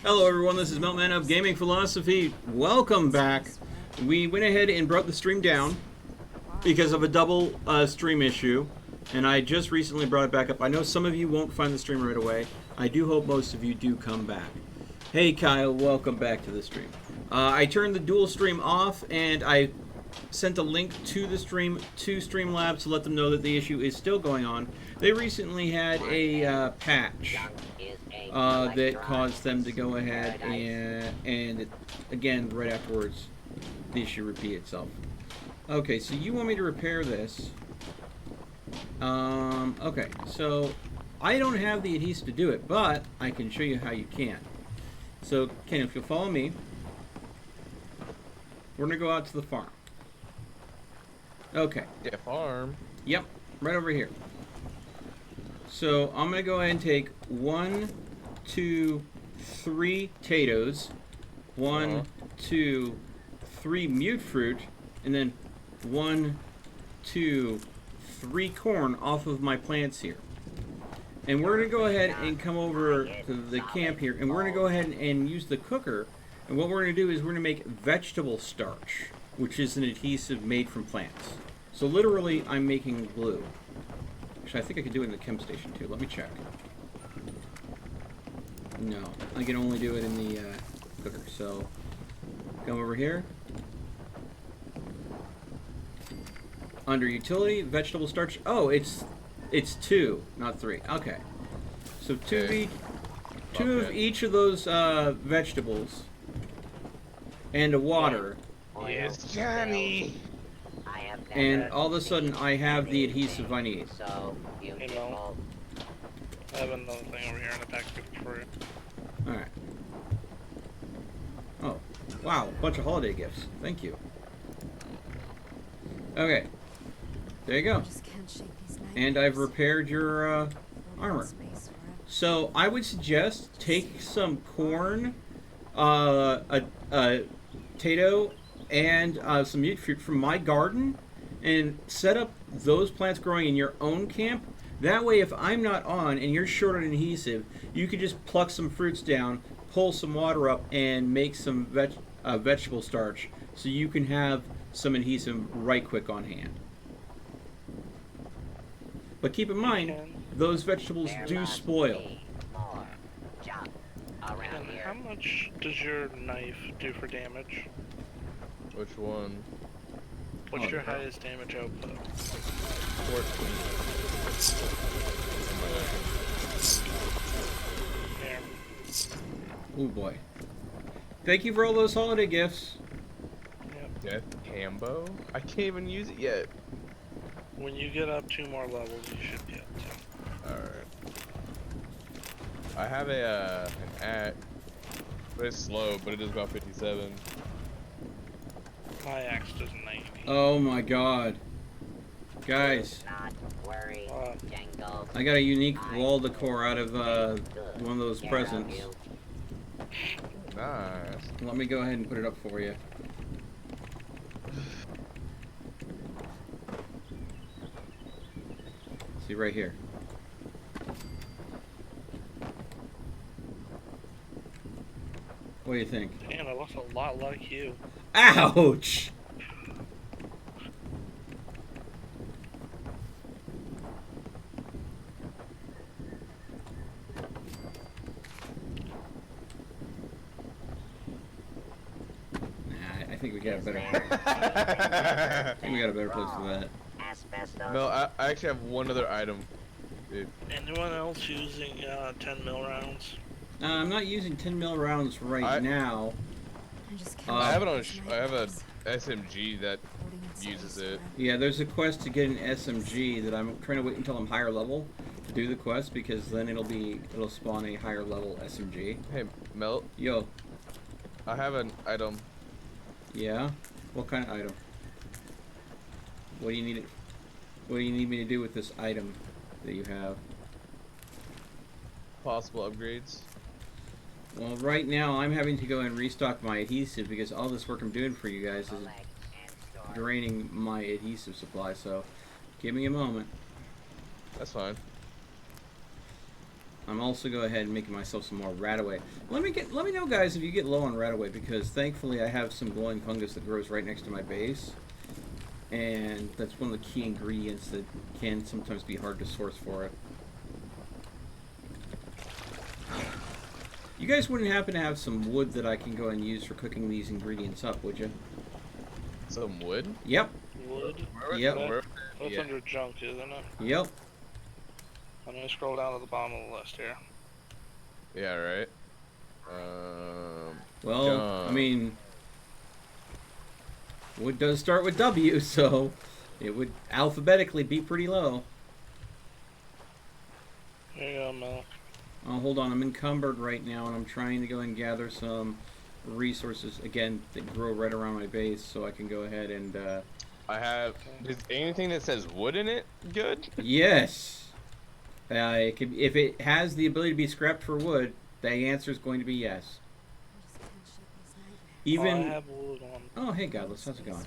Hello everyone, this is Meltman of Gaming Philosophy. Welcome back. We went ahead and brought the stream down because of a double stream issue, and I just recently brought it back up. I know some of you won't find the stream right away. I do hope most of you do come back. Hey Kyle, welcome back to the stream. I turned the dual stream off and I sent a link to the stream to Streamlabs to let them know that the issue is still going on. They recently had a patch that caused them to go ahead and again, right afterwards, the issue repeated itself. Okay, so you want me to repair this. Okay, so I don't have the adhesive to do it, but I can show you how you can. So, Ken, if you'll follow me, we're going to go out to the farm. Okay. Yeah, farm. Yep, right over here. So I'm going to go ahead and take 1, 2, 3 potatoes, 1, 2, 3 mute fruit, and then 1, 2, 3 corn off of my plants here. And we're going to go ahead and come over to the camp here, and we're going to go ahead and use the cooker. And what we're going to do is we're going to make vegetable starch, which is an adhesive made from plants. So literally, I'm making glue. Actually, I think I could do it in the chem station too. Let me check. No, I can only do it in the cooker. So, come over here. Under utility, vegetable starch. Oh, it's 2, not 3. Okay. So two of each of those vegetables and a water. Yes, Johnny. And all of a sudden, I have the adhesive I need. Hey, Mel. I have another thing over here in the package for you. Alright. Oh, wow, a bunch of holiday gifts. Thank you. Okay. There you go. And I've repaired your armor. So, I would suggest take some corn, a potato, and some mute fruit from my garden and set up those plants growing in your own camp. That way, if I'm not on and you're short on adhesive, you can just pluck some fruits down, pull some water up, and make some vegetable starch so you can have some adhesive right quick on hand. But keep in mind, those vegetables do spoil. And how much does your knife do for damage? Which one? What's your highest damage output? 14. There. Oh boy. Thank you for all those holiday gifts. Yep. Death Cambo? I can't even use it yet. When you get up 2 more levels, you should be up to. Alright. I have an axe, but it's slow, but it does about 57. My axe does 90. Oh my god. Guys, I got a unique wall decor out of one of those presents. Nice. Let me go ahead and put it up for you. See right here. What do you think? Damn, it looks a lot like you. Ouch! I think we got a better. I think we got a better place for that. No, I actually have one other item. Anyone else using 10 mil rounds? I'm not using 10 mil rounds right now. I have it on. I have a SMG that uses it. Yeah, there's a quest to get an SMG that I'm trying to wait until I'm higher level to do the quest because then it'll spawn a higher level SMG. Hey, Melt. Yo. I have an item. Yeah. What kind of item? What do you need it? What do you need me to do with this item that you have? Possible upgrades. Well, right now I'm having to go and restock my adhesive because all this work I'm doing for you guys is draining my adhesive supply. So, give me a moment. That's fine. I'm also go ahead and making myself some more radaway. Let me know, guys, if you get low on radaway, because thankfully I have some glowing fungus that grows right next to my base, and that's one of the key ingredients that can sometimes be hard to source for it. You guys wouldn't happen to have some wood that I can go and use for cooking these ingredients up, would you? Some wood? Yep. Wood? Yep. That's Yeah. under junk, isn't it? Yep. Let me scroll down to the bottom of the list here. Yeah, right. Well, junk. I mean, wood does start with W, so it would alphabetically be pretty low. Here you go, Mel. Oh, hold on, I'm encumbered right now, and I'm trying to go and gather some resources, again, that grow right around my base, so I can go ahead and, I have. Is anything that says wood in it good? yes! If it has the ability to be scrapped for wood, the answer is going to be yes. Even... Oh, I have wood on. Oh, hey, Godless, how's it going?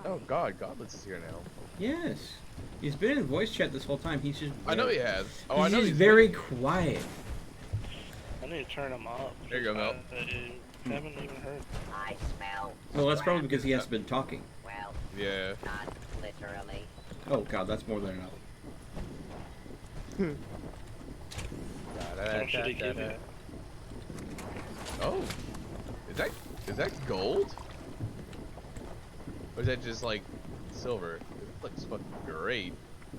Oh God, Godless is here now. Yes. He's been in voice chat this whole time, he's just... I know he has. Oh, I he's know just he's very quiet. I need to turn him up. There you go, Mel. I haven't even heard. I smell. Well, that's probably because he hasn't been talking. Well, Yeah. not literally. Oh, God, that's more than enough. How much did he give you? Oh, is that gold? Or is that just like silver? It looks fucking great.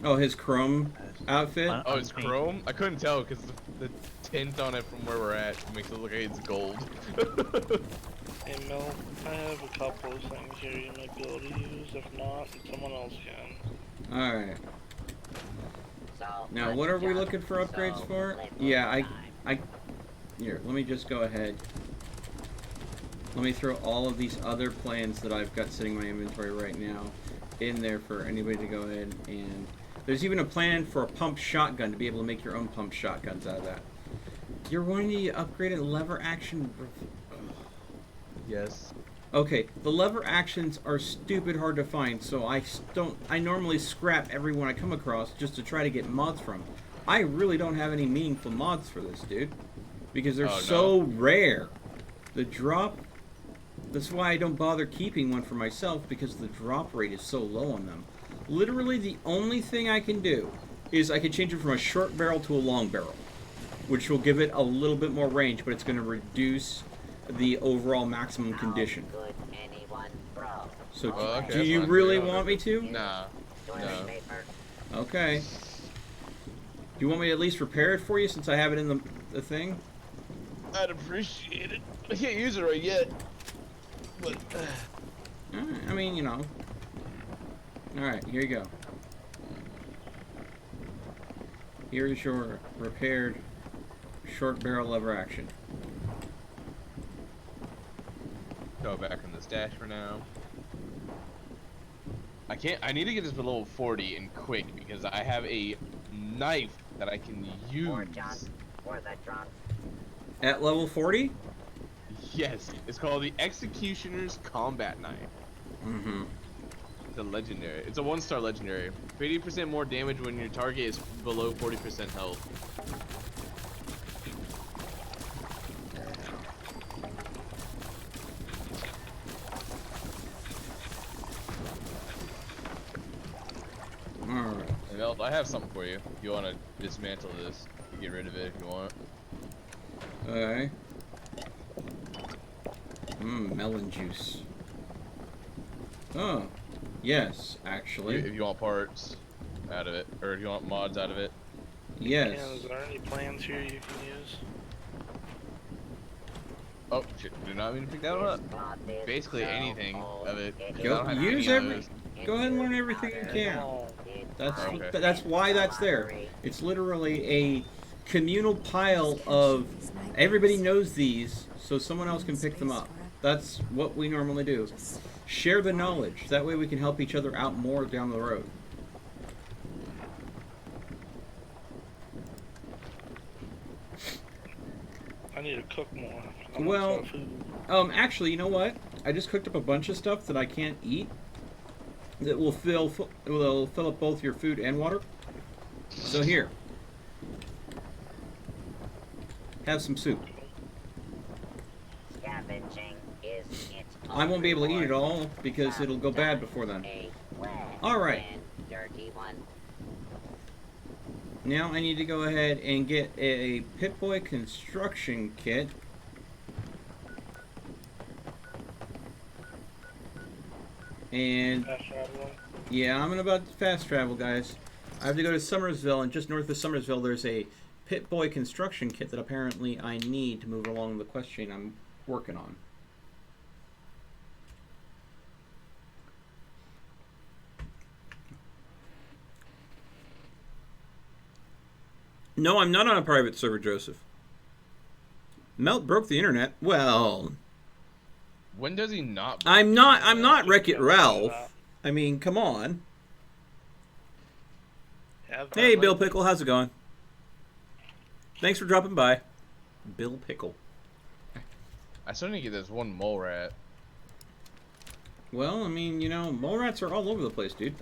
Oh, his chrome outfit? Oh, it's chrome? I couldn't tell because the tint on it from where we're at makes it look like it's gold. Hey, Mel, I have a couple of things here you might be able to use. If not, someone else can. Alright. So Now, much what are we junk, looking for upgrades so for? little Yeah, time. Here, let me just go ahead. Let me throw all of these other plans that I've got sitting in my inventory right now in there for anybody to go ahead and... There's even a plan for a pump shotgun to be able to make your own pump shotguns out of that. You're wanting to upgrade a lever action... Yes. Okay, the lever actions are stupid hard to find, so I normally scrap every one I come across just to try to get mods from. I really don't have any meaningful mods for this, dude. Because they're so rare. The drop... That's why I don't bother keeping one for myself, because the drop rate is so low on them. Literally, the only thing I can do is I can change it from a short barrel to a long barrel, which will give it a little bit more range, but it's going to reduce the overall maximum condition. How could anyone throw So, okay, do that's you fine. really Yeah, want me to? Nah. toilet No. paper? Okay. Do you want me to at least repair it for you since I have it in the thing? I'd appreciate it. I can't use it right yet. But I mean, you know. Alright, here you go. Here's your repaired short barrel lever action. go back in the stash for now. I need to get this to level 40 and quick because I have a knife that I can use. Or junk. Or the drunk. At level 40? Yes, it's called the Executioner's Combat Knife. Mm-hmm. It's a legendary. It's a 1-star legendary. 50% more damage when your target is below 40% health. Alright. And I have something for you. If you want to dismantle this, you get rid of it if you want. Okay. Melon juice. Oh. Yes, actually. If you want parts out of it, or if you want mods out of it. Yes. Is there any plans here you can use? Oh shit! Did not mean to pick that one up. Basically anything of it. 'Cause I Go don't have use any of every. those. Go ahead and learn everything you can. Oh, Okay. That's why that's there. It's literally a communal pile of everybody knows these, so someone else can pick them up. That's what we normally do. Share the knowledge. That way we can help each other out more down the road. I need to cook more. I'm out Well, of food. actually, you know what? I just cooked up a bunch of stuff that I can't eat. That will fill up both your food and water. So here. Have some soup. Scavenging is its I own won't be able to eat it reward. all because it'll go bad before then. A wet Alright. and dirty one. Now I need to go ahead and get a Pip-Boy construction kit. And Fast traveling. yeah, I'm about to fast travel, guys. I have to go to Summersville, and just north of Summersville there's a Pip-Boy construction kit that apparently I need to move along the quest chain I'm working on. No, I'm not on a private server, Joseph. Melt broke the internet. Well, When does he not? I'm not Wreck-It Yeah, Ralph. I mean, come on. Yeah, Hey, Bill Pickle, how's it going? Thanks for dropping by. Bill Pickle. I still need to get this one mole rat. Well, I mean, you know, mole rats are all over the place, dude.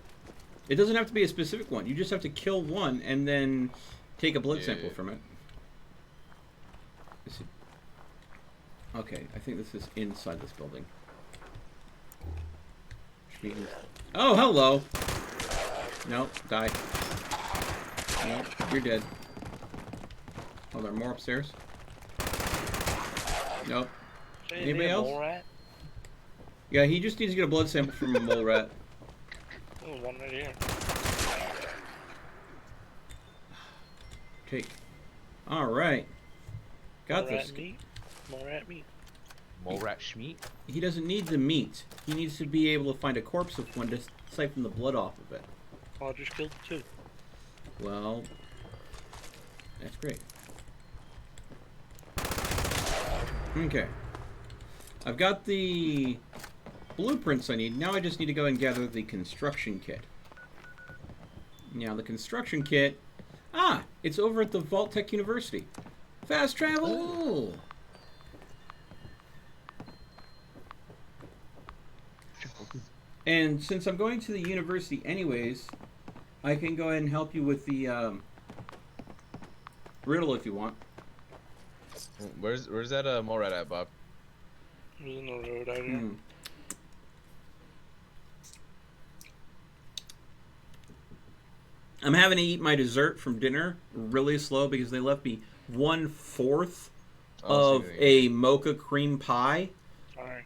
It doesn't have to be a specific one. You just have to kill one and then take a blood sample from it. Let's see. Okay, I think this is inside this building. Oh, hello. Nope, die. Nope, you're dead. Oh, there are more upstairs? Nope. Anybody else? Rat? Yeah, he just needs to get a blood sample from a mole rat. Oh, one right here. Take. Alright. Got Mole this. rat meat. Mole rat meat. Mole rat schmeat? He doesn't need the meat. He needs to be able to find a corpse of one to siphon the blood off of it. Oh, I just killed two. Well, that's great. Okay. I've got the blueprints I need. Now I just need to go and gather the construction kit. Now the construction kit... Ah! It's over at the Vault Tech University. Fast travel! And since I'm going to the university anyways, I can go ahead and help you with the riddle if you want. Where's that mole rat at, Bob? It was in the road out here. I'm having to eat my dessert from dinner really slow because they left me 1/4 of a mocha cream pie. Alright.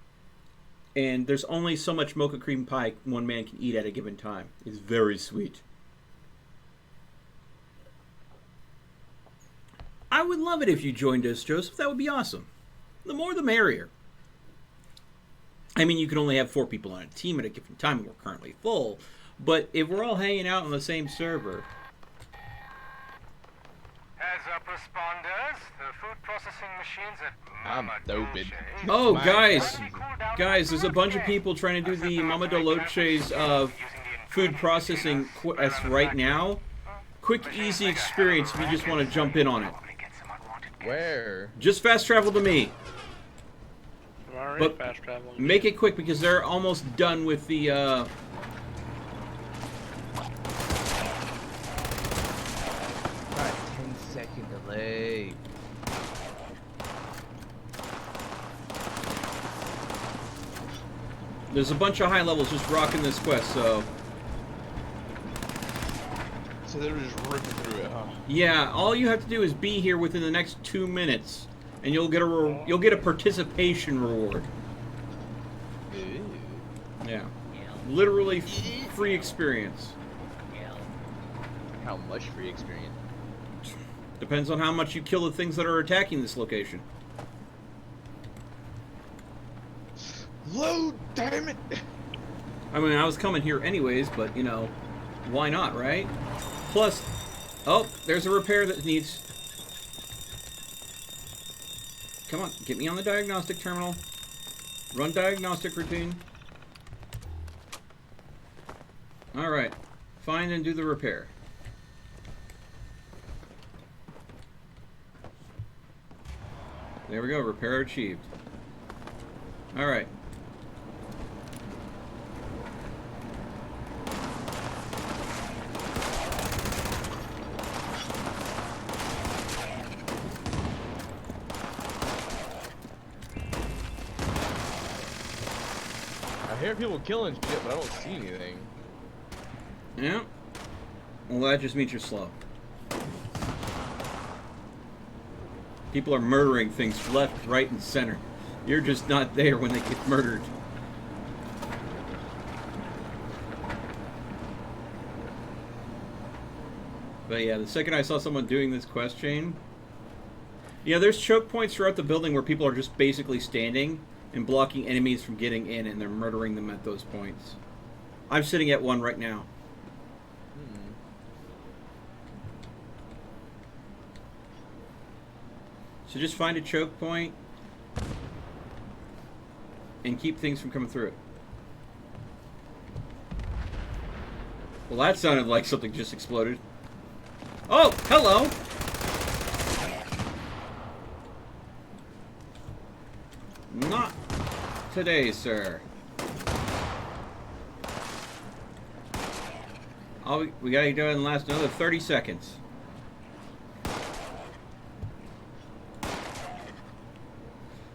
And there's only so much mocha cream pie one man can eat at a given time. It's very sweet. I would love it if you joined us, Joseph. That would be awesome. The more the merrier. I mean, you can only have 4 people on a team at a given time. We're currently full. But if we're all hanging out on the same server... Heads up, responders. The food processing machines at I'm Mama stupid. Dolce's Oh, My guys! God. Guys, there's a bunch of people trying to do the Mama Dolce's food processing quest right now. Quick, easy experience if you just want to jump in on it. Where? Just fast travel to me. I'm already But fast traveling. Make it quick because they're almost done with the... Got 10-second delay. There's a bunch of high levels just rocking this quest, so... So they were just ripping through it, huh? Yeah, all you have to do is be here within the next 2 minutes, and you'll get a participation reward. Ew. Yeah, literally free experience. How much free experience? Depends on how much you kill the things that are attacking this location. Load, damn it! I mean, I was coming here anyways, but you know, why not, right? Plus, oh, there's a repair that needs... Come on, get me on the diagnostic terminal. Run diagnostic routine. Alright, find and do the repair. There we go, repair achieved. Alright. hear people killing shit, but I don't see anything. Yeah. Well, that just means you're slow. People are murdering things left, right, and center. You're just not there when they get murdered. But yeah, the second I saw someone doing this quest chain... Yeah, there's choke points throughout the building where people are just basically standing and blocking enemies from getting in, and they're murdering them at those points. I'm sitting at one right now. So just find a choke point and keep things from coming through it. Well, that sounded like something just exploded. Oh, hello! Not today, sir. We gotta do it in the last another 30 seconds.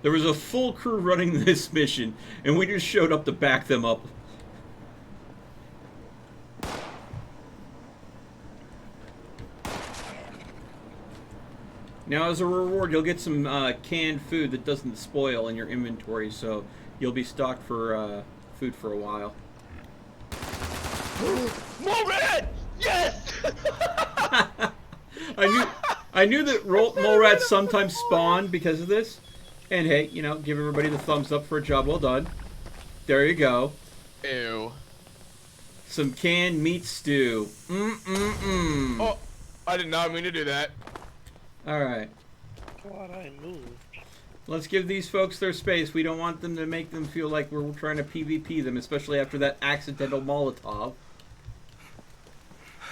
There was a full crew running this mission, and we just showed up to back them up. Now, as a reward, you'll get some canned food that doesn't spoil in your inventory, so you'll be stocked for food for a while. More red! Yes! I knew that mole rats sometimes spawn because of this. And hey, you know, give everybody the thumbs up for a job well done. There you go. Ew. Some canned meat stew. Oh, I did not mean to do that. Alright. Glad I moved. Let's give these folks their space. We don't want them to make them feel like we're trying to PvP them, especially after that accidental Molotov.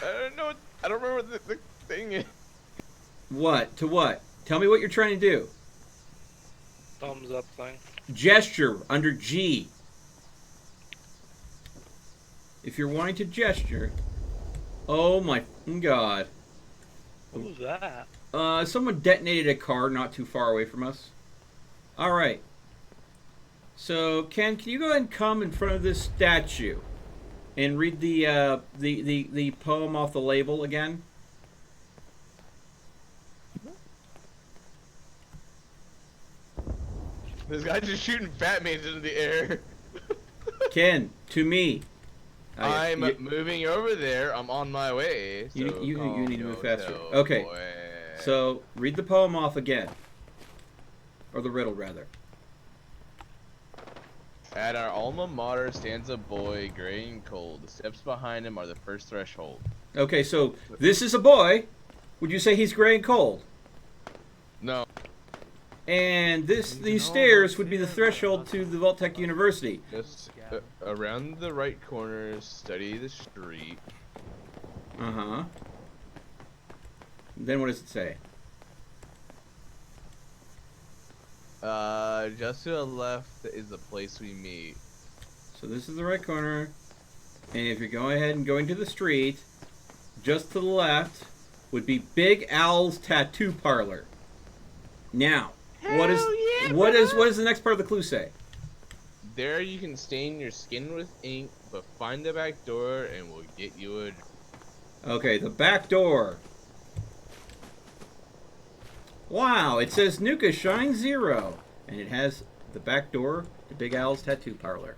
I don't know. I don't remember what the thing is. What? To what? Tell me what you're trying to do. Thumbs up thing. Gesture under G. If you're wanting to gesture... Oh my god. Who's that? Someone detonated a car not too far away from us. Alright. So, Ken, can you go ahead and come in front of this statue and read the poem off the label again? This guy's just shooting Batmans into the air. Ken, to me. I'm moving over there. I'm on my way. So You need to move faster. no, Okay. boy. So, read the poem off again. Or the riddle, rather. At our alma mater stands a boy, gray and cold. The steps behind him are the first threshold. Okay, so this is a boy. Would you say he's gray and cold? No. And these stairs would be the threshold to the Vault-Tec University. Just around the right corner, study the street. Uh-huh. Then what does it say? Just to the left is the place we meet. So this is the right corner. And if you're going ahead and going to the street, just to the left would be Big Al's Tattoo Parlor. Now, what does the next part of the clue say? There you can stain your skin with ink, but find the back door and we'll get you a... Okay, the back door. Wow, it says Nuka Shine 0. And it has the back door to Big Al's Tattoo Parlor.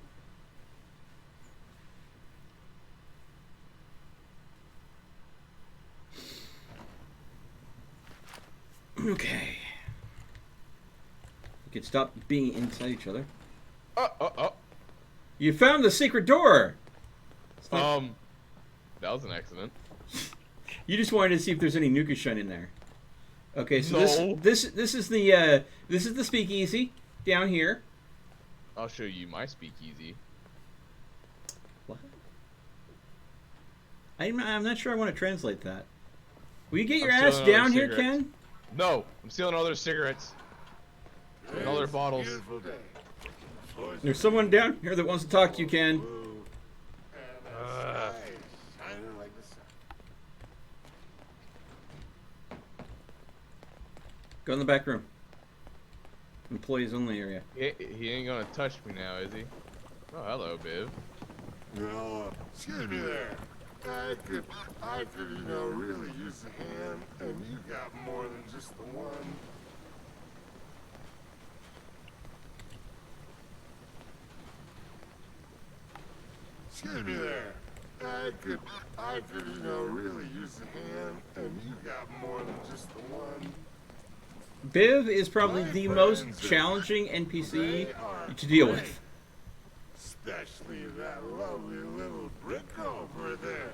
Okay. We can stop being inside each other. Oh. You found the secret door! That was an accident. You just wanted to see if there's any Nuka Shine in there. Okay, so No. this is the Speakeasy down here. I'll show you my speakeasy. What? I'm not sure I want to translate that. Will you get your I'm ass stealing down other here, cigarettes. Ken? No, I'm stealing all their cigarettes. And all their bottles. There's someone down here that wants to talk to you, Ken. Go in the back room. Employees only area. He ain't gonna touch me now, is he? Oh, hello, Biv. No, excuse me there. I could, really use a hand, and you got more than just the one. Excuse me there. I could, really use a hand, and you got more than just the one. Biv is probably My the most friends, challenging NPC they are to deal great. with. Especially that lovely little brick over there.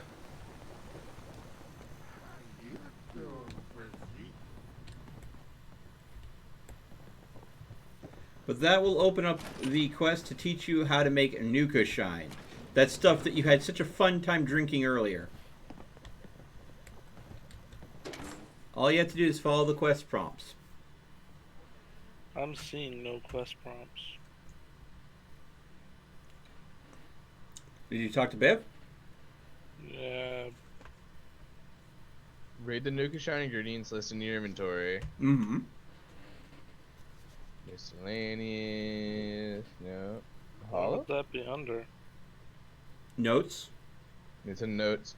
How you doing, Frizzy? But that will open up the quest to teach you how to make Nuka shine. That stuff that you had such a fun time drinking earlier. All you have to do is follow the quest prompts. I'm seeing no quest prompts. Did you talk to Biv? Yeah, Read the Nuka Shine ingredients list in your inventory. Mm-hmm. Miscellaneous. No. what Hollow? would that be under? Notes. It's in notes.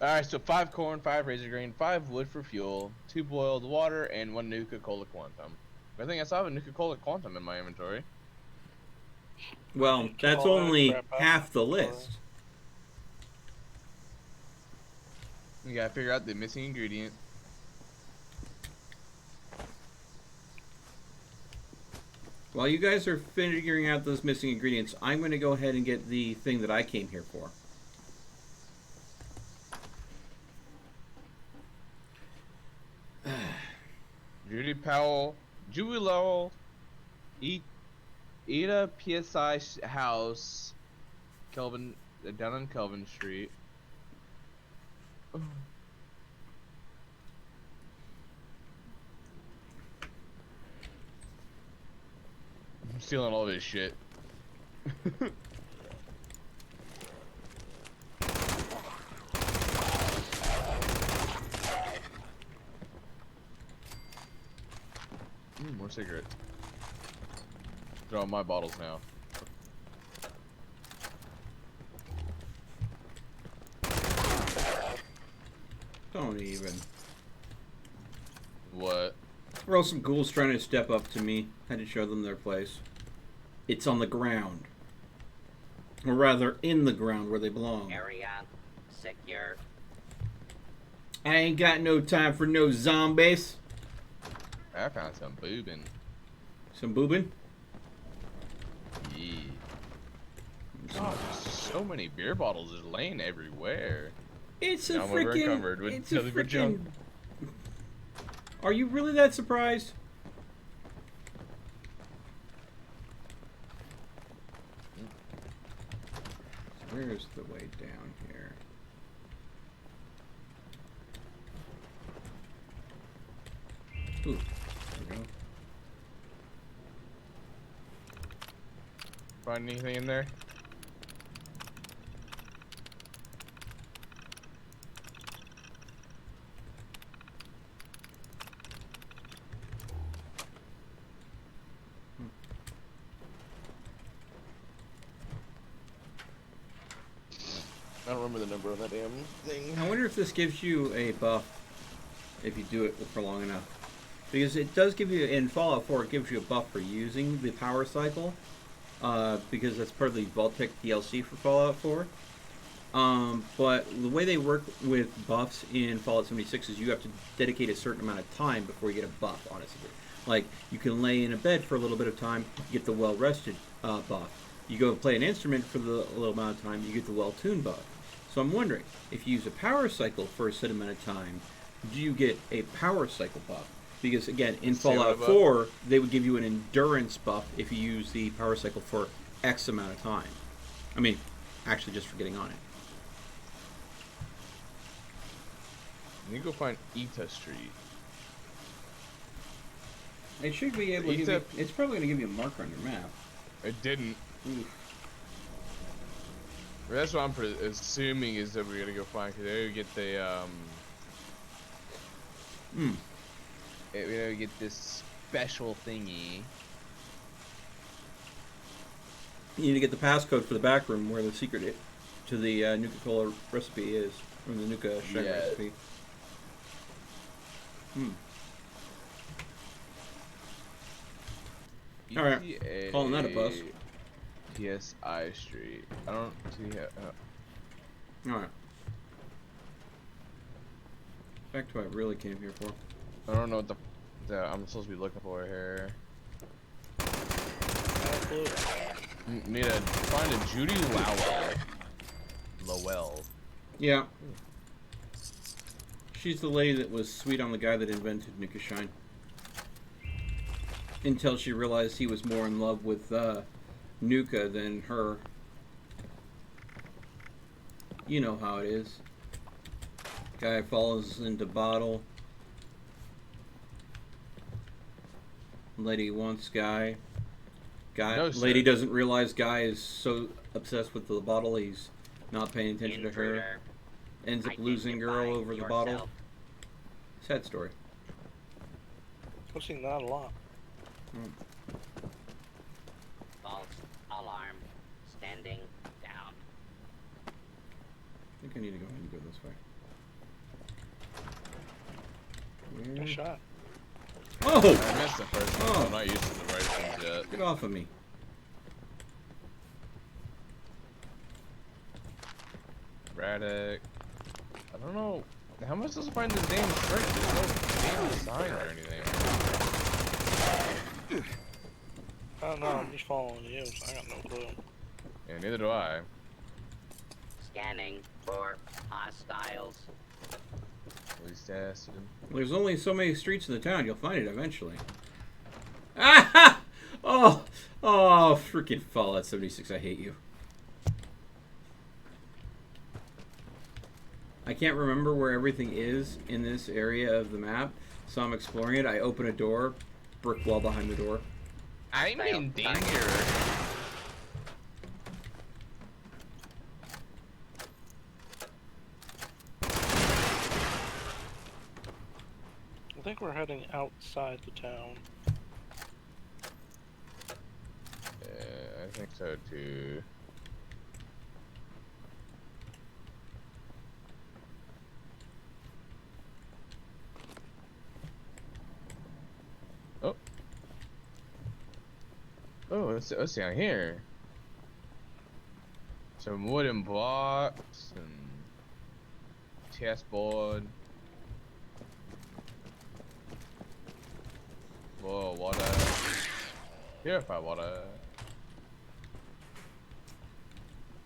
Alright, so 5 corn, 5 razor grain, 5 wood for fuel, 2 boiled water, and 1 Nuka Cola Quantum. I think I still have a Nuka Cola Quantum in my inventory. Well, Take that's all that only crap out half the of my list. You gotta figure out the missing ingredient. While you guys are figuring out those missing ingredients, I'm going to go ahead and get the thing that I came here for. Judy Powell, Julie Lowell, Ida PSI house, Kelvin, down on Kelvin Street. I'm stealing all this shit. More cigarettes. They're on my bottles now. Don't even. What? There were some ghouls trying to step up to me. Had to show them their place. It's on the ground. Or rather, in the ground where they belong. Area secure. I ain't got no time for no zombies. I found some boobin. Some boobin? Yeah. God, there's so many beer bottles just laying everywhere. It's a Now I'm over freaking. encumbered with It's a nothing but junk. freaking. Are you really that surprised? Where's the way down here? Ooh, there we go. Find anything in there? I don't remember the number of that damn thing. I wonder if this gives you a buff if you do it for long enough. Because it does give you, in Fallout 4, it gives you a buff for using the power cycle. Because that's part of the Vault-Tec DLC for Fallout 4. But the way they work with buffs in Fallout 76 is you have to dedicate a certain amount of time before you get a buff, honestly. Like, you can lay in a bed for a little bit of time, you get the well-rested buff. You go play an instrument for the little amount of time, you get the well-tuned buff. So I'm wondering, if you use a power cycle for a set amount of time, do you get a power cycle buff? Because again, in Fallout 4, they would give you an endurance buff if you use the power cycle for X amount of time. I mean, actually just for getting on it. You go find Ita Street. It should be able to give you, it's probably going to give you a marker on your map. It didn't. Oof. That's what I'm assuming is that we're gonna go find, because they get the we gotta get this special thingy. You need to get the passcode for the back room where the secret to the Nuka-Cola recipe is, from the Nuka Shine Yeah. recipe. All right. ETA Calling that a bus. PSI Street. I don't see how. Alright. Back to what I really came here for. I don't know what the I'm supposed to be looking for here. Need to find a Judy Lowell. Yeah. She's the lady that was sweet on the guy that invented Nuka Shine. Until she realized he was more in love with Nuka than her. You know how it is. Guy falls into bottle. Lady wants guy. No, Lady sir. doesn't realize guy is so obsessed with the bottle he's not paying attention to her. Intruder. Ends up losing girl over the bottle. Sad story. I've seen that a lot. False alarm. Standing down. I think I need to go ahead and go this way. Nice Where? shot. Oh! I missed the first one. Oh. I'm not used to the rifles yet. Get off of me. Braddock. I don't know. How am I supposed to find the damn trick? There's no damn sign or anything. I don't know, I'm just following you, so I got no clue. Yeah, neither do I. Scanning for hostiles. At least acid. There's only so many streets in the town. You'll find it eventually. Ah! Oh! Oh, freaking Fallout 76. I hate you. I can't remember where everything is in this area of the map, so I'm exploring it. I open a door, brick wall behind the door. I'm in danger. I think we're heading outside the town. Yeah, I think so too. Oh. Oh, let's down here. Some wooden blocks and chessboard. Whoa, water. Purified water.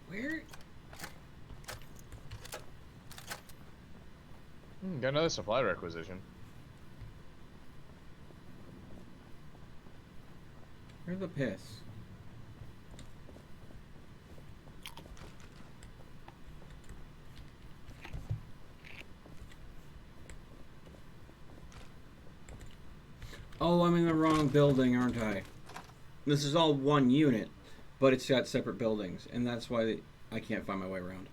Where? Got another supply requisition. Where's the piss? Oh, I'm in the wrong building, aren't I? This is all one unit, but it's got separate buildings, and that's why I can't find my way around.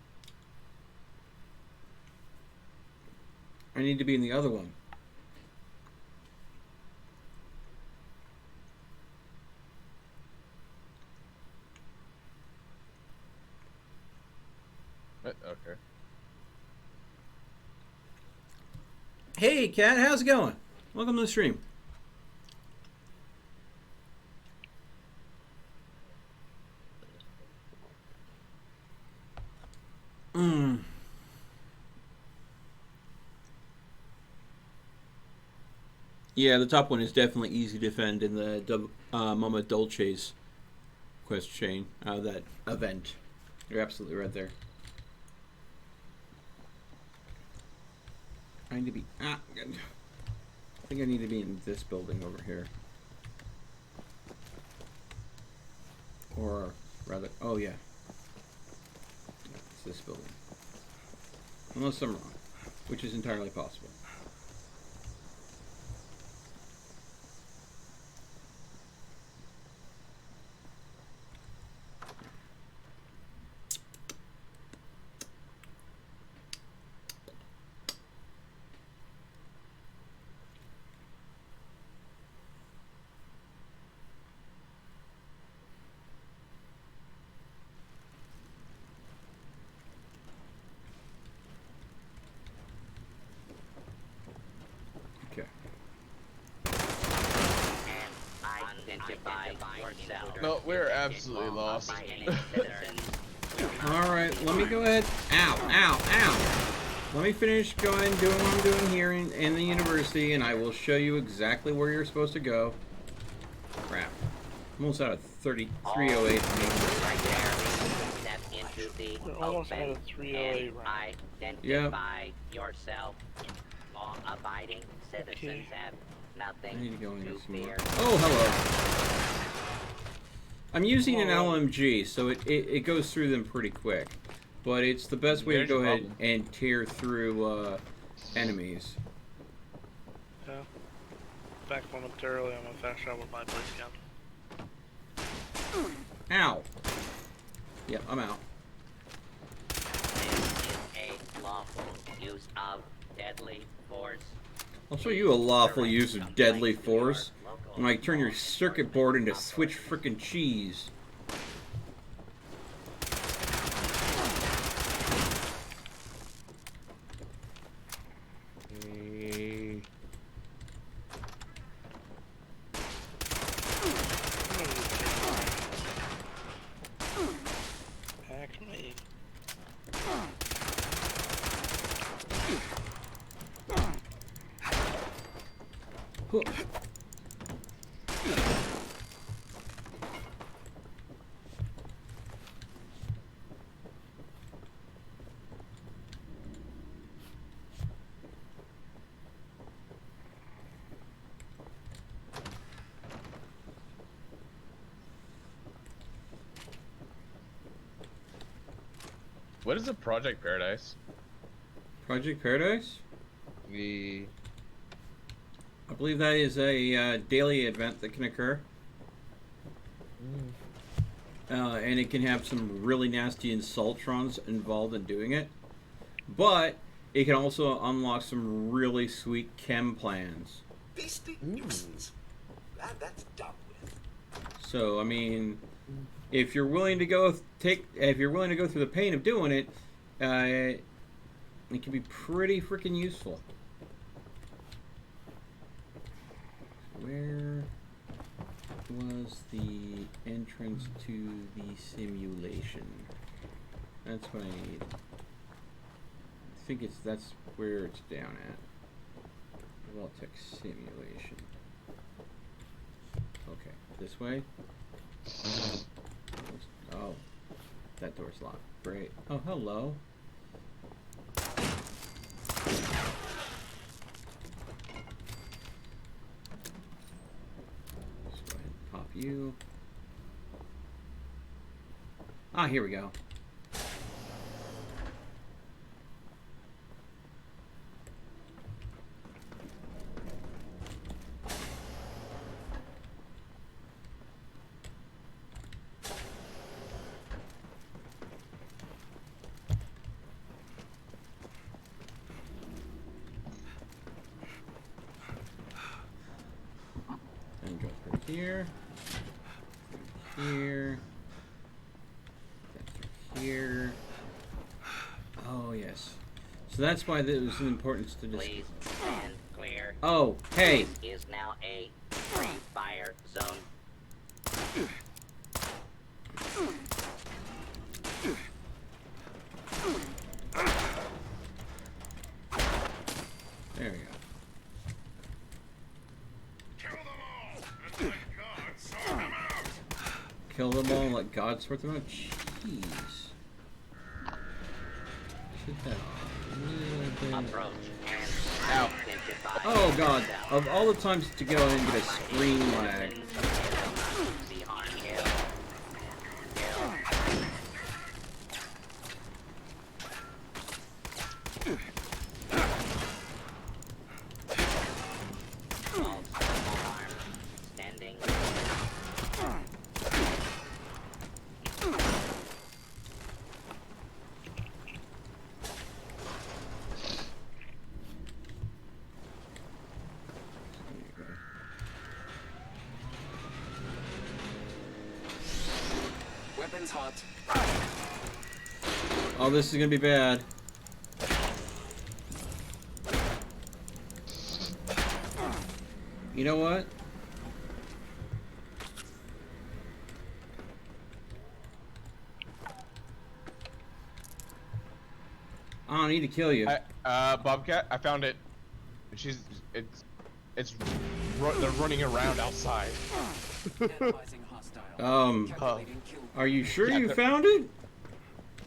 I need to be in the other one. Okay. Hey, Kat, how's it going? Welcome to the stream. Yeah, the top one is definitely easy to defend in the Mama Dolce's quest chain, that event. You're absolutely right there. I need to be... I think I need to be in this building over here. Or, rather... Oh, yeah. It's this building. Unless I'm wrong. Which is entirely possible. Identify yourself. No, we're absolutely lost. Abiding citizens. Alright, let me go ahead. Ow, ow, ow. Let me finish doing what I'm doing here in the university, and I will show you exactly where you're supposed to go. Crap. I'm almost out of 308. Right there. Step into the We're almost open out of 308 and right identify yourself. Law-abiding citizens Okay. have I nothing need to go into to some more. fear. Oh, hello. I'm using an LMG, so it goes through them pretty quick. But it's the best way to There's go your ahead problem. and tear through enemies. Yeah. Back momentarily, I'm gonna fast travel my place again. Ow. Yep, I'm out. This is a lawful use of deadly force. I'll show you a lawful use of deadly force when I turn your circuit board into Switch frickin' cheese. Hack me. Huh. What is a Project Paradise? Project Paradise? The I believe that is a daily event that can occur. And it can have some really nasty insultrons involved in doing it. But it can also unlock some really sweet chem plans. Beastly nuisance. Glad that's dealt with. So, I mean, if you're willing to go through the pain of doing it, it can be pretty freaking useful. Where was the entrance to the simulation? That's what I need. I think that's where it's down at. Voltec simulation. Okay, this way. Oh, that door's locked. Great. Oh, hello. Let's go ahead and pop you. Ah, here we go. And go through here. Here. Through here. Oh, yes. So that's why there was an importance to this. Please stand clear. Oh, hey. Is now a free fire zone. There we go. Kill them all! And let God sort them out! Kill them all and let God sort them out? Jeez. Should have a little bit. Approach and Ow. identify Oh god, yourself. of all the times to go and get a screen lag. The harm kill. False alarm. Standing. Weapons hot. Oh, this is gonna be bad. You know what? I don't need to kill you. Bobcat, I found it. They're running around outside. Are you sure you found it?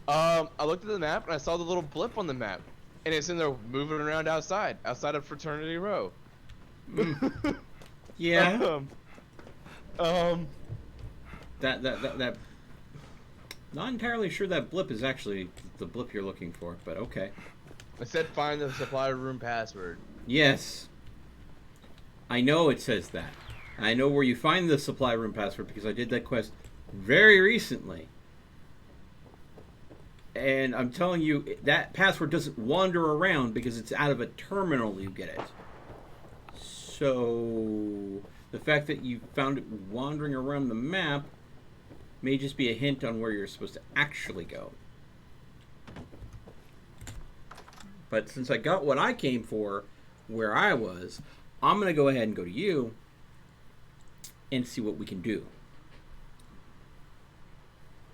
I looked at the map and I saw the little blip on the map, and it's in there moving around outside of Fraternity Row. Yeah. That. That. Not entirely sure that blip is actually the blip you're looking for, but okay. I said find the supply room password. Yes. I know it says that. I know where you find the supply room password because I did that quest very recently. And I'm telling you, that password doesn't wander around because it's out of a terminal you get it. So, the fact that you found it wandering around the map may just be a hint on where you're supposed to actually go. But since I got what I came for where I was, I'm going to go ahead and go to you and see what we can do.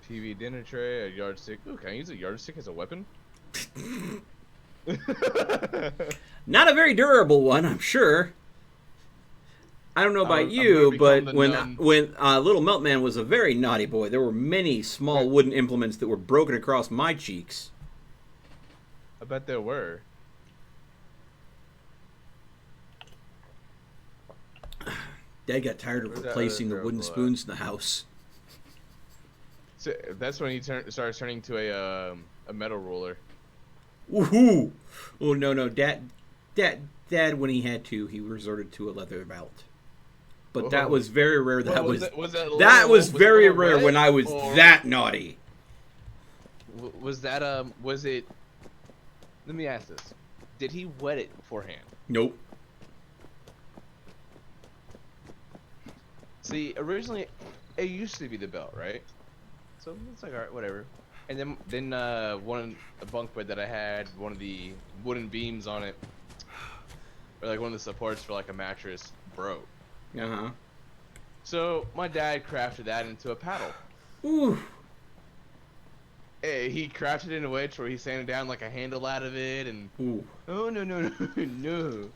TV dinner tray, a yardstick. Ooh, can I use a yardstick as a weapon? Not a very durable one, I'm sure. I don't know about you, but when Little Meltman was a very naughty boy, there were many small wooden implements that were broken across my cheeks. I bet there were. Dad got tired of replacing the wooden spoons in the house. So that's when he started turning to a metal ruler. Woohoo! Oh no! Dad, when he had to, he resorted to a leather belt. But that was very rare. That was very rare when I was that naughty. Was that was it? Let me ask this: did he wet it beforehand? Nope. See, originally, it used to be the belt, right? So it's like, alright, whatever. And then a bunk bed that I had, one of the wooden beams on it, or like one of the supports for like a mattress, broke. Uh-huh. So my dad crafted that into a paddle. Ooh. He crafted it in a way where he sanded down like a handle out of it, and Ooh. oh no.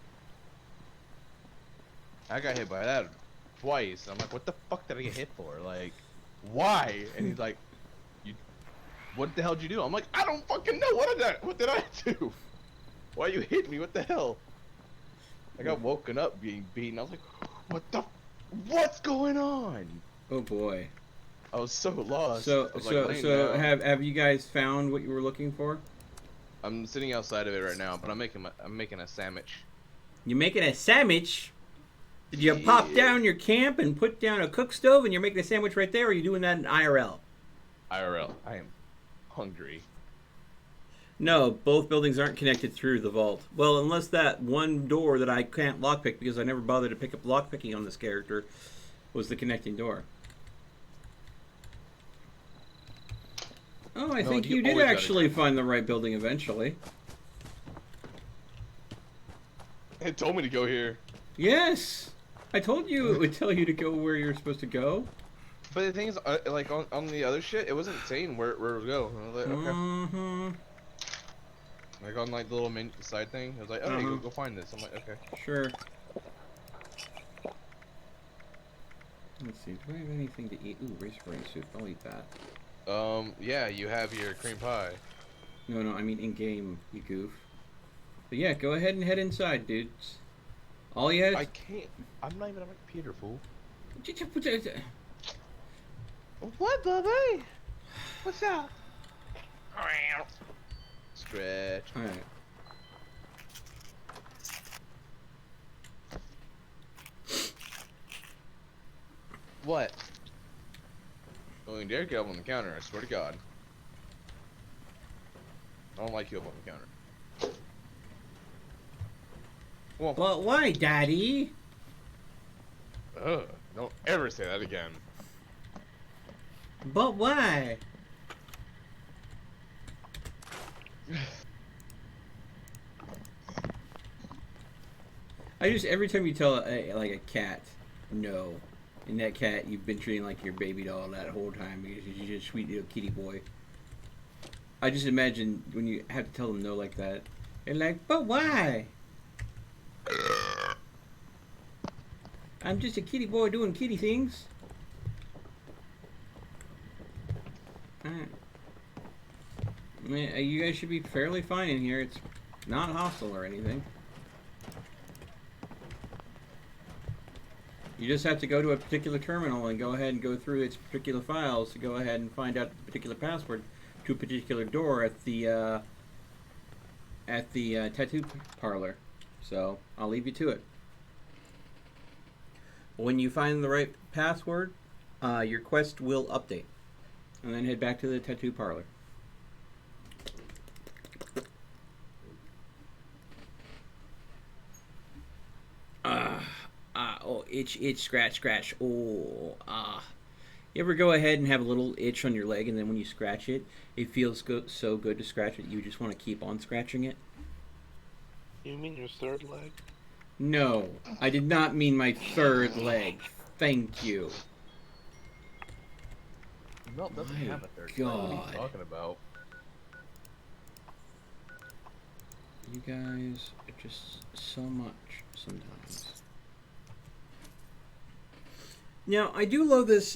I got hit by that twice. I'm like, what the fuck did I get hit for? Like, why? And he's like, what the hell did you do? I'm like, I don't fucking know. What did I do? Why you hit me? What the hell? I got woken up being beaten. I was like, what's going on? Oh boy. I was so lost. So have you guys found what you were looking for? I'm sitting outside of it right now, but I'm making a sandwich. You making a sandwich? Did you pop down your camp and put down a cook stove and you're making a sandwich right there, or are you doing that in IRL? IRL. I am hungry. No, both buildings aren't connected through the vault. Well, unless that one door that I can't lockpick because I never bothered to pick up lockpicking on this character was the connecting door. Oh, I think you did actually find the right building eventually. It told me to go here. Yes! I told you it would tell you to go where you're supposed to go. But the thing is, like on the other shit, it wasn't saying where to go. I was like, okay. Mm-hmm. Like on like the little side thing, it was like, oh, hey, go find this. I'm like, okay. Sure. Let's see, do I have anything to eat? Ooh, race brain soup. I'll eat that. Yeah, you have your cream pie. No, I mean in-game, you goof. But yeah, go ahead and head inside, dudes. All you had... I can't. I'm not even on my computer, fool. What, Bubby? What's up? Stretch. Alright. What? Don't you dare get up on the counter, I swear to God. I don't like you up on the counter. Well, But why, Daddy? don't ever say that again. But why? Every time you tell like a cat, no, and that cat you've been treating like your baby doll that whole time because you're just a sweet little kitty boy. I just imagine when you have to tell them no like that. They're like, but why? I'm just a kitty boy doing kitty things. Alright. You guys should be fairly fine in here. It's not hostile or anything. You just have to go to a particular terminal and go ahead and go through its particular files to go ahead and find out the particular password to a particular door at the tattoo parlor. So I'll leave you to it. When you find the right password, your quest will update, and then head back to the tattoo parlor. Oh, itch, scratch. Oh, You ever go ahead and have a little itch on your leg, and then when you scratch it, it feels so good to scratch it, you just want to keep on scratching it? You mean your third leg? No, I did not mean my third leg. Thank you. Melt doesn't My have a third leg. What are God. you talking about? You guys are just so much sometimes. Now, I do love this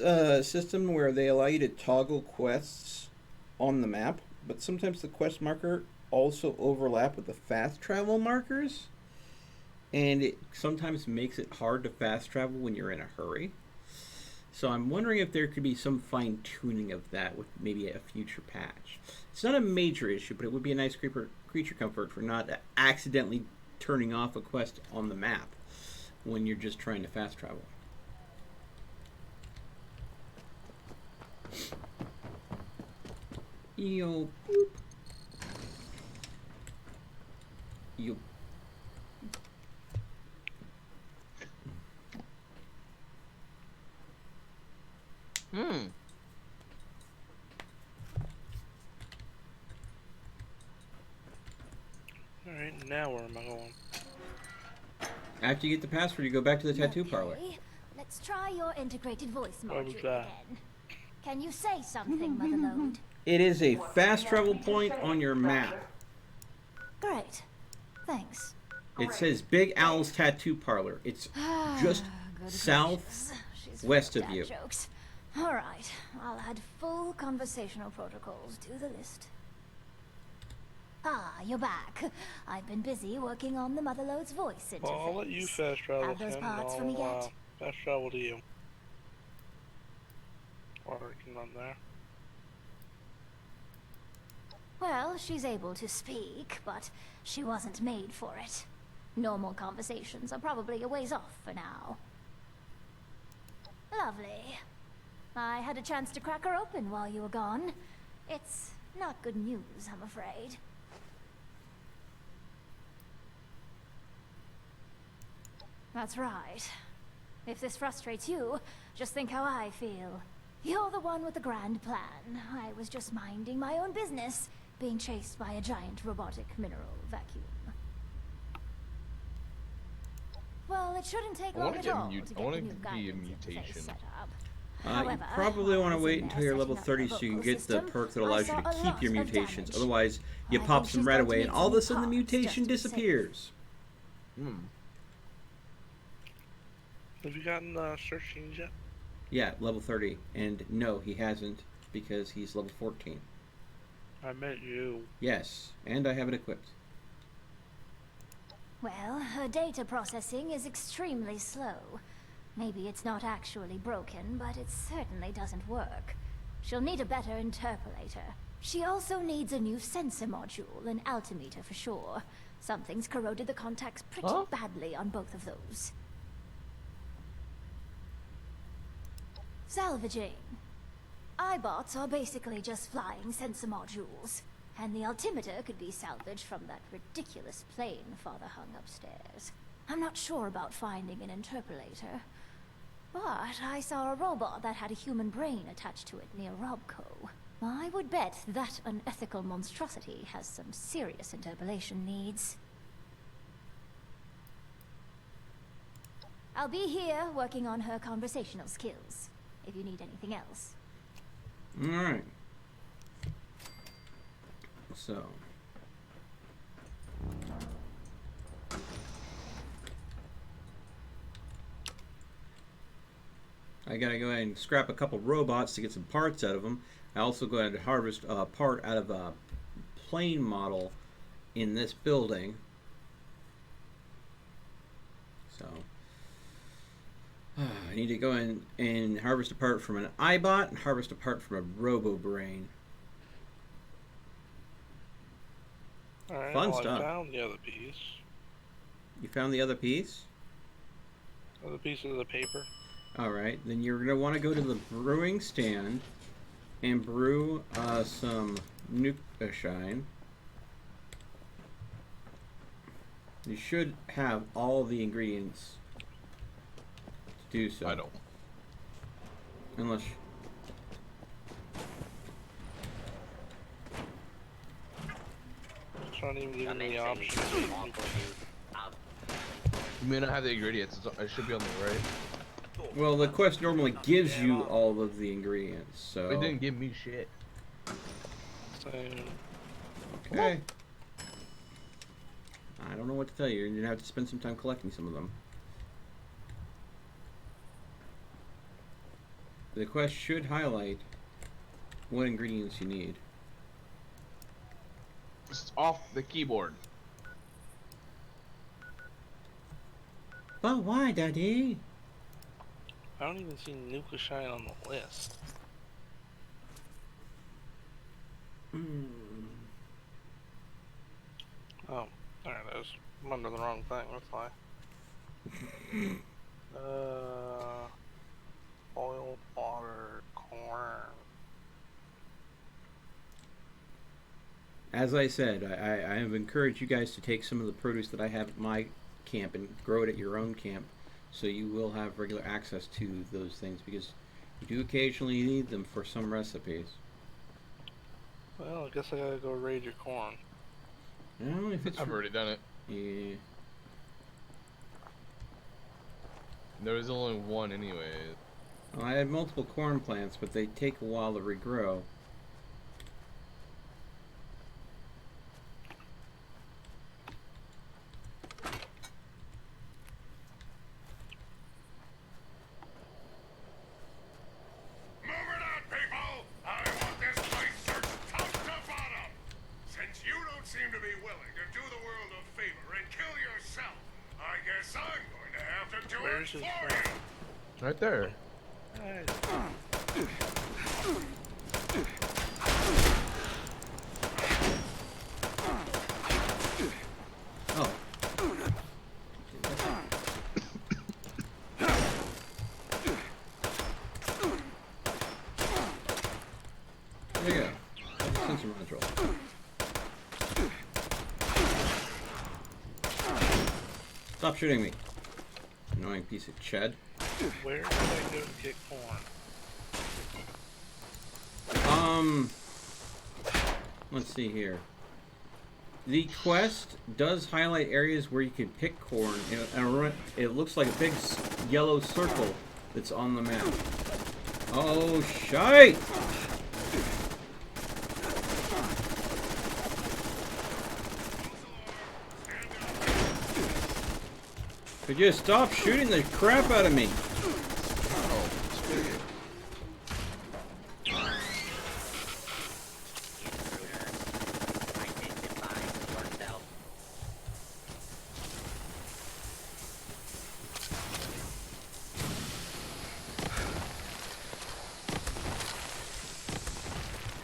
system where they allow you to toggle quests on the map, but sometimes the quest marker also overlap with the fast travel markers, and it sometimes makes it hard to fast travel when you're in a hurry. So I'm wondering if there could be some fine-tuning of that with maybe a future patch. It's not a major issue, but it would be a nice creature comfort for not accidentally turning off a quest on the map when you're just trying to fast travel. Yo, boop. Yo. Alright, now where am I going? After you get the password, you go back to the tattoo parlor. Okay, let's try your integrated voice What was module that? again. Can you say something, Motherlode? It is a fast travel point on your map. Great. Thanks. It says Big Owl's Tattoo Parlor. It's just Good south gracious. She's west full of you. Jokes. All right, I'll add full conversational protocols to the list. Ah, you're back. I've been busy working on the Motherlode's voice interface. Well, I'll let you fast travel Have those him, parts for and me I'll yet? fast travel to you. Working on there. Well, she's able to speak, but she wasn't made for it. Normal conversations are probably a ways off for now. Lovely. I had a chance to crack her open while you were gone. It's not good news, I'm afraid. That's right. If this frustrates you, just think how I feel. You're the one with the grand plan. I was just minding my own business, being chased by a giant robotic mineral vacuum. Well, it shouldn't take I long wanna at get all mut- to I get wanna the new be a guidance interface mutation. set up. You However, probably while want I to was wait in until there you're level setting up 30 the so you can vocal get the system, perk that I allows you saw to a keep lot your of mutations. damage. Otherwise, you I pop think some she's right going to away, and need all of some a sudden the parts mutation just to be safe. disappears. Have you gotten searchings yet? Yeah, level 30. And no, he hasn't, because he's level 14. I meant you. Yes, and I have it equipped. Well, her data processing is extremely slow. Maybe it's not actually broken, but it certainly doesn't work. She'll need a better interpolator. She also needs a new sensor module, an altimeter for sure. Something's corroded the contacts pretty badly on both of those. Salvaging. iBots are basically just flying sensor modules, and the altimeter could be salvaged from that ridiculous plane father hung upstairs. I'm not sure about finding an interpolator, but I saw a robot that had a human brain attached to it near Robco. I would bet that unethical monstrosity has some serious interpolation needs. I'll be here working on her conversational skills, if you need anything else. Alright. So. I gotta go ahead and scrap a couple robots to get some parts out of them. I also go ahead and harvest a part out of a plane model in this building. So I need to go in and harvest a part from an iBot and harvest a part from a RoboBrain. Alright, Fun well, stuff. I found the other piece. You found the other piece? Other piece of the paper. Alright, then you're going to want to go to the brewing stand and brew some Nuka-Shine. You should have all the ingredients to do so. I don't. Unless... It's not even giving me the Commencing option to use lawful use of You may not have the ingredients. It should be on the right. Well, the quest normally gives you all of the ingredients, so... It didn't give me shit. Same. Okay. I don't know what to tell you. You're going to have to spend some time collecting some of them. The quest should highlight what ingredients you need. It's off the keyboard. But why, Daddy? I don't even see Nuka-Shine on the list. Oh, there it is. I'm under the wrong thing, that's why. Oil, water, corn. As I said, I have encouraged you guys to take some of the produce that I have at my camp and grow it at your own camp, so you will have regular access to those things, because you do occasionally need them for some recipes. Well, I guess I gotta go raid your corn. Well, if it's I've already done it. yeah. There was only one anyway. Well, I had multiple corn plants, but they take a while to regrow. Move it out, people! I want this place searched top to bottom! Since you don't seem to be willing to do the world a favor and kill yourself, I guess I'm going to have to do Where's it his for friend? you! Right there. Oh. There you go. Sensor module. Stop shooting me. Annoying piece of chud. Where did I go to get corn? Let's see here. The quest does highlight areas where you can pick corn, and it looks like a big yellow circle that's on the map. Oh, shite! Could you stop shooting the crap out of me? identify yourself.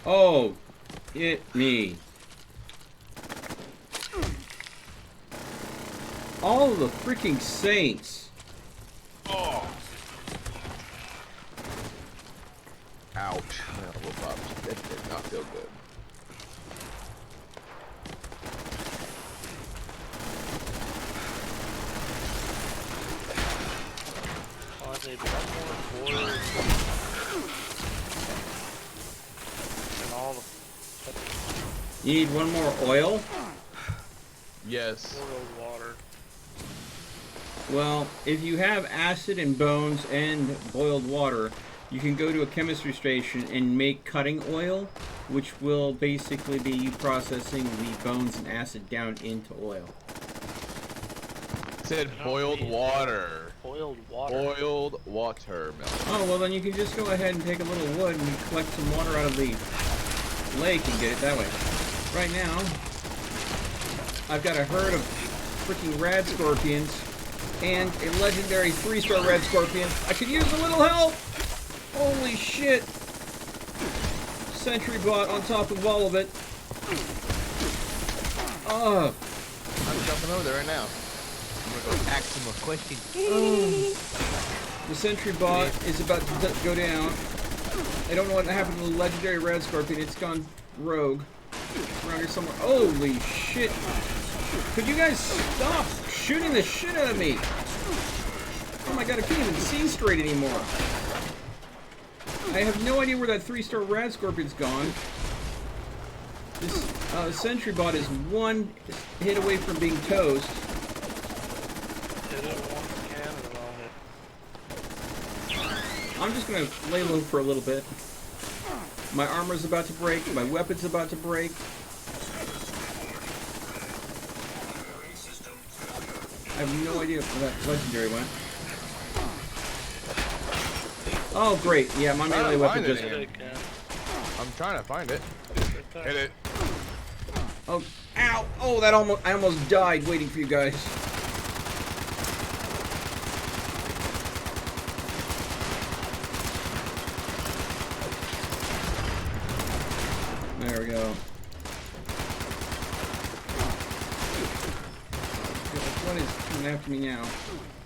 Oh, hit me. All the freaking saints. Oh. Ouch. That did not feel good. Oh, I need one more boiled and all the You need one more oil? Yes. boiled water. Well, if you have acid and bones and boiled water, you can go to a chemistry station and make cutting oil, which will basically be you processing the bones and acid down into oil. It said boiled water. Boiled water. Boiled water milk. Oh, well then you can just go ahead and take a little wood and collect some water out of the lake and get it that way. Right now, I've got a herd of freaking rad scorpions and a legendary 3-star red scorpion. I could use a little help! Holy shit! Sentry bot on top of all of it. Oh. I'm jumping over there right now. I'm gonna go ask him a question. The sentry bot is about to go down. I don't know what happened to the legendary red scorpion. It's gone rogue. It's around here somewhere. Holy shit! Could you guys stop shooting the shit out of me? Oh my god, I can't even see straight anymore. I have no idea where that 3-star rad scorpion's gone. This sentry bot is one hit away from being toast. Hit it once again and I'll hit. I'm just gonna lay low for a little bit. My armor's about to break. My weapon's about to break. I have no idea where that legendary went. Oh, great. Yeah, my melee weapon just... I'm trying to find it. Hit it. Oh, ow! Oh, I almost died waiting for you guys. There we go. What is coming after me now?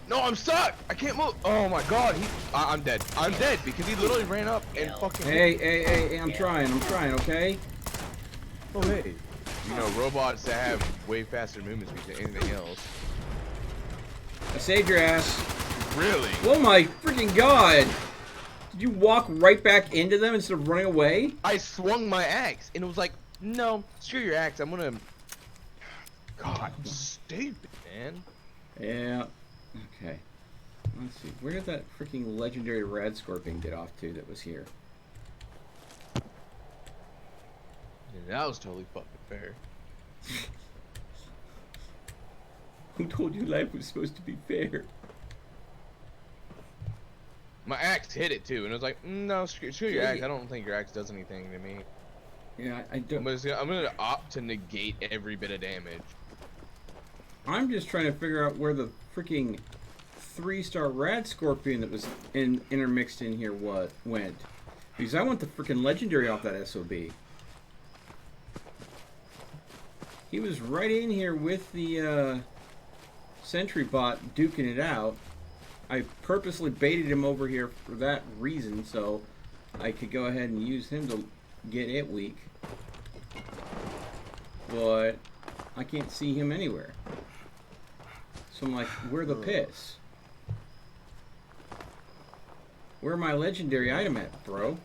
No, I'm stuck. I can't move. Oh my god, I'm dead. I'm dead because he literally ran up and fucking. Hey, I'm trying, okay? Oh hey. You know, robots that have way faster movement speed than anything else. I saved your ass. Really? Oh my freaking god! Did you walk right back into them instead of running away? I swung my axe and it was like, no, screw your axe. I'm gonna. God, stupid, man. Yeah. Okay. Let's see. Where did that freaking legendary rad scorpion get off to that was here? Yeah, that was totally fucking fair. Who told you life was supposed to be fair? My axe hit it too, and it was like, no, screw your axe. I don't think your axe does anything to me. Yeah, I don't. I'm gonna opt to negate every bit of damage. I'm just trying to figure out where the freaking 3-star rad scorpion that was intermixed in here went. Because I want the freaking legendary off that SOB. He was right in here with the sentry bot duking it out. I purposely baited him over here for that reason, so I could go ahead and use him to get it weak. But I can't see him anywhere. So I'm like, where the piss? Where my legendary item at, bro?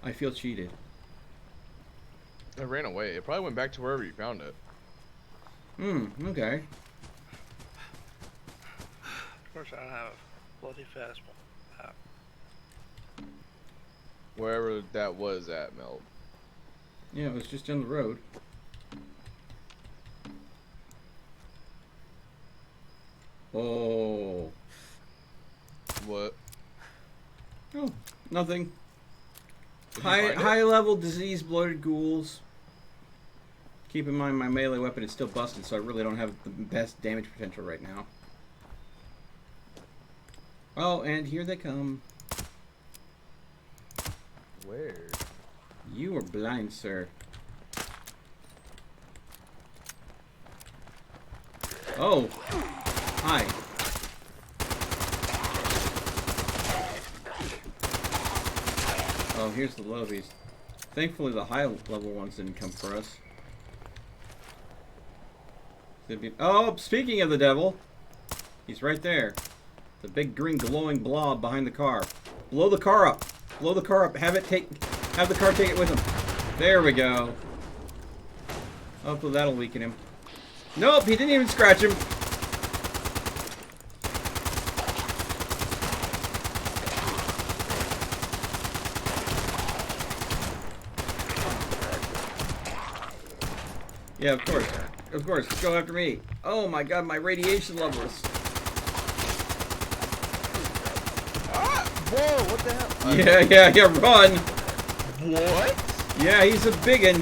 I feel cheated. I ran away. It probably went back to wherever you found it. Okay. Of course I don't have a bloody fast one. Wherever that was at, Mel. Yeah, it was just down the road. Oh. What? Oh, nothing. High level disease bloated ghouls. Keep in mind my melee weapon is still busted, so I really don't have the best damage potential right now. Oh, and here they come. Where? You are blind, sir. Oh. Hi. Oh, here's the lobies. Thankfully, the high level ones didn't come for us. Oh, speaking of the devil, he's right there. The big green glowing blob behind the car. Blow the car up. Blow the car up. Have the car take it with him. There we go. Hopefully that'll weaken him. Nope, he didn't even scratch him. Yeah, of course. Of course. Go after me. Oh my god, my radiation levels. Ah! Whoa! What the hell? Yeah, run! What? Yeah, he's a biggin.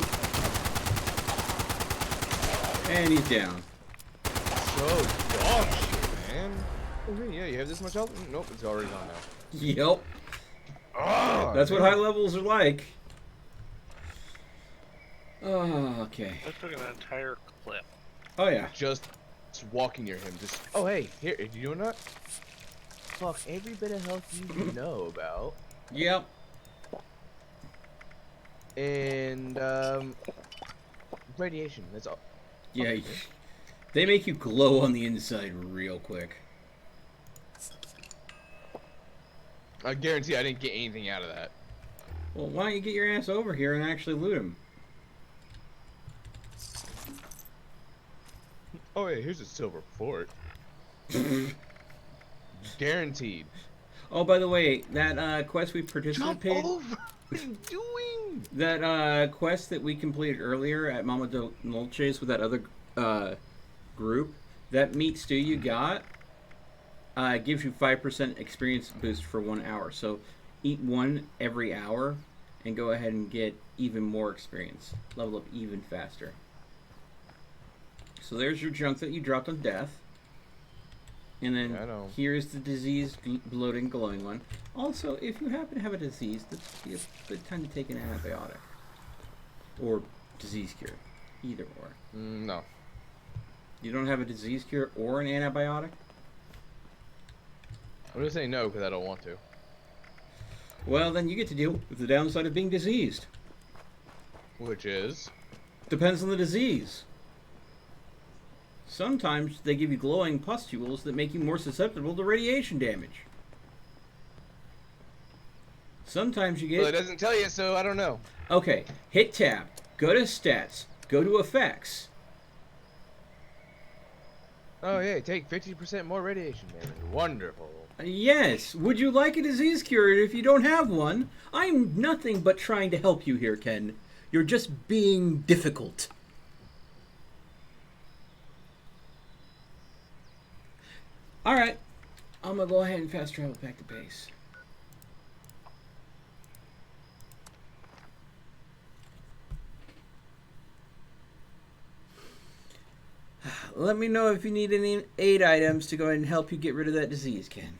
And he's down. So dog shit, man. Okay, yeah, you have this much health? Nope, it's already gone now. Yep. Oh, That's what high levels are like. Oh, okay. That took an entire clip. Oh, yeah. Just walking near him, just. Oh, hey, here, you know what? Fuck every bit of health you know about. Yep. And, radiation, that's all. Yeah, they make you glow on the inside real quick. I guarantee I didn't get anything out of that. Well, why don't you get your ass over here and actually loot him? Oh, yeah, here's a silver fort. Guaranteed. Oh, by the way, that quest we Jump participated... over! What are you doing? That quest that we completed earlier at Mama de Welches with that other group, that meat stew you got gives you 5% experience boost for 1 hour. So eat one every hour and go ahead and get even more experience. Level up even faster. So there's your junk that you dropped on death. And then here's the disease bloating glowing one. Also, if you happen to have a disease, that's a good time to take an antibiotic. Or disease cure. Either or. No. You don't have a disease cure or an antibiotic? I'm gonna say no because I don't want to. Well, then you get to deal with the downside of being diseased. Which is? Depends on the disease. Sometimes they give you glowing pustules that make you more susceptible to radiation damage. Sometimes you get... Well, it doesn't tell you, so I don't know. Okay, hit tab, go to stats, go to effects. Oh, yeah, take 50% more radiation damage. Wonderful. Yes, would you like a disease cure if you don't have one? I'm nothing but trying to help you here, Ken. You're just being difficult. Alright, I'm gonna go ahead and fast travel back to base. Let me know if you need any aid items to go ahead and help you get rid of that disease, Ken.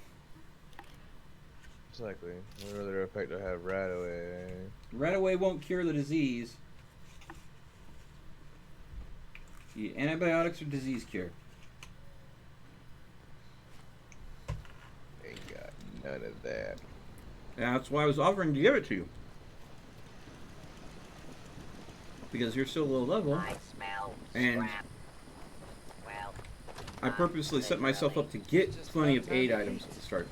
Exactly. What other effect do I have right away? Right away won't cure the disease. Antibiotics or disease cure? Ain't got none of that. That's why I was offering to give it to you. Because you're still low level. I smell And scrap. Well, I purposely set myself up to get plenty of aid items at the start.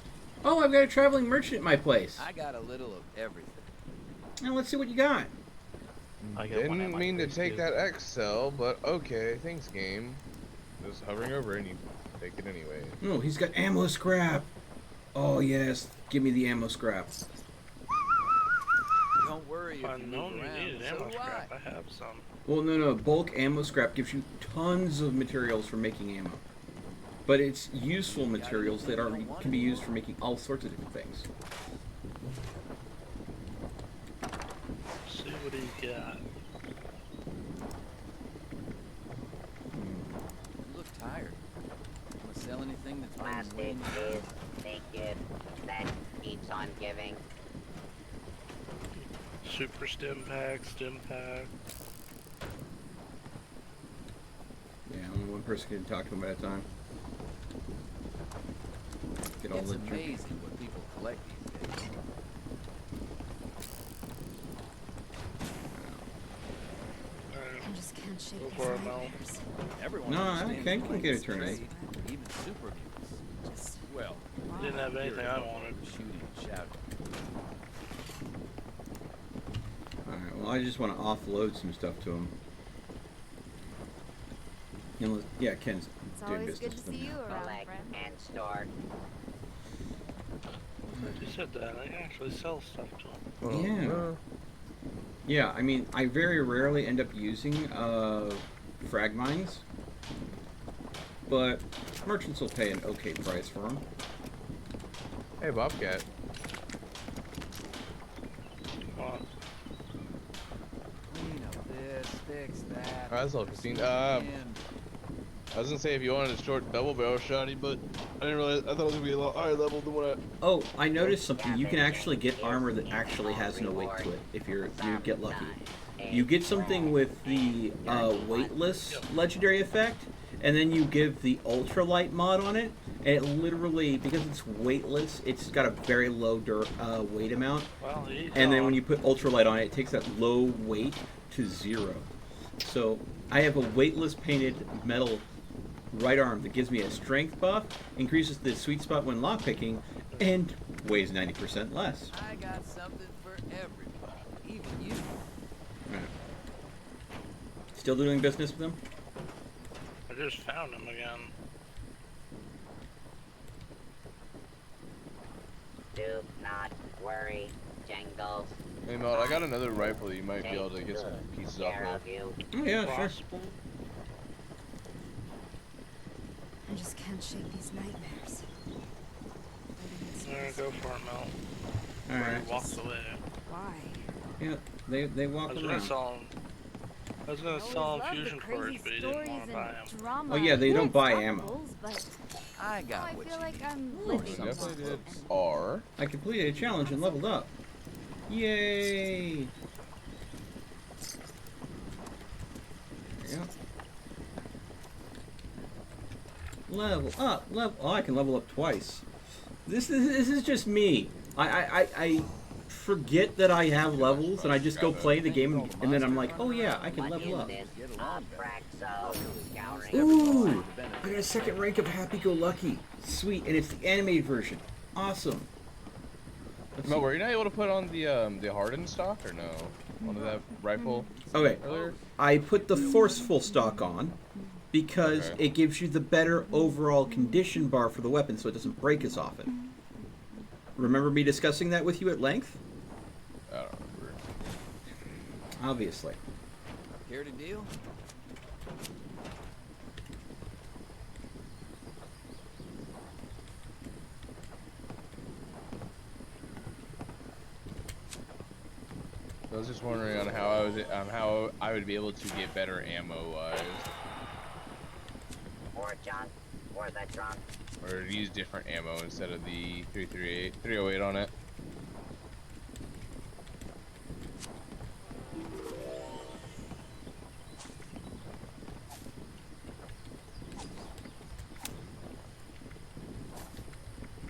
Oh, I've got a traveling merchant at my place. I got a little of everything. Now let's see what you got. I got one at Didn't my mean to place, take too. that X cell, but okay, thanks game. Just hovering over and you take it anyway. No, he's got ammo scrap. Oh yes, give me the ammo scrap. Don't worry if If I you known move you around, needed so ammo do scrap, I. I have some. Well, no, bulk ammo scrap gives you tons of materials for making ammo. But it's useful materials that can be used for making all sorts of different things. See what he's got. You look tired. Want to sell anything that's been plastic waiting? is the gift that keeps on giving. Super stim pack, stim pack. Yeah, only one person can talk to him at a time. Get all It's the amazing what people collect these days. I just can't shake Go these for it, Mel. nightmares. Everyone No, understands Ken why can get it's a turn crazy, eight. even super mutants. Just Well, Didn't have anything I wanted. shooting and shouting. Alright, well I just want to offload some stuff to him. Yeah, Ken's It's doing always business good to with see him you now. around, Collect friend. and store. I just said that. I can actually sell stuff to him. Yeah. Yeah, I mean, I very rarely end up using frag mines, but merchants will pay an okay price for them. Hey, Bobcat. What? Clean up this, fix that. Alright, that's all, Christine. And I was gonna say if you wanted a short double barrel shotty, but I didn't realize. I thought it was gonna be a lot higher level than what I. Oh, I noticed something. You can actually get armor that actually has no weight to it if you get lucky. You get something with the weightless legendary effect, and then you give the ultralight mod on it, and it literally, because it's weightless, it's got a very low weight amount. Well, And then when you put ultralight on it, it takes that low weight to 0. So I have a weightless painted metal right arm that gives me a strength buff, increases the sweet spot when lockpicking, and weighs 90% less. I got something for everybody, even you. Right. Still doing business with them? I just found him again. Do not worry, Jingles. Hey, Mel, I got another rifle that you might be able to get some pieces off Care of. of you. Oh yeah, sure. Crossbow? I just can't shake these nightmares. Go for it, Mel. Alright. He walked away. Why? Yeah, they I walk was gonna around. sell him. I was gonna sell him fusion cores, but he didn't want to buy them. Oh yeah, they don't buy ammo. But I now got I what feel you like need. I'm Oh, living some Definitely did. and R. I completed a challenge and leveled up. Yay! There you go. Level up, level. Oh, I can level up twice. This is just me. I forget that I have levels, and I just go play the game, and then I'm like, oh yeah, I can What level is up. this? Fraxo scouring. Ooh! I got a second rank of Happy-Go-Lucky. Sweet, and it's the animated version. Awesome. Let's Mel, see. were you not able to put on the hardened stock or no? Onto that rifle Okay, earlier? I put the forceful stock on because Okay. it gives you the better overall condition bar for the weapon, so it doesn't break as often. Remember me discussing that with you at length? I don't remember. Obviously. Care to deal? I was just wondering on how I would be able to get better ammo wise, Or junk. Or the drunk. or use different ammo instead of the 308 on it.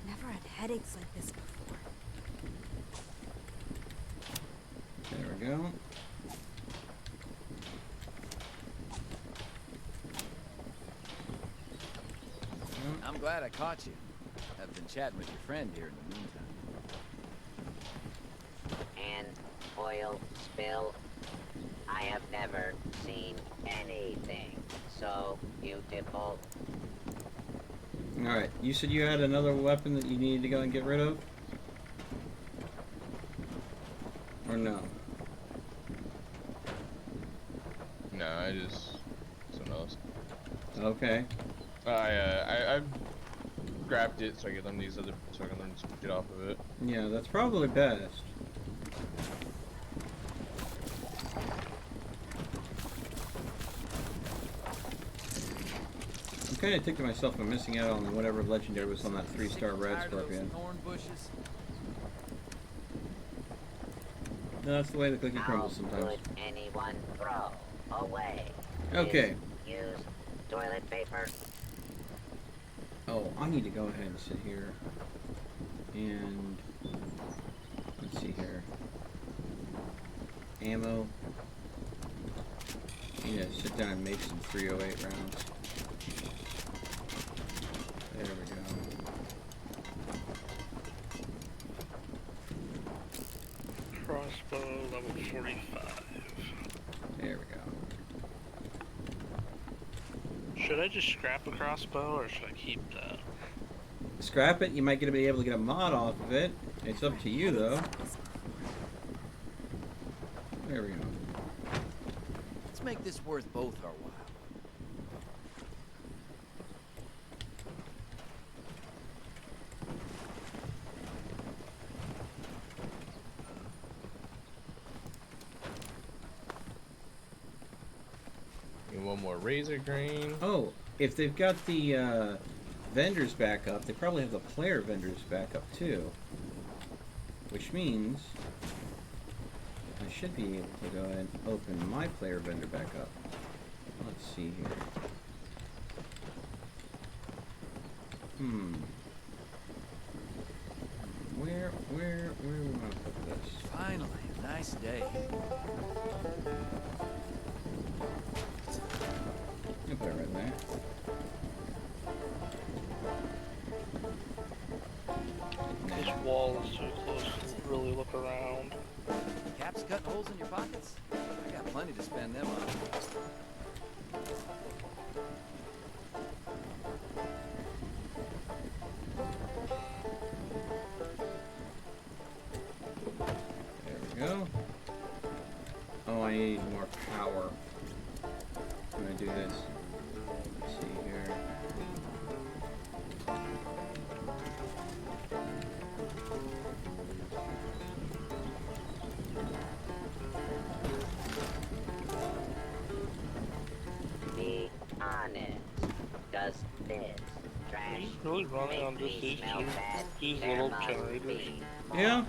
never had headaches like this before. There we go. I'm glad I caught you. I've been chatting with your friend here in the meantime. And oil spill. I have never seen anything so beautiful. Alright, you said you had another weapon that you needed to go and get rid of? Or no? No, I just something else. Okay. I grabbed it so I can learn these other, so I can learn some shit off of it. Yeah, that's probably best. I'm kind of ticked at myself for missing out on whatever legendary was on that 3-star red Tired of those scorpion. thorn bushes? No, that's the way the cookie How crumbles sometimes. could anyone throw away? Okay. Use toilet paper. Oh, I need to go ahead and sit here. And let's see here. Ammo. Yeah, sit down and make some 308 rounds. There we go. Crossbow level 45. There we go. Should I just scrap a crossbow or should I keep that? Scrap it. You might be able to get a mod off of it. It's up to you, though. There we go. Let's make this worth both our while. more razor grain. Oh, if they've got the vendors back up, they probably have the player vendors back up too. Which means I should be able to go ahead and open my player vendor back up. Let's see here. Where we want to put this? Finally, a nice day. I'll put it right there. This wall is too close to really look around. Caps cutting holes in your pockets? I got plenty to spend them on. There we go. Oh, I need more power. I'm gonna do this. Let's see here. Be honest. Does this trash He's really running on just these smell two, bad? these There little must generators. be Yeah,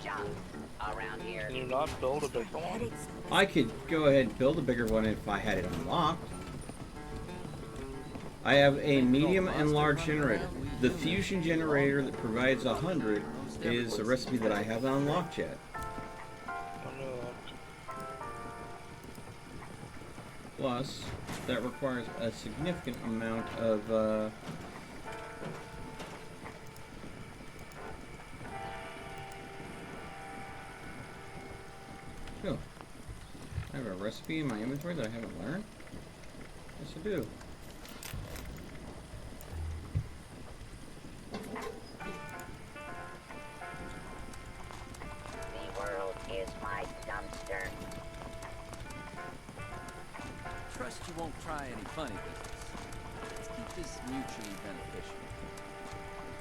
junk around here. Can you not build a bigger one? I could go ahead and build a bigger one if I had it unlocked. I have a medium and large generator. The fusion generator that provides 100 is a recipe that I haven't unlocked yet. I know that. Plus, that requires a significant amount of oh, I have a recipe in my inventory that I haven't learned? Yes, I do. The world is my dumpster. Trust you won't try any funny business. Let's keep this mutually beneficial.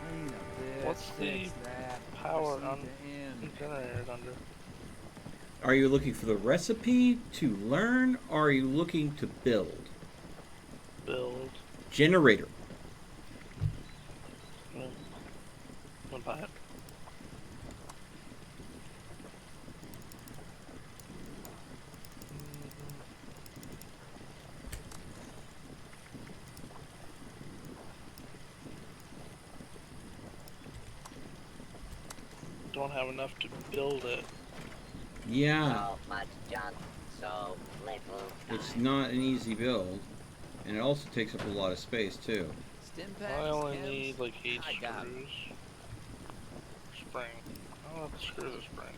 Clean up this, What's the fix that, power proceed on to end. the generator under? Are you looking for the recipe to learn, or are you looking to build? Build. Generator. I'll buy it. Don't have enough to build it. Yeah, So much junk, so little time. it's not an easy build, and it also takes up a lot of space too. Stim I packs, only chems? need like 8 I got it. screws. Spring. I'll have to screw the spring.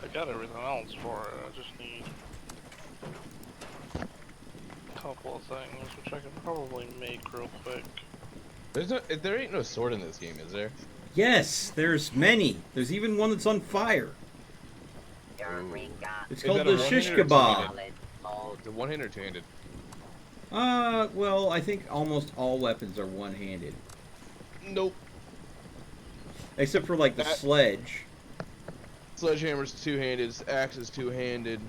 I got everything else for it. I just need a couple of things, which I can probably make real quick. There ain't no sword in this game, is there? Yes, there's many. There's even one that's on fire. Eureka. It's Is called that a the one-handed shish or kebab. Solid mold. The one-handed or two-handed? Well, I think almost all weapons are one-handed. Nope. Except for like the sledge. Sledgehammer's two-handed, axe is two-handed.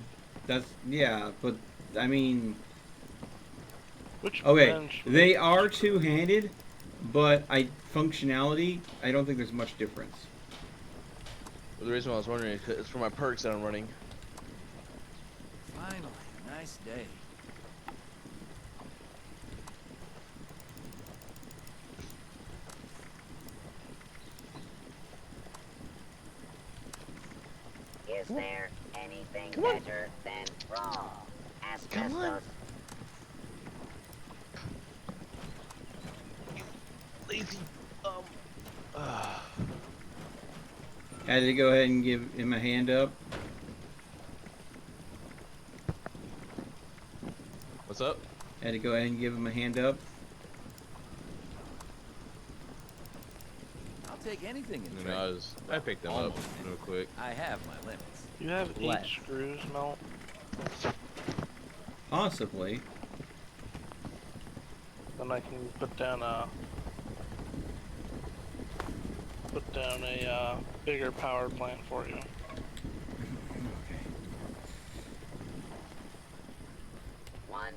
That's, yeah, but, I mean, Which okay, bench they are two-handed, but functionality, I don't think there's much difference. Well, the reason why I was wondering is 'cause it's for my perks that I'm running. Finally, a nice day. Is there anything Come on. better than raw Come on. asbestos? Lazy. Had to go ahead and give him a hand up. What's up? Had to go ahead and give him a hand up. I'll take anything in trade. No, I picked them up Almost real quick. I have my limits. You have 8 Left. screws, Melt? Possibly. Then I can put down a bigger power plant for you.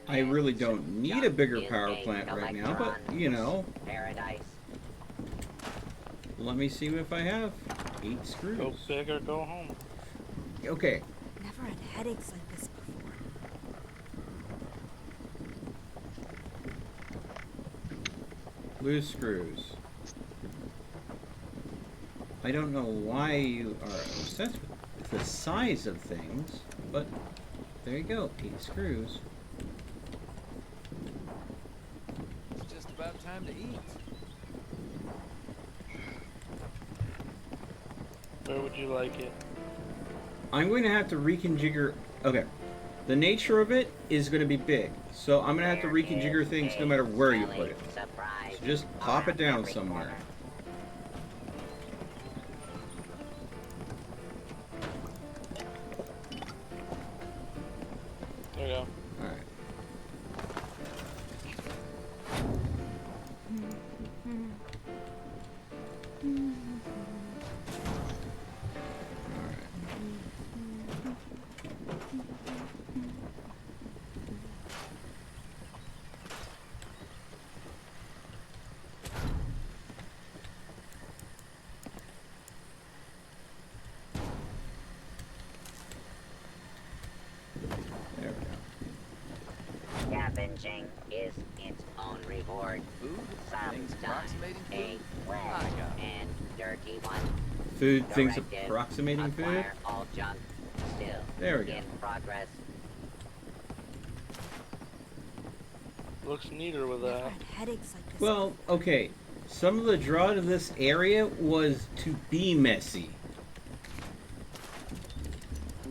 I really don't need a bigger power plant right now, but, you know. Paradise. Let me see if I have 8 screws. Go big or go home. Okay. Never had headaches like this before. Loose screws. I don't know why you are obsessed with the size of things, but there you go, 8 screws. It's just about time to eat. Where would you like it? I'm going to have to reconfigure. Okay. The nature of it is going to be big, so I'm going to have to reconfigure things no matter where you put it. So just pop it down somewhere. There you go. Alright. There we go. Scavenging is its own reward. Food? Things Sometimes approximating a food? wet I got it. and dirty one. Food, things Directive, approximating food. acquire all junk. Still There we go. in progress. Looks neater with Never that. had headaches like this. Well, okay. Some of the draw to this area was to be messy.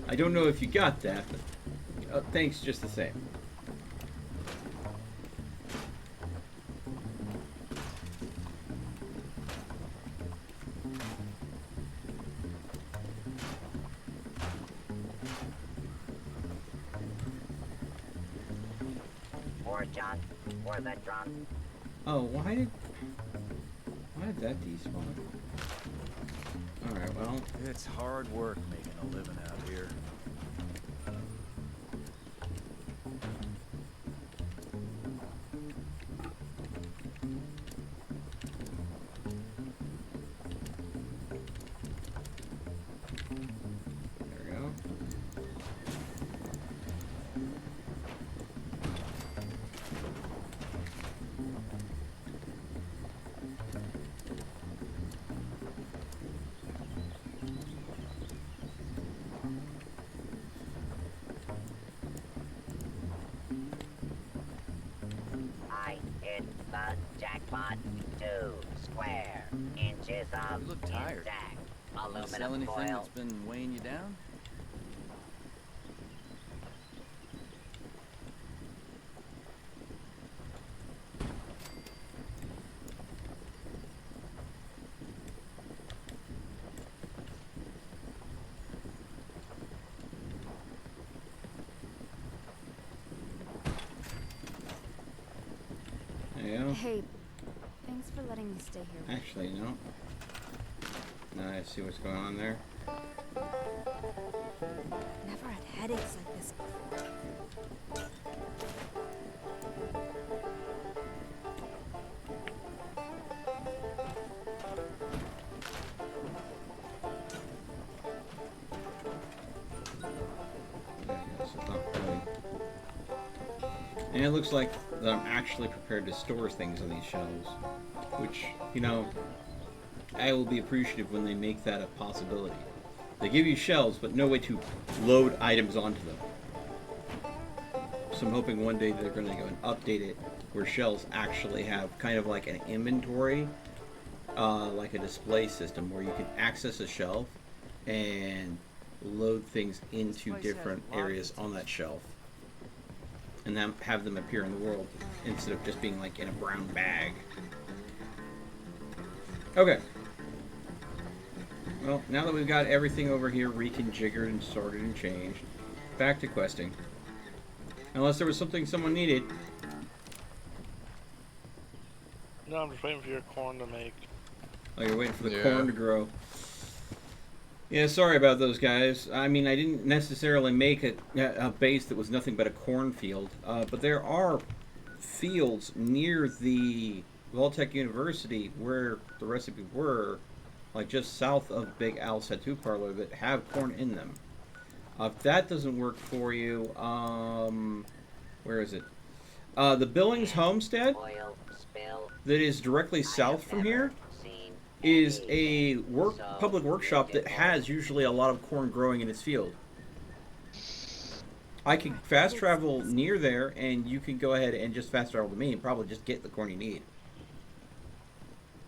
I don't know if you got that, but thanks just the same. More junk for the drunk. Oh, why did that despawn? Alright, well, It's hard work making a living out here. there we go. I hit the jackpot. 2 square inches of You look tired. intact You sell aluminum anything foil. that's been weighing you down? There you go. Hey, thanks for letting me stay here. Actually, no. Now I see what's going on there. Never had headaches like this before. There you go, so it's not really. And it looks like that I'm actually prepared to store things on these shelves. Which, you know, I will be appreciative when they make that a possibility. They give you shelves, but no way to load items onto them. So I'm hoping one day they're going to go and update it where shelves actually have kind of like an inventory, like a display system where you can access a shelf and load things into different areas on that shelf. And then have them appear in the world instead of just being like in a brown bag. Okay. Well, now that we've got everything over here reconfigured and sorted and changed, back to questing. Unless there was something someone needed. No, I'm just waiting for your corn to make. Oh, you're waiting for the Yeah. corn to grow. Yeah, sorry about those guys. I mean, I didn't necessarily make a base that was nothing but a cornfield, but there are fields near the Voltech University where the recipes were, like just south of Big Al's Tattoo Parlor, that have corn in them. If that doesn't work for you, where is it? The Billings Homestead, Oil spill. that is directly south from here, is a public workshop that has usually a lot of corn growing in its field. I can fast travel near there, and you can go ahead and just fast travel to me and probably just get the corn you need.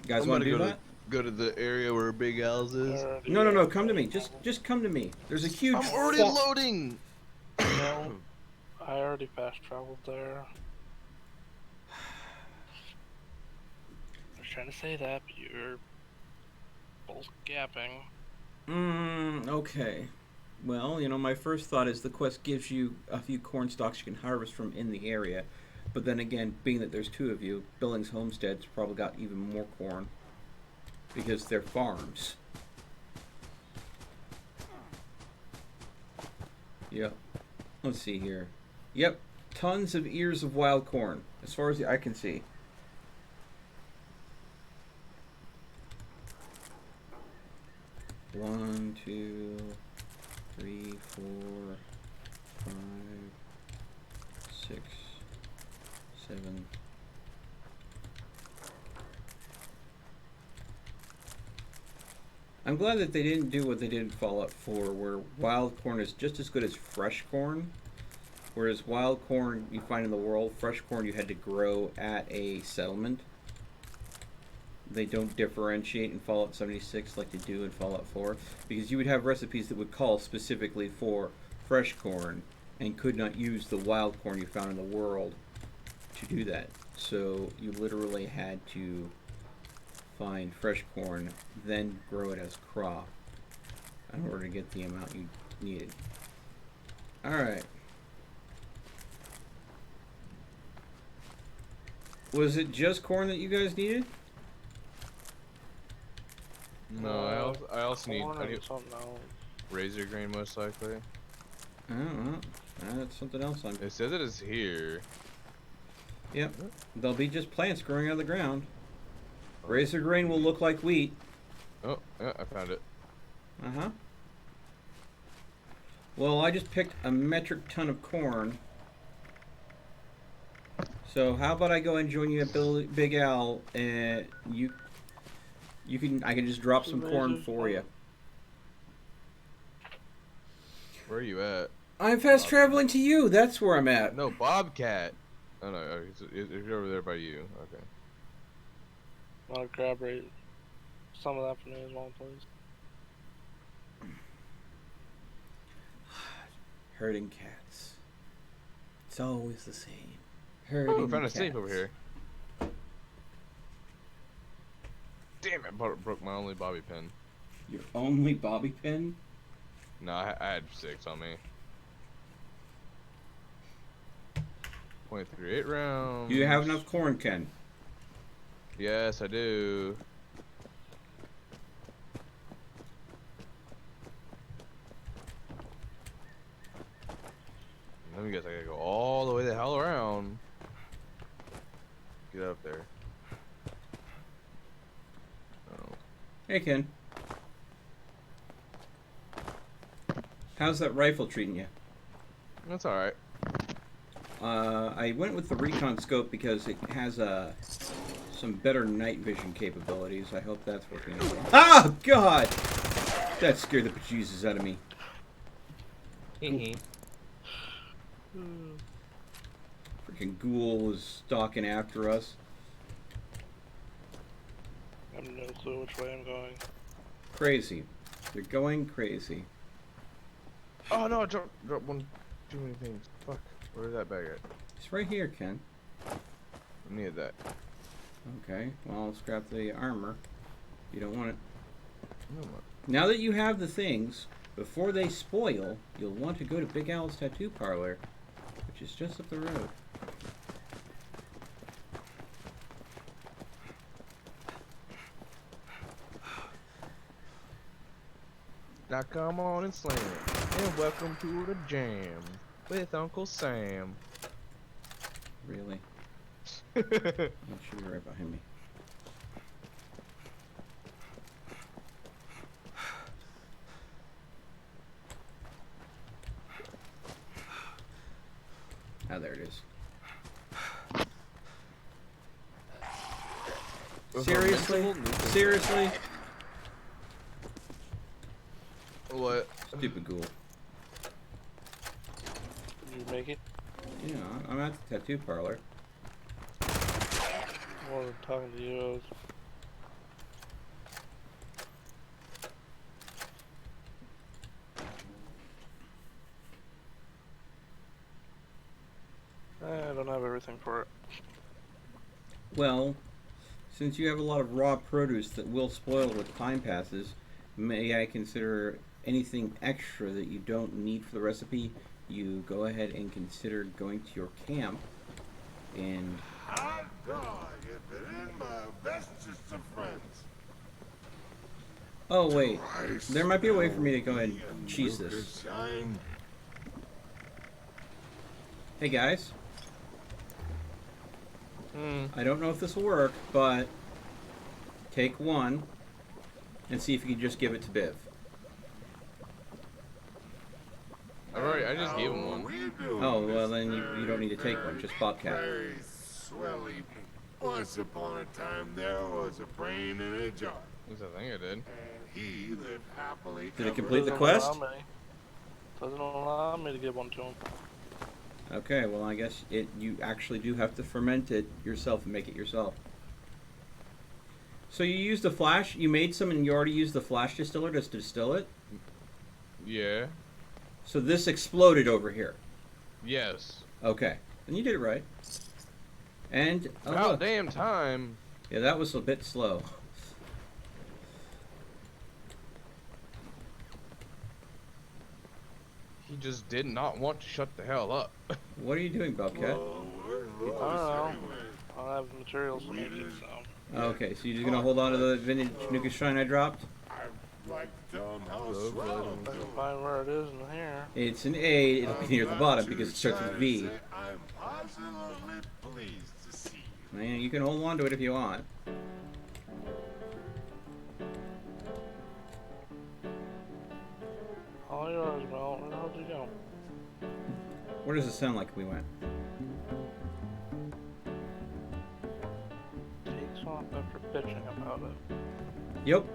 You guys want to do that? Go to the area where Big Al's is. No. Come to me. Just come to me. There's a huge. I'm already loading. No, I already fast traveled there. I was trying to say that, but you're both gapping. Okay. Well, my first thought is the quest gives you a few corn stalks you can harvest from in the area. But then again, being that there's two of you, Billings Homestead's probably got even more corn. Because they're farms. Yep. Let's see here. Yep. Tons of ears of wild corn, as far as the eye can see. One, two, 3, 4, 5, 6, 7. I'm glad that they didn't do what they did in Fallout 4, where wild corn is just as good as fresh corn. Whereas wild corn you find in the world, fresh corn you had to grow at a settlement. They don't differentiate in Fallout 76 like they do in Fallout 4, because you would have recipes that would call specifically for fresh corn and could not use the wild corn you found in the world to do that. So you literally had to find fresh corn, then grow it as crop in order to get the amount you needed. Alright. Was it just corn that you guys needed? No, I also need something else. razor grain most likely. Oh, that's something else. It says it is here. Yep, they'll be just plants growing out of the ground. Razor grain will look like wheat. Oh, yeah, I found it. Uh-huh. Well, I just picked a metric ton of corn. So how about I go and join you at Big Al, and I can just drop some corn for you. Where are you at? I'm fast traveling to you. That's where I'm at. No, Bobcat. Oh no, it's over there by you. Okay. I'll grab some of that for me as well, please. Herding cats. It's always the same. Herding Oh, I found a cats. safe over here. Damn it, broke my only bobby pin. Your only bobby pin? No, I had 6 on me. .38 rounds. Do you have enough corn, Ken? Yes, I do. Let me guess, I gotta go all the way the hell around. Get up there. Oh. Hey, Ken. How's that rifle treating you? That's alright. I went with the recon scope because it has some better night vision capabilities. I hope that's working as well. Ah, God! That scared the bejesus out of me. Freaking ghoul was stalking after us. I have no clue which way I'm going. Crazy. You're going crazy. Oh no, I dropped one too many things. Fuck. Where's that bag at? It's right here, Ken. I need that. Okay, well, I'll scrap the armor. You don't want it. No, Now that you have the things, before they spoil, you'll want to go to Big Al's Tattoo Parlor, which is just up the road. Now come on and slam. And welcome to the jam with Uncle Sam. Really? That should be right behind me. Ah, there it is. Seriously? Seriously? What? Stupid ghoul. Did you make it? Yeah, I'm at the tattoo parlor. I wasn't talking to you. I don't have everything for it. Well, since you have a lot of raw produce that will spoil with time passes, may I consider anything extra that you don't need for the recipe? You go ahead and consider going to your camp and... Hot dog, if it ain't my bestest of friends. Oh wait, there might be a way for me to go ahead and cheese this. Hey guys. I don't know if this will work, but take one and see if you can just give it to Biv. Alright, I just gave him one. Oh, well then you don't need to take one, just Bobcat. Very swell evening. Once upon a time there was a brain in a jar. At least I think I did. And he lived happily. Did it ever complete the Doesn't quest? allow me. Doesn't allow me to give one to him. Okay, well I guess you actually do have to ferment it yourself and make it yourself. So you used the flash, you made some and you already used the flash distiller to distill it? Yeah. So this exploded over here. Yes. Okay, then you did it right. And About damn time. Yeah, that was a bit slow. He just did not want to shut the hell up. What are you doing, Bobcat? I don't know. I have materials to make it, so. Okay, so you're just gonna hold on to the vintage Nuka Shrine I dropped? I'd like to tell him how swell. I can find where it is in here. It's an A, it'll be near the bottom because it starts with V. I'm positively pleased to see you. Man, you can hold on to it if you want. All yours, Mel. Where the hell did you go? Where does it sound like we went? Takes off after bitching about it. Yep.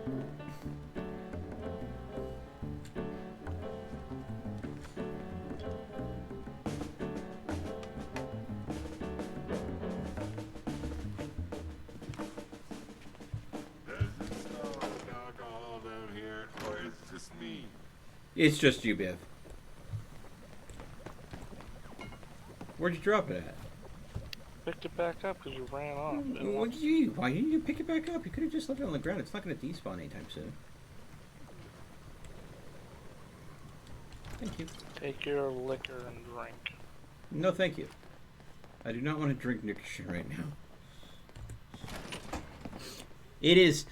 Does it smell like alcohol down here, or is it just me? It's just you, Biv. Where'd you drop it at? Picked it back up because you ran off. What did you? Why didn't you pick it back up? You could have just left it on the ground. It's not going to despawn anytime soon. Thank you. Take your liquor and drink. No, thank you. I do not want to drink Nuka right now. It is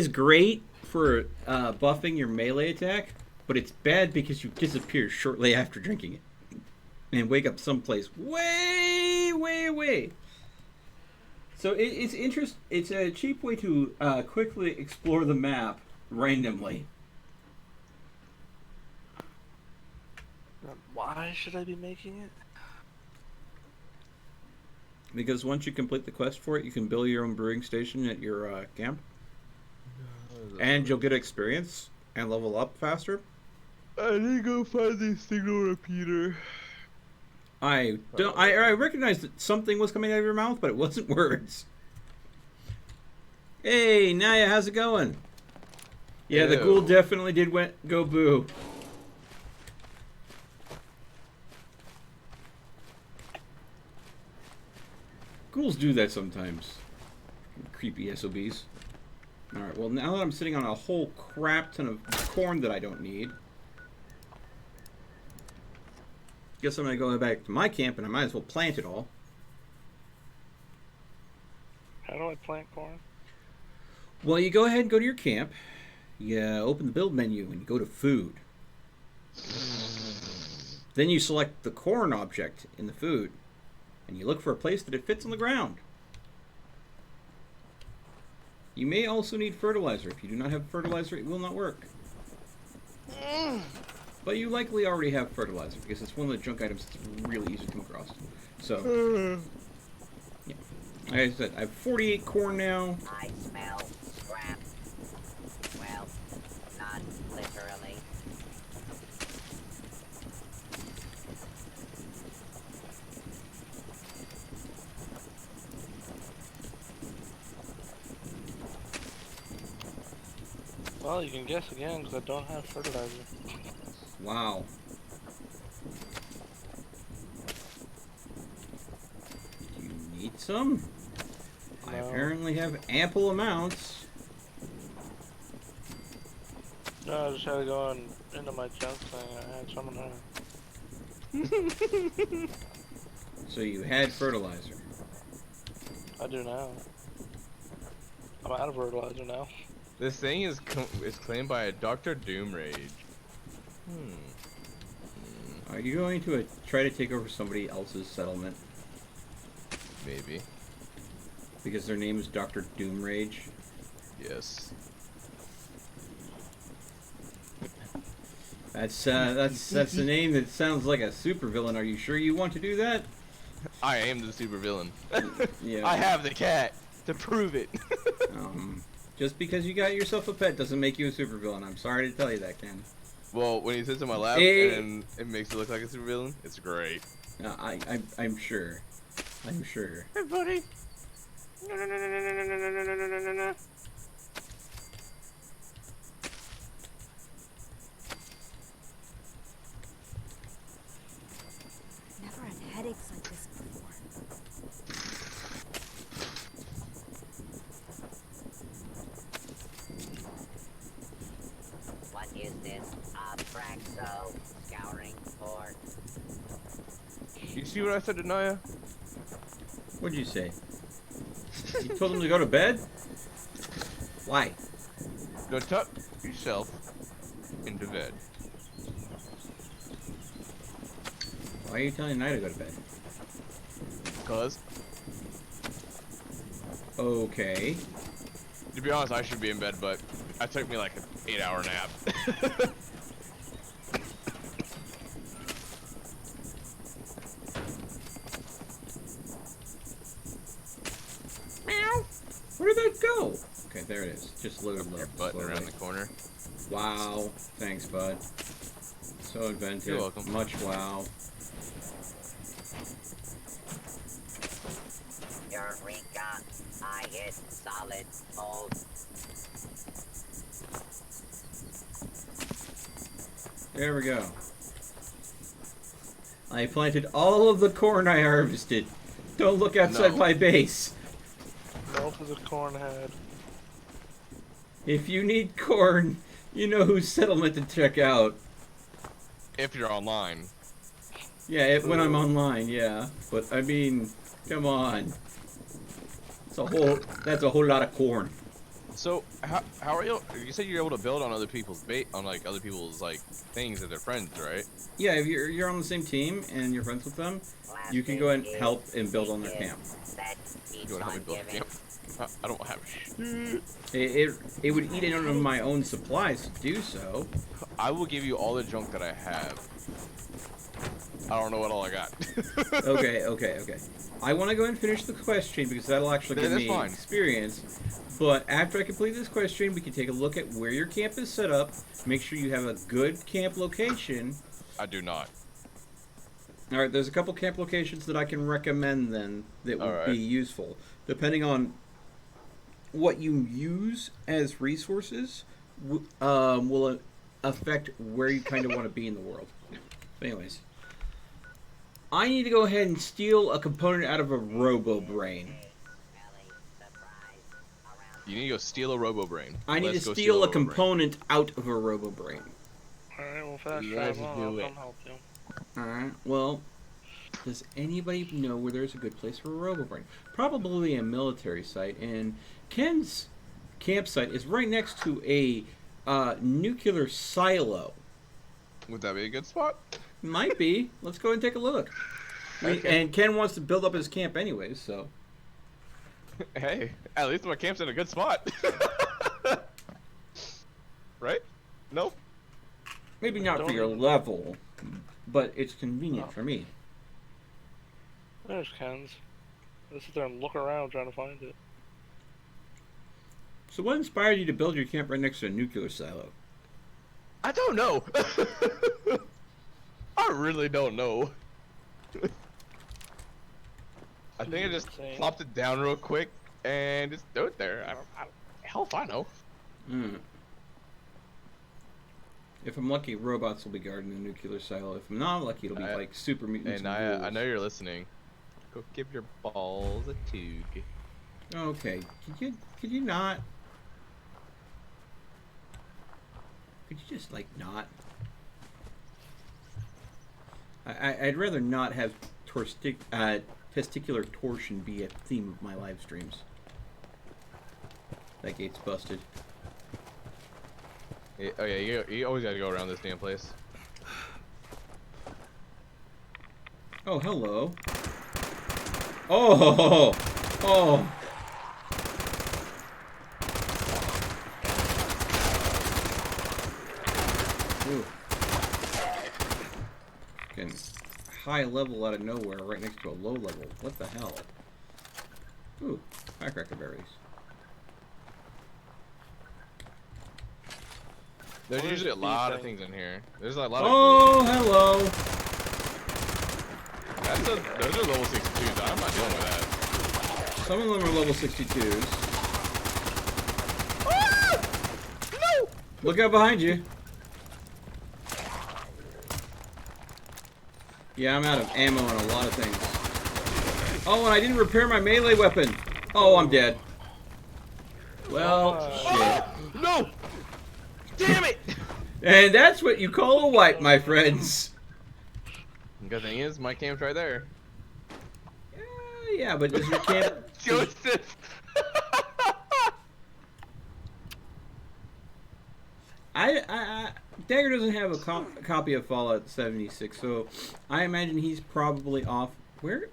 great for buffing your melee attack, but it's bad because you disappear shortly after drinking it and wake up someplace way, way, way. So it's interest. It's a cheap way to quickly explore the map randomly. Why should I be making it? Because once you complete the quest for it, you can build your own brewing station at your camp. And you'll get experience and level up faster. I need to go find the signal repeater. I recognized that something was coming out of your mouth, but it wasn't words. Hey, Naya, how's it going? Yeah, the ghoul definitely did go boo. Ghouls do that sometimes. Creepy SOBs. Alright, well now that I'm sitting on a whole crap ton of corn that I don't need, guess I'm going to go back to my camp and I might as well plant it all. How do I plant corn? Well, you go ahead and go to your camp. You open the build menu and you go to food. Then you select the corn object in the food, and you look for a place that it fits on the ground. You may also need fertilizer. If you do not have fertilizer, it will not work. But you likely already have fertilizer, because it's one of the junk items that's really easy to come across. So, yeah. Like I said, I have 48 corn now. I smell scrap. Well, not literally. Well, you can guess again because I don't have fertilizer. Wow. Do you need some? I No. apparently have ample amounts. No, I just had to go into my junk thing. I had some in there. So you had fertilizer. I do now. I'm out of fertilizer now. This thing is claimed by a Dr. Doomrage. Are you going to try to take over somebody else's settlement? Maybe. Because their name is Dr. Doomrage? Yes. That's the name that sounds like a supervillain. Are you sure you want to do that? I am the supervillain. Yeah. I have the cat to prove it. Just because you got yourself a pet doesn't make you a supervillain. I'm sorry to tell you that, Ken. Well, when he sits on my lap Hey. and it makes it look like a supervillain, it's great. I'm sure. I'm sure. Hey, buddy. No. Never had headaches like this before. What is this? Abraxo scouring board. You see what I said to Naya? What'd you say? You told him to go to bed? Why? Go tuck yourself into bed. Why are you telling Naya to go to bed? Cause, Okay. to be honest, I should be in bed, but I took me like an 8-hour nap. Meow. Where did that go? Okay, there it is. Just loaded Your up. button slowly. around the corner. Wow. Thanks, bud. So inventive. You're welcome. Much wow. Eureka! I hit solid gold. There we go. I planted all of the corn I harvested. Don't look outside No. my base. North is a corn head. If you need corn, you know whose settlement to check out. If you're online. Yeah, when I'm online, yeah. But I mean, come on. That's a whole lot of corn. So how are you? You said you're able to build on other people's other people's like things that they're friends, right? Yeah, if you're on the same team and you're friends with them, you can go and help and build on their camp. That You keeps want to help on me build a giving. camp? I don't have shit. It would eat into my own supplies to do so. I will give you all the junk that I have. I don't know what all I got. Okay. I want to go and finish the quest chain because that'll actually give That's me fine. experience. But after I complete this quest chain, we can take a look at where your camp is set up. Make sure you have a good camp location. I do not. All right, there's a couple camp locations that I can recommend then that would Alright. be useful. Depending on what you use as resources, will affect where you kind of want to be in the world. But anyways, I need to go ahead and steal a component out of a Robo Brain. You need to go steal a Robo Brain. I need Let's to go steal a Robo Brain. component out of a Robo Brain. Alright, well, fast Let's travel. do I'll it. come help you. Alright, well, does anybody know where there's a good place for a Robo Brain? Probably a military site, and Ken's campsite is right next to a nuclear silo. Would that be a good spot? Might be. Let's go and take a look. Okay. And Ken wants to build up his camp anyways, so. Hey, at least my camp's in a good spot. Right? Nope. Maybe not for your level, but it's convenient for me. There's Ken's. I sit there and look around trying to find it. So what inspired you to build your camp right next to a nuclear silo? I don't know. I really don't know. I think I just plopped it down real quick and just threw it there. Hell if I know. If I'm lucky, robots will be guarding the nuclear silo. If I'm not lucky, it'll be like super mutants. And I know you're listening. Go give your balls a tug. Okay, could you not? Could you just like not? I'd rather not have testicular torsion be a theme of my live streams. That gate's busted. Oh yeah, you always gotta go around this damn place. Oh, hello. Oh, oh. Ooh. Getting high level out of nowhere right next to a low level. What the hell? Ooh, firecracker berries. There's usually a lot of things in here. There's a lot of. Oh, hello. Those are level 62s. I'm not dealing with that. Some of them are level 62s. Ah! No! Look out behind you. Yeah, I'm out of ammo on a lot of things. Oh, and I didn't repair my melee weapon. Oh, I'm dead. Well, shit. No! Damn it! And that's what you call a wipe, my friends. Good thing is, my camp's right there. Yeah, but does your camp... Joseph! Dagger doesn't have a copy of Fallout 76, so I imagine he's probably off. Where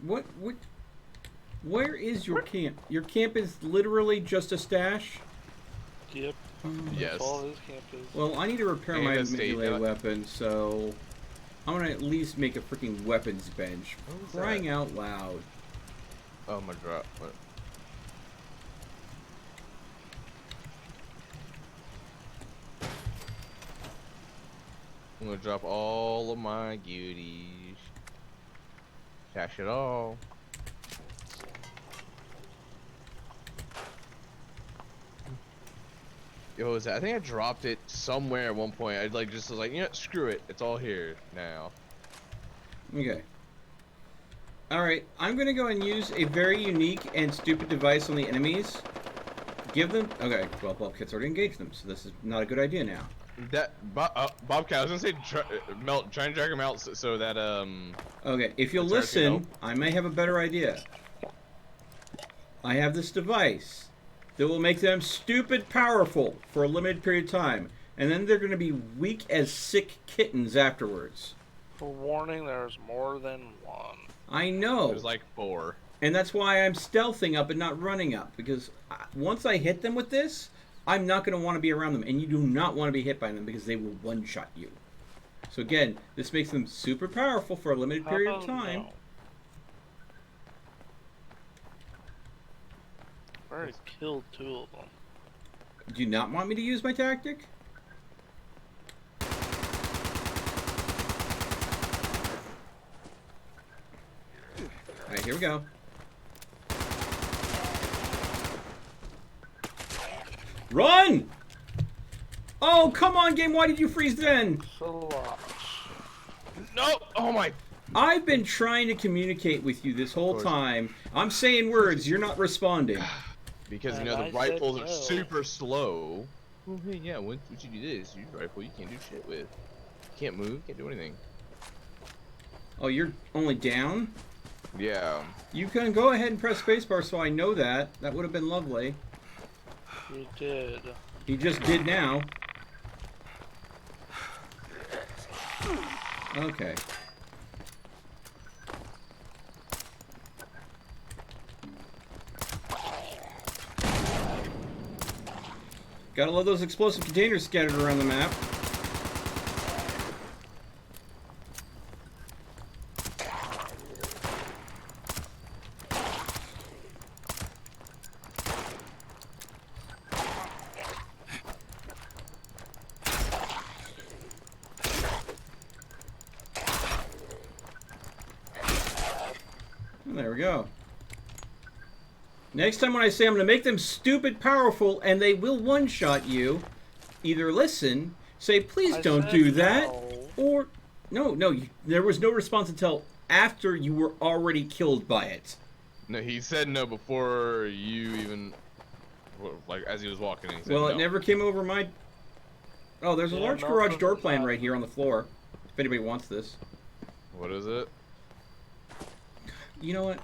is your camp? Your camp is literally just a stash? Yep. Yes. That's all his camp is. Well, I need to repair And my a state melee weapon, so I'm gonna at least make a freaking weapons bench. Crying out loud. Oh my god. What? I'm gonna drop all of my goodies. Cash it all. Yo, was that? I think I dropped it somewhere at one point. I like just was like, you know, screw it. It's all here now. Okay. Alright, I'm gonna go and use a very unique and stupid device on the enemies. Give them... Okay, well, Bobcat's already engaged them, so this is not a good idea now. That Bobcat, I was gonna say try and drag him out so that Okay, if you'll listen, I may have a better idea. I have this device that will make them stupid powerful for a limited period of time, and then they're going to be weak as sick kittens afterwards. For warning, there's more than one. I know. There's like 4. And that's why I'm stealthing up and not running up, because once I hit them with this, I'm not going to want to be around them, and you do not want to be hit by them because they will one-shot you. So again, this makes them super powerful for a limited period of time. No? I already killed 2 of them. Do you not want me to use my tactic? Alright, here we go. Run! Oh, come on, game. Why did you freeze then? No! Oh my... I've been trying to communicate with you this whole time. I'm saying words. You're not responding. Because, you know, the rifles are super slow. Oh, hey, yeah, once you do this, your rifle you can't do shit with. You can't move, can't do anything. Oh, you're only down? Yeah. You can go ahead and press spacebar so I know that. That would have been lovely. You did. He just did now. Okay. Gotta love those explosive containers scattered around the map. And there we go. Next time when I say I'm going to make them stupid powerful and they will one-shot you, either listen, say, please don't do that, or... No, there was no response until after you were already killed by it. No, he said no before you even... Like, as he was walking in, he said Well, no. it never came over my... Oh, there's a large garage door plan right here on the floor, if anybody wants this. What is it? You know what?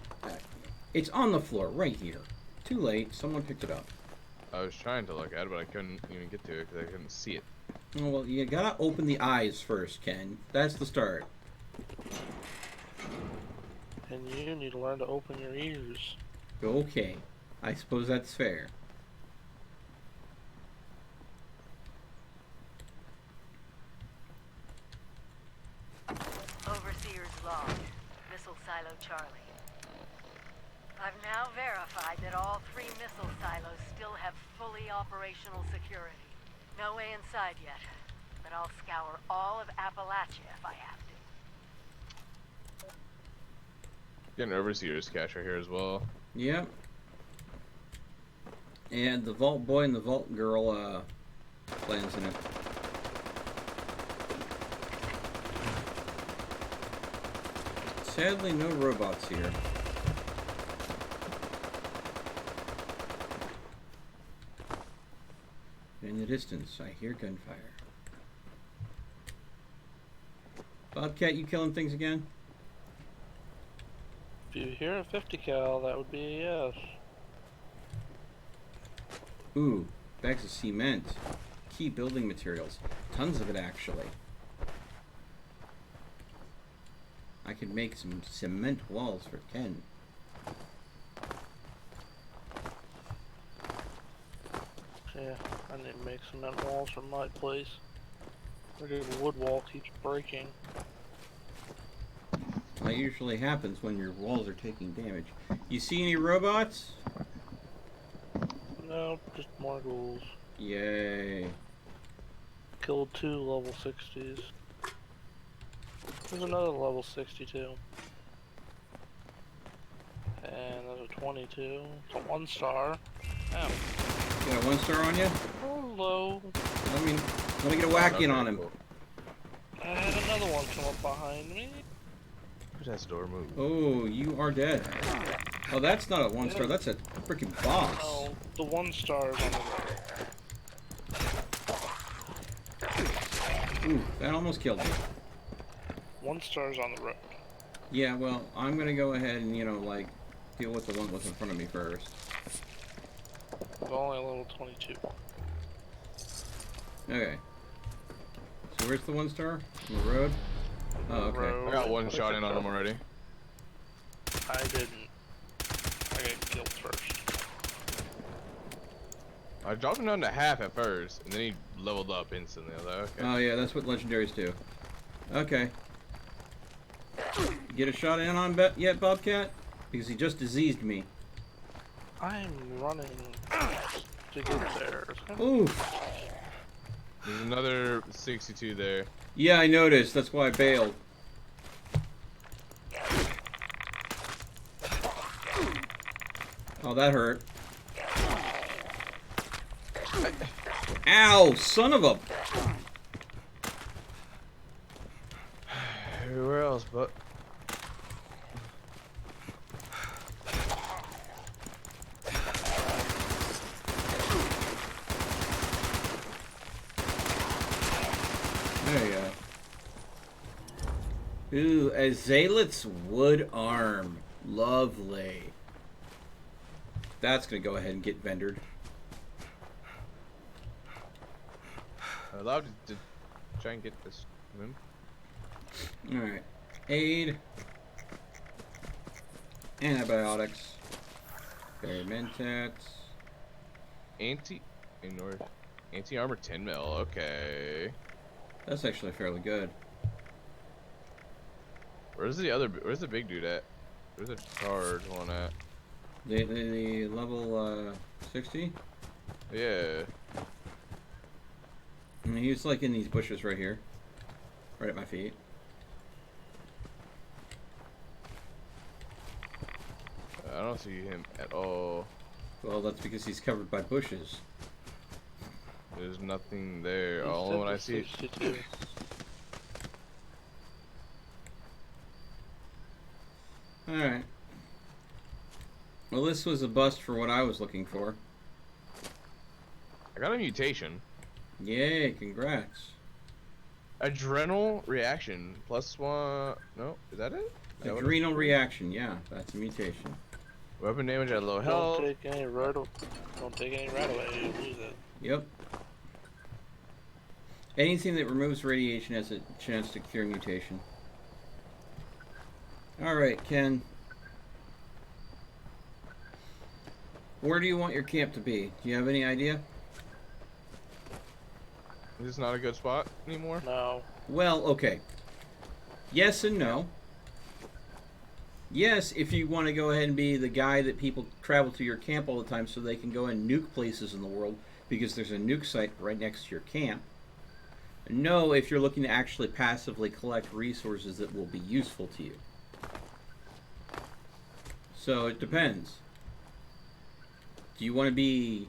It's on the floor, right here. Too late. Someone picked it up. I was trying to look at it, but I couldn't even get to it because I couldn't see it. Oh, well, you gotta open the eyes first, Ken. That's the start. And you need to learn to open your ears. Okay. I suppose that's fair. Overseer's log. Missile silo Charlie. I've now verified that all 3 missile silos still have fully operational security. No way inside yet, but I'll scour all of Appalachia if I have to. Getting Overseer's cache right here as well. Yep. And the Vault Boy and the Vault Girl plans in it. Sadly, no robots here. In the distance, I hear gunfire. Bobcat, you killing things again? If you hear a 50 cal, that would be a yes. Ooh, bags of cement. Key building materials. Tons of it, actually. I could make some cement walls for Ken. Yeah, I need to make cement walls for my place. The wood wall keeps breaking. That usually happens when your walls are taking damage. You see any robots? No, just more ghouls. Yay. Killed 2 level 60s. There's another level 62. And there's a 22. It's a 1 star. Ow. You got a 1 star on you? Hello. Let me get a whack in on him. I had another one come up behind me. Where's that door move? Oh, you are dead. Oh, that's not a 1 star. That's a freaking boss. No, the 1 star is on the road. Ooh, that almost killed me. 1 star's on the road. Yeah, well, I'm gonna go ahead and, you know, like, deal with the one that's in front of me first. It's only a level 22. Okay. So where's the 1 star? On the road? Oh, okay. I got 1 shot in on him already. I didn't. I got killed first. I dropped him down to half at first, and then he leveled up instantly. I was like, okay. Oh, yeah, that's what legendaries do. Okay. Get a shot in on yet, Bobcat? Because he just diseased me. I'm running to get there. Ooh. There's another 62 there. Yeah, I noticed. That's why I bailed. Oh, that hurt. Ow, son of a... Where else but... There you go. Ooh, a Zalit's wood arm. Lovely. That's gonna go ahead and get vendored. I'd love to try and get this room. Alright. Aid. Antibiotics. Experimentats. Anti-armor 10 mil. Okay. That's actually fairly good. Where's the big dude at? Where's the charge one at? The level 60? Yeah. I mean, he's like in these bushes right here. Right at my feet. I don't see him at all. Well, that's because he's covered by bushes. There's nothing there. All when I see it. 62. Alright. Well, this was a bust for what I was looking for. I got a mutation. Yay, congrats. Adrenal reaction +1. No, is that it? Is that what it Adrenal is? reaction, yeah, that's a mutation. Weapon damage at low health. Don't take any right away, you lose it. Yep. Anything that removes radiation has a chance to cure mutation. Alright, Ken. Where do you want your camp to be? Do you have any idea? Is this not a good spot anymore? No. Well, okay. Yes and no. Yes, if you want to go ahead and be the guy that people travel to your camp all the time so they can go and nuke places in the world because there's a nuke site right next to your camp. No, if you're looking to actually passively collect resources that will be useful to you. So it depends. Do you want to be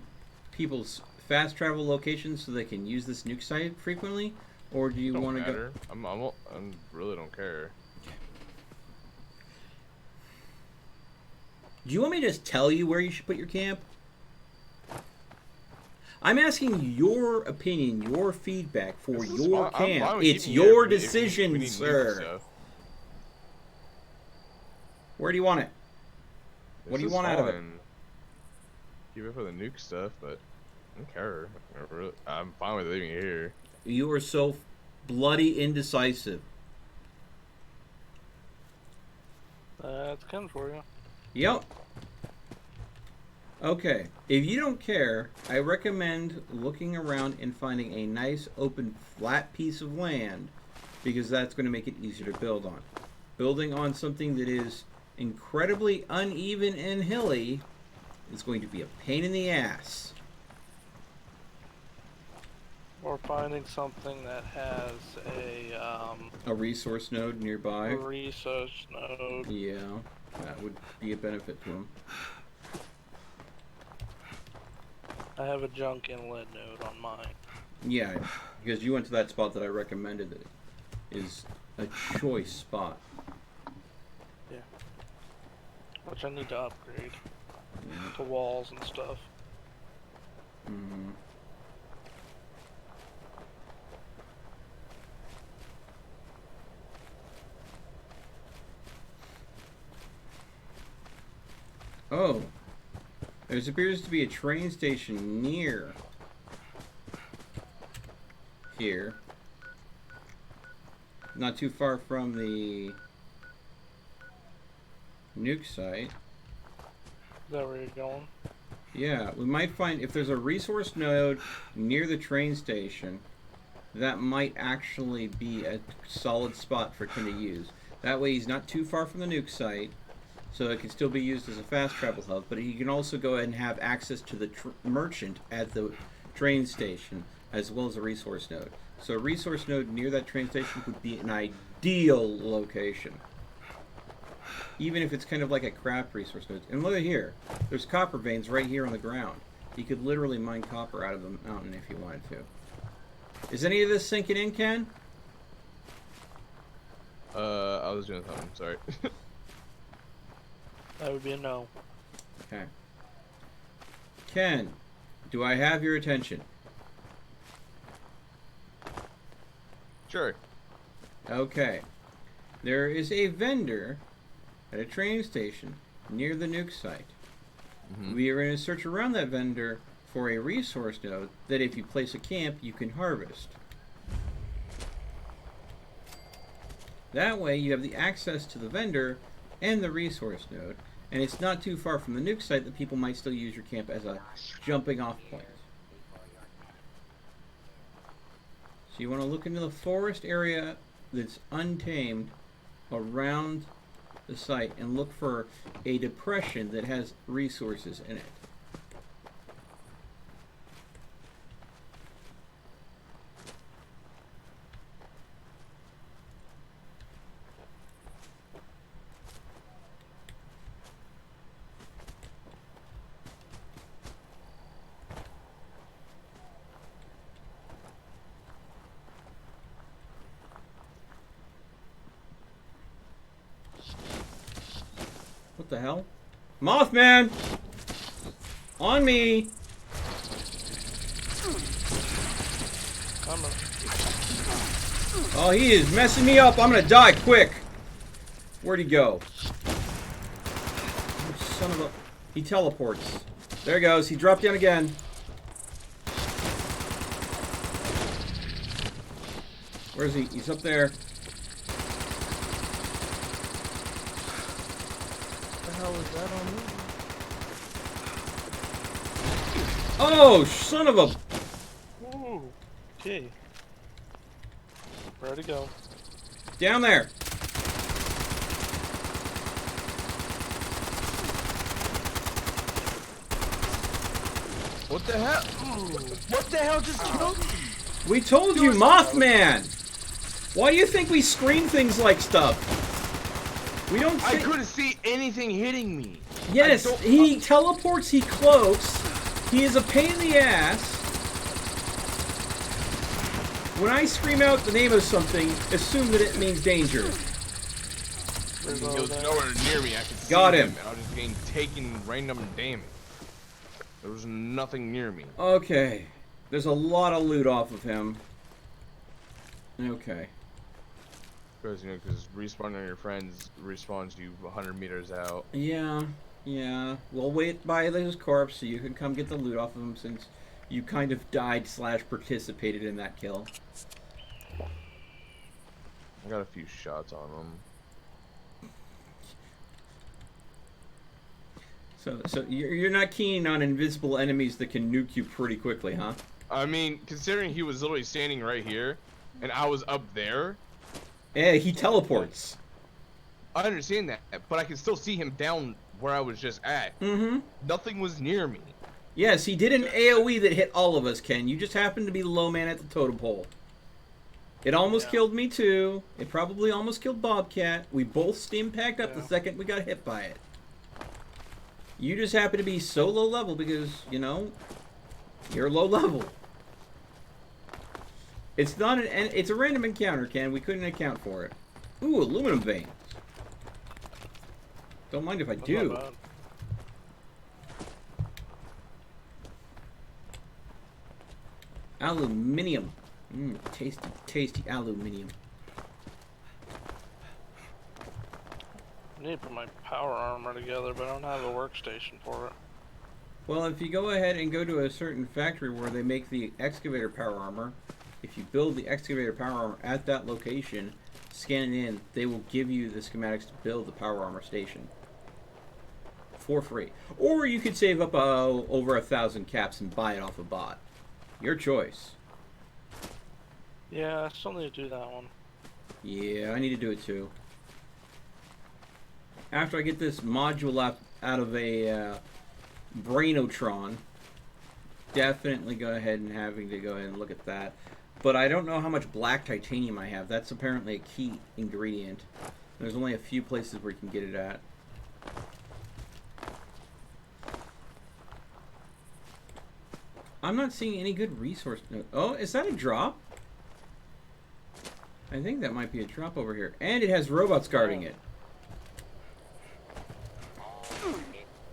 people's fast travel locations so they can use this nuke site frequently? Or do you want to go... I really don't care. Do you want me to just tell you where you should put your camp? I'm asking your opinion, your feedback for your camp. It's your decision, sir. Where do you want it? What do you want out of it? Keep it for the nuke stuff, but I don't care. I'm fine with leaving it here. You are so bloody indecisive. That's coming for you. Yep. Okay, if you don't care, I recommend looking around and finding a nice open flat piece of land because that's going to make it easier to build on. Building on something that is incredibly uneven and hilly is going to be a pain in the ass. Or finding something that has a resource node nearby. A resource node. Yeah, that would be a benefit to them. I have a junk inlet node on mine. Yeah, because you went to that spot that I recommended that is a choice spot. Yeah. Which I need to upgrade. To walls and stuff. Mm-hmm. Oh. There appears to be a train station near here. Not too far from the nuke site. Is that where you're going? Yeah, we might find, if there's a resource node near the train station, that might actually be a solid spot for Ken to use. That way he's not too far from the nuke site, so it can still be used as a fast travel hub, but he can also go ahead and have access to the merchant at the train station, as well as a resource node. So a resource node near that train station would be an ideal location. Even if it's kind of like a craft resource node. And look at here. There's copper veins right here on the ground. You could literally mine copper out of the mountain if you wanted to. Is any of this sinking in, Ken? I was doing something, sorry. That would be a no. Okay. Ken, do I have your attention? Sure. Okay. There is a vendor at a train station near the nuke site. Mm-hmm. We are going to search around that vendor for a resource node that if you place a camp, you can harvest. That way you have the access to the vendor and the resource node, and it's not too far from the nuke site that people might still use your camp as a jumping off point. So you want to look into the forest area that's untamed around the site and look for a depression that has resources in it. What the hell? Mothman! On me! Oh, he is messing me up. I'm gonna die quick. Where'd he go? Oh, son of a... He teleports. There he goes. He dropped down again. Where is he? He's up there. Is that on me? Oh, son of a... Ooh. Okay. Ready to go. Down there. What the hell? What the hell just killed me? We told you, Mothman! Why do you think we screen things like stuff? We don't. I couldn't see anything hitting me. Yes, he teleports, he cloaks. He is a pain in the ass. When I scream out the name of something, assume that it means danger. He was nowhere near me. I could see Got him. I was just getting taken random damage. There was nothing near me. Okay. There's a lot of loot off of him. Okay. Because, you know, because respawning on your friends respawns you 100 meters out. Yeah, yeah. We'll wait by his corpse so you can come get the loot off of him since you kind of died / participated in that kill. I got a few shots on him. So you're not keen on invisible enemies that can nuke you pretty quickly, huh? I mean, considering he was literally standing right here, and I was up there. Yeah, he teleports. I understand that, but I can still see him down where I was just at. Mm-hmm. Nothing was near me. Yes, he did an AoE that hit all of us, Ken. You just happened to be the low man at the totem pole. It almost killed me too. It probably almost killed Bobcat. We both steam packed up the second we got hit by it. You just happen to be so low level because, you know, you're low level. It's not it's a random encounter, Ken. We couldn't account for it. Ooh, aluminum veins. Don't mind if I do. Aluminium. Tasty, tasty aluminium. I need to put my power armor together, but I don't have a workstation for it. Well, if you go ahead and go to a certain factory where they make the excavator power armor, if you build the excavator power armor at that location, scan it in, they will give you the schematics to build the power armor station. For free. Or you could save up over 1,000 caps and buy it off a bot. Your choice. Yeah, I still need to do that one. Yeah, I need to do it too. After I get this module out of a Brainotron, definitely go ahead and look at that. But I don't know how much black titanium I have. That's apparently a key ingredient. There's only a few places where you can get it at. I'm not seeing any good resource. Oh, is that a drop? I think that might be a drop over here. And it has robots guarding it.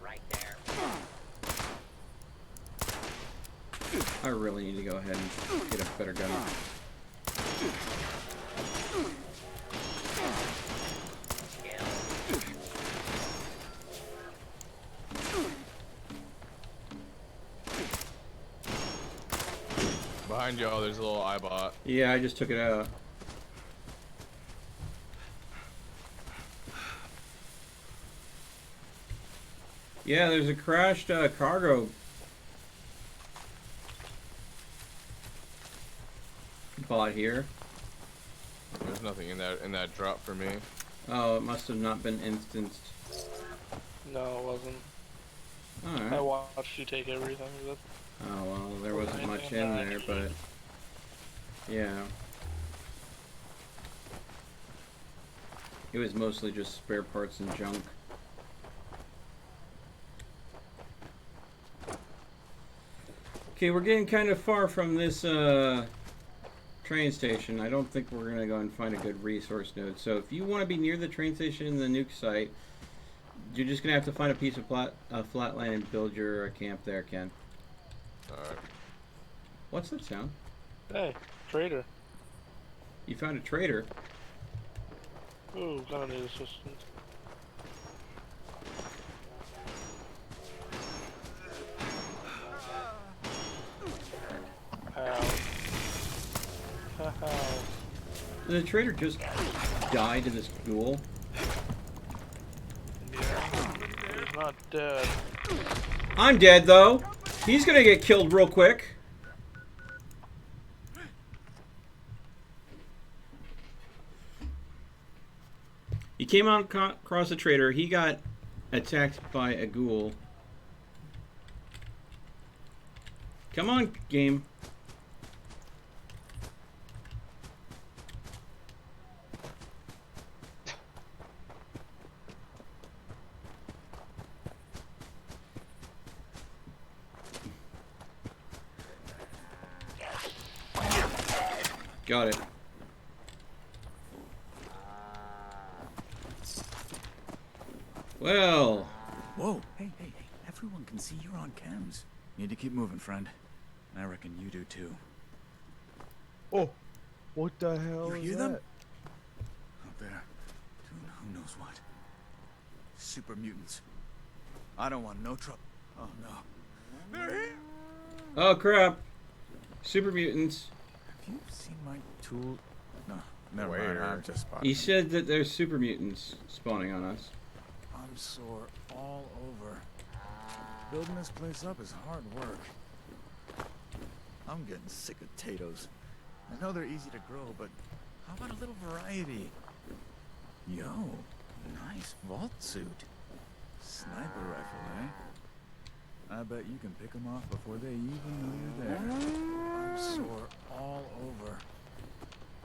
Right there. I really need to go ahead and get a better gun. Behind y'all, there's a little iBot. Yeah, I just took it out. Yeah, there's a crashed cargo bot here. There's nothing in that drop for me. Oh, it must have not been instanced. No, it wasn't. Alright. I watched you take everything. Oh, well, there wasn't much in there, but... Yeah. It was mostly just spare parts and junk. Okay, we're getting kind of far from this train station. I don't think we're going to go and find a good resource node. So if you want to be near the train station and the nuke site, you're just going to have to find a piece of flat land and build your camp there, Ken. Alright. What's that sound? Hey, trader. You found a trader? Ooh, gonna need assistance. Ow. Ow. The trader just died in this duel. Yeah, he's not dead. I'm dead, though. He's gonna get killed real quick. He came out across the trader. He got attacked by a ghoul. Come on, game. Got it. Well. Whoa. Hey. Everyone can see you're on cams. Need to keep moving, friend. I reckon you do too. Oh. What the hell You is hear that? them? Out there. Doing who knows what. Super mutants. I don't want no trouble. Oh no. They're here! Oh crap. Super mutants. Have you seen my tool? No. Never mind. I'm just spotting. He said that there's super mutants spawning on us. I'm sore all over. Building this place up is hard work. I'm getting sick of potatoes. I know they're easy to grow, but how about a little variety? Yo, nice vault suit. Sniper rifle, eh? I bet you can pick them off before they even know you're there. I'm sore all over.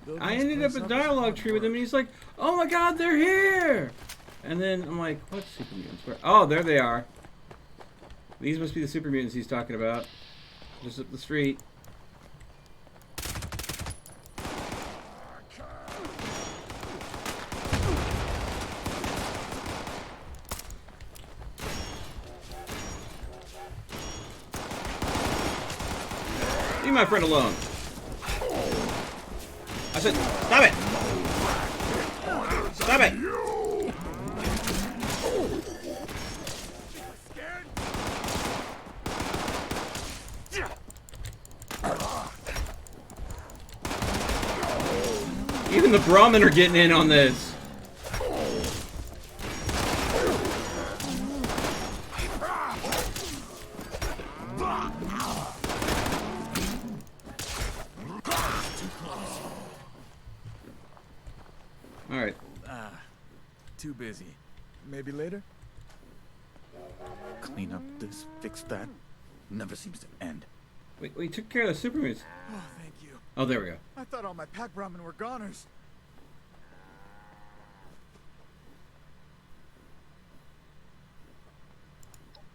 Building I this ended up place a is dialogue hard tree with him, work. and he's like, "Oh my God, they're here!" And then I'm like, "What super mutants? Where? Oh, there they are. These must be the super mutants he's talking about. Just up the street." Leave my friend alone. I said, stop it! Stop it! Even the Brahmin are getting in on this. Alright. Too busy. Maybe later? Clean up this, fix that. Never seems to end. We took care of the super mutants. Oh, thank you. Oh, there we go. I thought all my pack Brahmin were goners.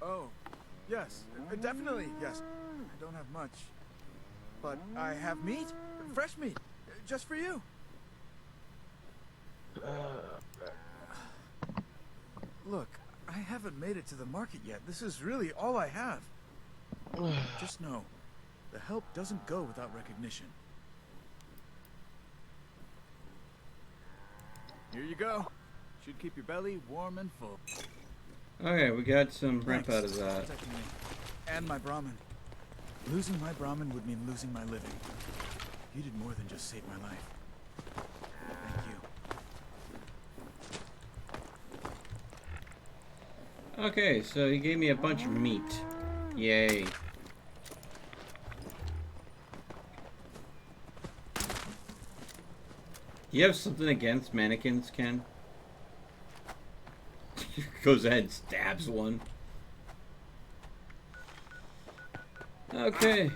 Oh, yes. Definitely, yes. I don't have much. But I have meat. Fresh meat. Just for you. Look, I haven't made it to the market yet. This is really all I have. Just know, the help doesn't go without recognition. Here you go. Should keep your belly warm and full. Okay, we got some rep Thanks out of that. for protecting me. And my Brahmin. Losing my Brahmin would mean losing my living. You did more than just save my life. Thank you. Okay, so he gave me a bunch of meat. Yay. You have something against mannequins, Ken? Goes ahead and stabs one. Okay.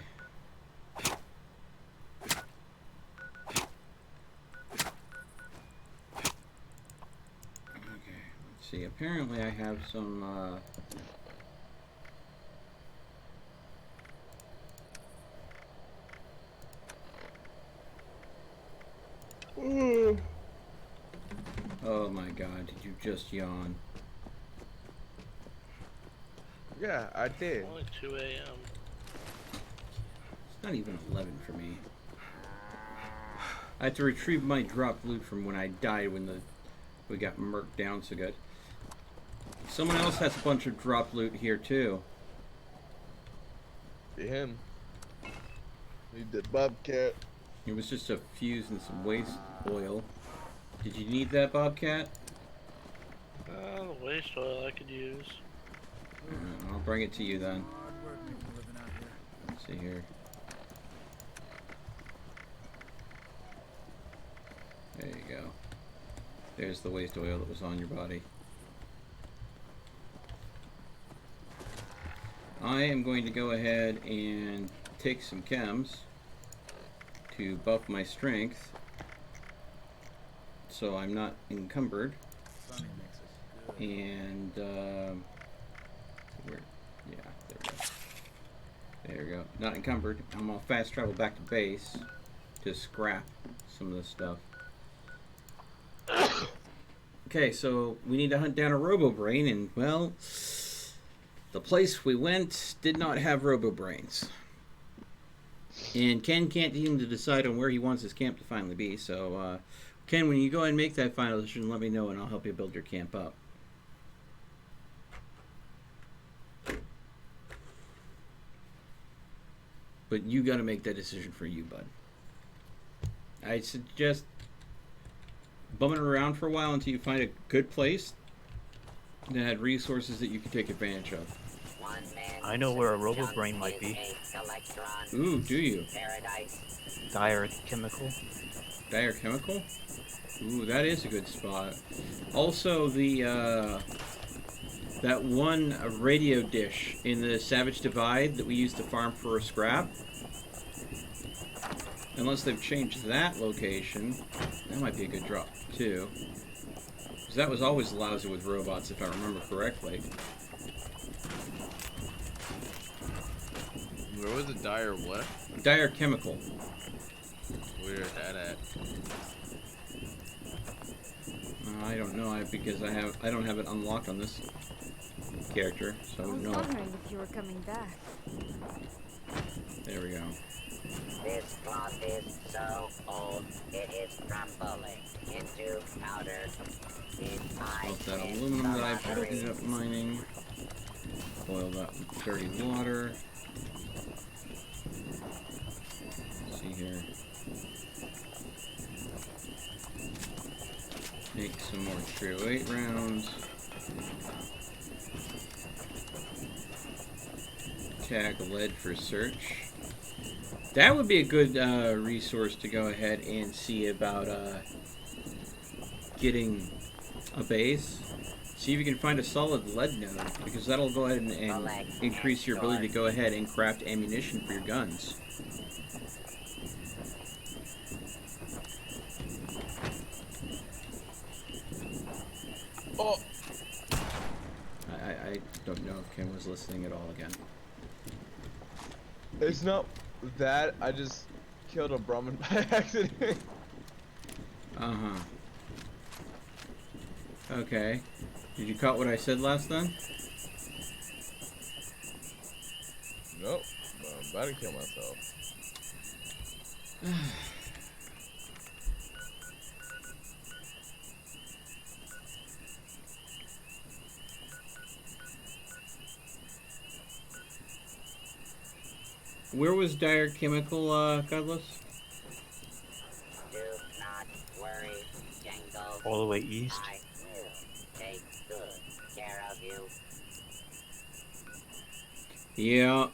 Let's see, apparently I have some, Oh my god, did you just yawn? Yeah, I did. Only 2 a.m. It's not even 11 for me. I had to retrieve my dropped loot from when I died when we got murked down so good. Someone else has a bunch of dropped loot here too. Him. Need the bobcat. It was just a fuse and some waste oil. Did you need that, Bobcat? The waste oil I could use. I'll bring it to you then. Hard work making a living out here. Let's see here. There you go. There's the waste oil that was on your body. I am going to go ahead and take some chems to buff my strength so I'm not encumbered. Sunny makes us good. And where? Yeah, there we go. There we go. Not encumbered. I'm gonna fast travel back to base to scrap some of this stuff. Okay, so we need to hunt down a Robo-Brain, and well, the place we went did not have Robo-Brains. And Ken can't seem to decide on where he wants his camp to finally be, so Ken, when you go ahead and make that final decision, let me know and I'll help you build your camp up. But you gotta make that decision for you, bud. I suggest bumming around for a while until you find a good place that had resources that you can take advantage of. I know where a Robo-Brain might be. Ooh, do you? Dire Chemical. Dire Chemical? Ooh, that is a good spot. Also, the that one radio dish in the Savage Divide that we used to farm for a scrap. Unless they've changed that location, that might be a good drop too. Because that was always lousy with robots, if I remember correctly. Where was the dire what? Dire Chemical. Where is that at? I don't know, because I don't have it unlocked on this character, so I I don't was know. wondering if you were coming back. There we go. This cloth is so old, it is crumbling into powder. Salt that aluminum that I've ended up mining. Boil that with dirty water. Let's see here. Make some more 308 rounds. Tag lead for search. That would be a good resource to go ahead and see about getting a base. See if you can find a solid lead node, because that'll go ahead and increase your ability to go ahead and craft ammunition for your guns. Oh! I don't know if Ken was listening at all again. It's not that, I just killed a Brahmin by accident. Uh-huh. Okay. Did you caught what I said last then? Nope. But I'm about to kill myself. Where was Dire Chemical, Godless? Do not worry, Jango. All the way east. I will take good care of you. Yeah.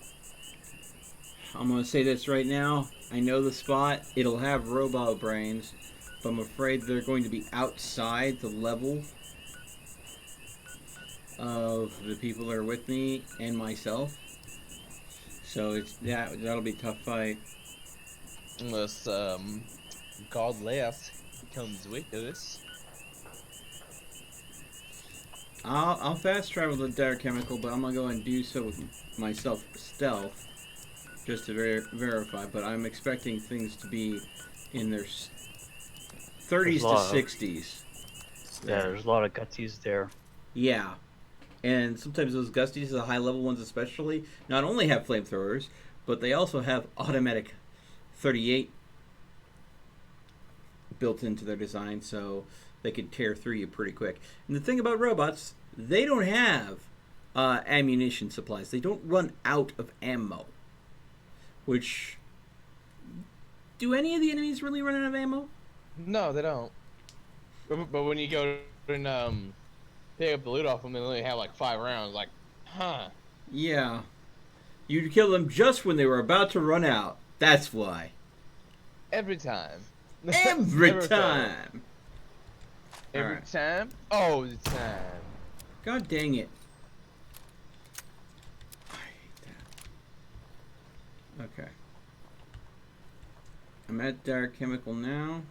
I'm gonna say this right now. I know the spot. It'll have robo brains, but I'm afraid they're going to be outside the level of the people that are with me and myself. So that'll be a tough fight. Unless God left comes with us. I'll fast travel the Dire Chemical, but I'm gonna go and do so with myself stealth, just to verify. But I'm expecting things to be in their 30s to 60s. Yeah, there's a lot of gutsies there. Yeah, and sometimes those gusties, the high level ones especially, not only have flamethrowers, but they also have automatic 38 built into their design, so they can tear through you pretty quick. And the thing about robots, they don't have ammunition supplies. They don't run out of ammo. Which, do any of the enemies really run out of ammo? No, they don't. But when you go and pick up the loot off them, they only have like 5 rounds. Like, huh? Yeah. You'd kill them just when they were about to run out. That's why. Every time. Every time. Every time? Oh, the time. God dang it. I hate that. Okay. I'm at Dire Chemical now.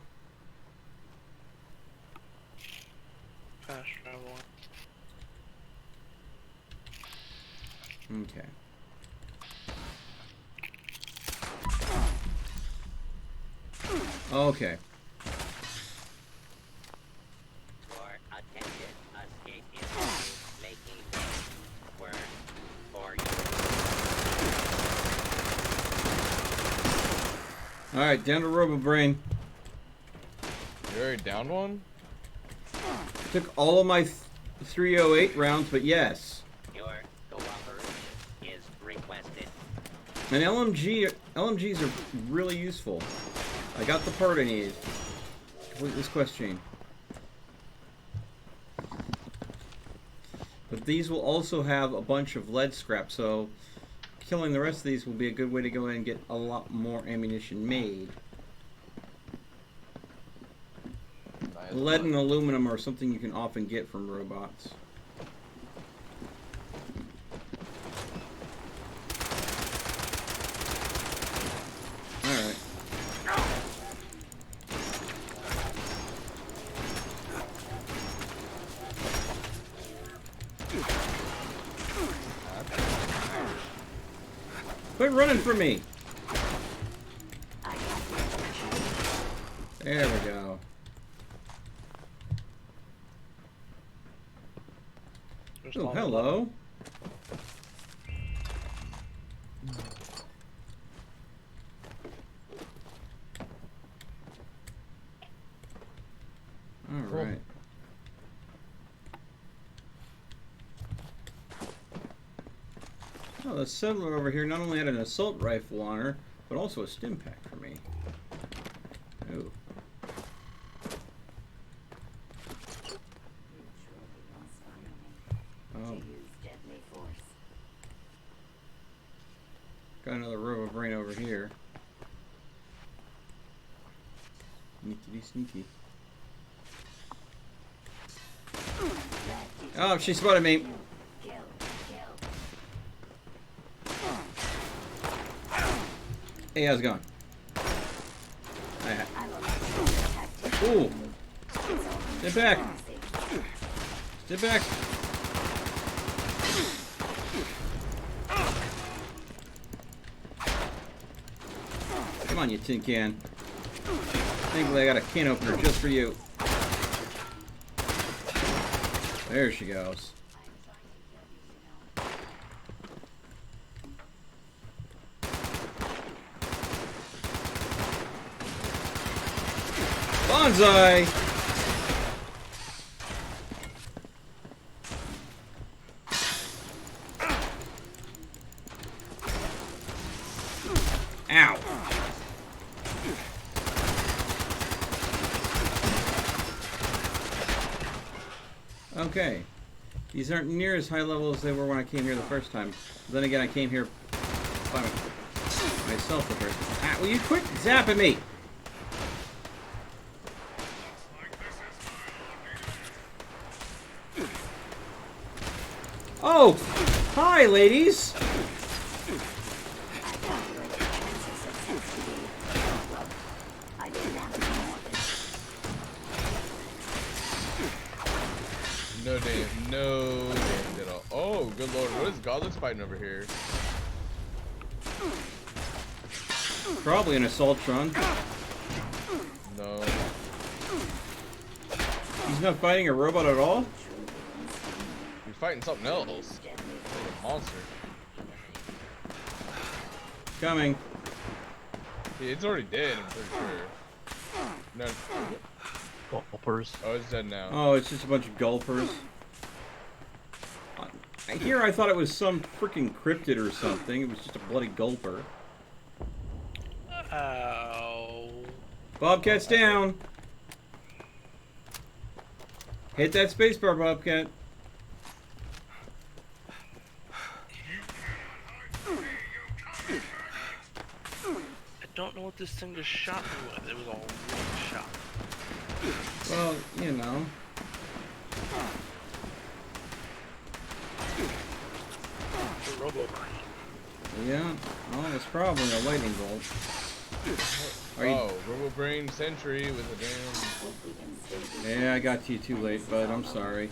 Fast travel. Okay. Okay. For attention, escape is making word for you. Alright, down to RoboBrain. You already downed one? Took all of my 308 rounds, but yes. Your cooperation is requested. And LMGs are really useful. I got the part I needed to complete this quest chain. But these will also have a bunch of lead scrap, so killing the rest of these will be a good way to go in and get a lot more ammunition made. Nice. Lead and aluminum are something you can often get from robots. Alright. Quit running from me! There we go. Oh, hello. All right. Oh, the settler over here not only had an assault rifle on her, but also a stim pack for me. Oh. Oh. Got another RoboBrain over here. Sneaky, sneaky. Oh, she spotted me. Hey, how's it going? Ooh. Step back. Step back. Come on, you tin can. Thankfully, I got a can opener just for you. There she goes. Bonsai! Ow! Okay. These aren't near as high level as they were when I came here the first time. Then again, I came here by myself the first time. Ah, will you quit zapping me? Oh! Hi, ladies! No damage at all. Oh, good lord, what is Godless fighting over here? Probably an Assaultron. No. He's not fighting a robot at all? He's fighting something else. Like a monster. Coming. It's already dead, I'm pretty sure. No. Gulpers. Oh, it's dead now. Oh, it's just a bunch of gulpers. Here I thought it was some freaking cryptid or something. It was just a bloody gulper. Ow. Bobcat's down. Hit that spacebar, Bobcat. I don't know what this thing just shot me with. It was all one shot. Well, you know. The Robo-Brain. Yeah. Well, it's probably a lightning bolt. Oh, Robo-Brain Sentry with a damn... Yeah, I got to you too late, bud. I'm sorry.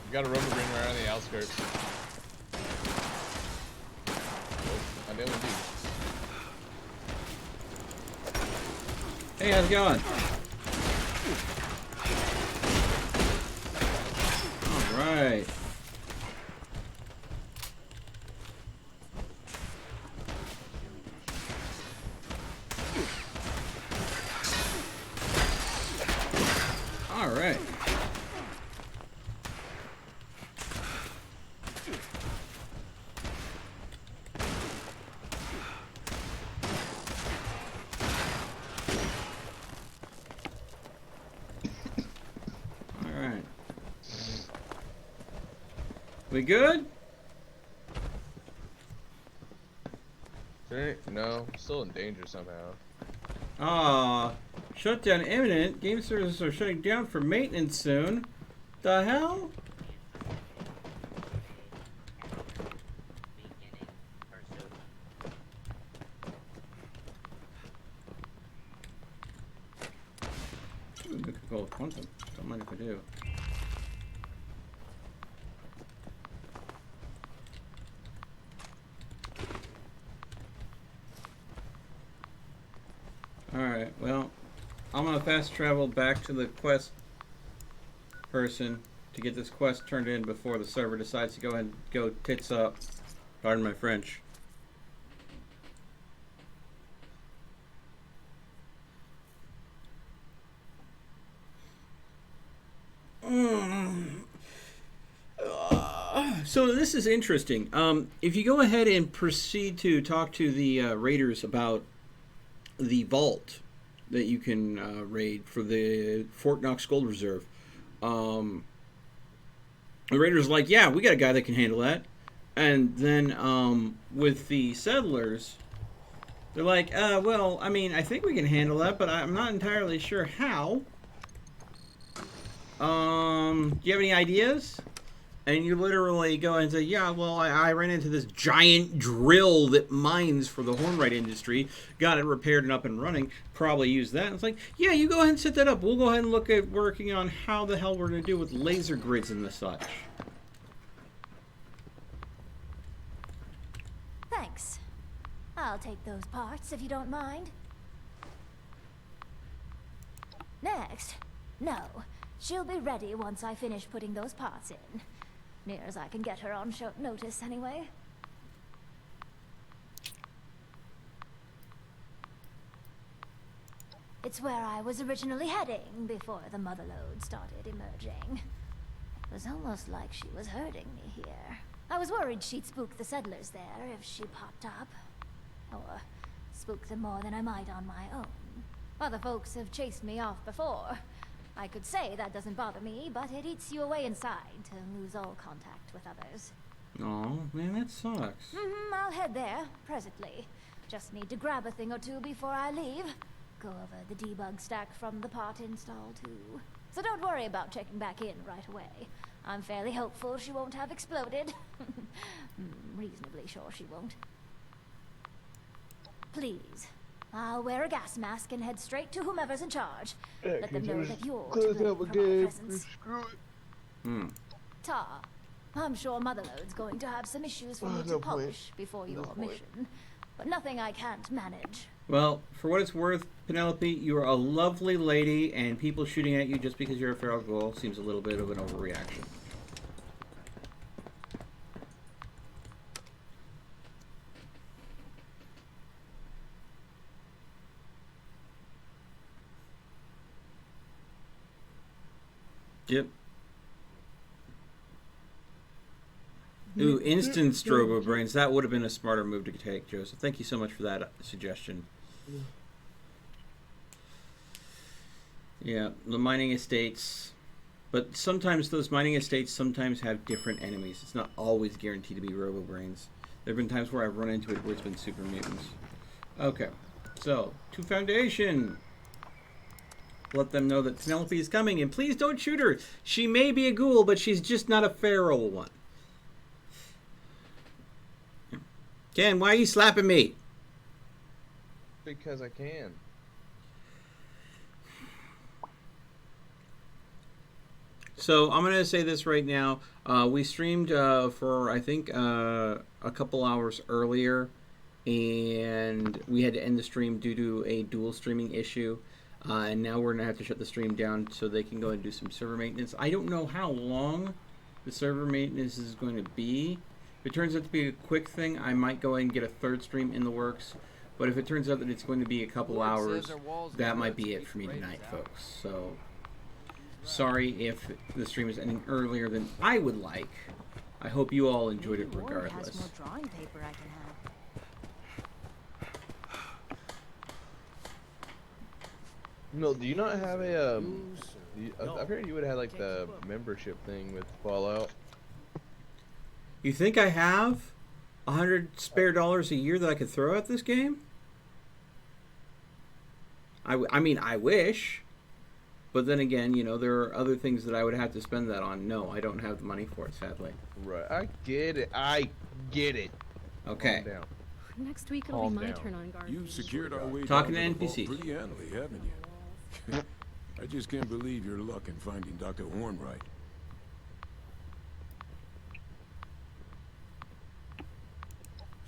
You got a Robo-Brain right on the outskirts. I didn't with you. Hey, how's it going? Alright. Alright. Alright. We good? No, still in danger somehow. Ah, shutdown imminent. Game services are shutting down for maintenance soon. The hell? Ooh, we could go with quantum. Don't mind if I do. Alright, well, I'm gonna fast travel back to the quest person to get this quest turned in before the server decides to go ahead and go tits up. Pardon my French. So this is interesting. If you go ahead and proceed to talk to the raiders about the vault that you can raid for the Fort Knox Gold Reserve, the raiders are like, yeah, we got a guy that can handle that. And then with the settlers, they're like, well, I mean, I think we can handle that, but I'm not entirely sure how. Do you have any ideas? And you literally go and say, yeah, well, I ran into this giant drill that mines for the hornwright industry, got it repaired and up and running, probably use that. And it's like, yeah, you go ahead and set that up. We'll go ahead and look at working on how the hell we're going to do with laser grids and the such. Thanks. I'll take those parts if you don't mind. Next. No. She'll be ready once I finish putting those parts in. Near as I can get her on short notice, anyway. It's where I was originally heading before the motherlode started emerging. It was almost like she was herding me here. I was worried she'd spook the settlers there if she popped up. Or spook them more than I might on my own. Other folks have chased me off before. I could say that doesn't bother me, but it eats you away inside to lose all contact with others. Oh, man, that sucks. I'll head there, presently. Just need to grab a thing or two before I leave. Go over the debug stack from the part install, too. So don't worry about checking back in right away. I'm fairly hopeful she won't have exploded. Reasonably sure she won't. Please. I'll wear a gas mask and head straight to whomever's in charge. Let them know that you're to blame for my presence. Tar, I'm sure Motherlode's going to have some issues for me to polish before your mission. But nothing I can't manage. Well, for what it's worth, Penelope, you're a lovely lady, and people shooting at you just because you're a feral girl seems a little bit of an overreaction. Yep. Ooh, instant strobo brains. That would have been a smarter move to take, Joseph. Thank you so much for that suggestion. Yeah, the mining estates. But sometimes those mining estates sometimes have different enemies. It's not always guaranteed to be robo brains. There have been times where I've run into it where it's been super mutants. Okay, so, to Foundation. Let them know that Penelope is coming, and please don't shoot her. She may be a ghoul, but she's just not a feral one. Ken, why are you slapping me? Because I can. So I'm going to say this right now. We streamed for, I think, a couple hours earlier, and we had to end the stream due to a dual streaming issue. And now we're going to have to shut the stream down so they can go and do some server maintenance. I don't know how long the server maintenance is going to be. If it turns out to be a quick thing, I might go ahead and get a third stream in the works. But if it turns out that it's going to be a couple hours, that might be it for me tonight, folks. So, sorry if the stream is ending earlier than I would like. I hope you all enjoyed it regardless. Has more drawing paper I can have. No, do you not have a I heard you would have had like the membership thing with Fallout. You think I have $100 spare a year that I could throw at this game? I mean, I wish. But then again, you know, there are other things that I would have to spend that on. No, I don't have the money for it, sadly. Right. I get it. I get it. Okay. Calm down. Next week it'll be my turn on guard. You've secured our way Talking down to the vault NPCs. pretty handily, haven't you? I just can't believe your luck in finding Dr. Hornbright.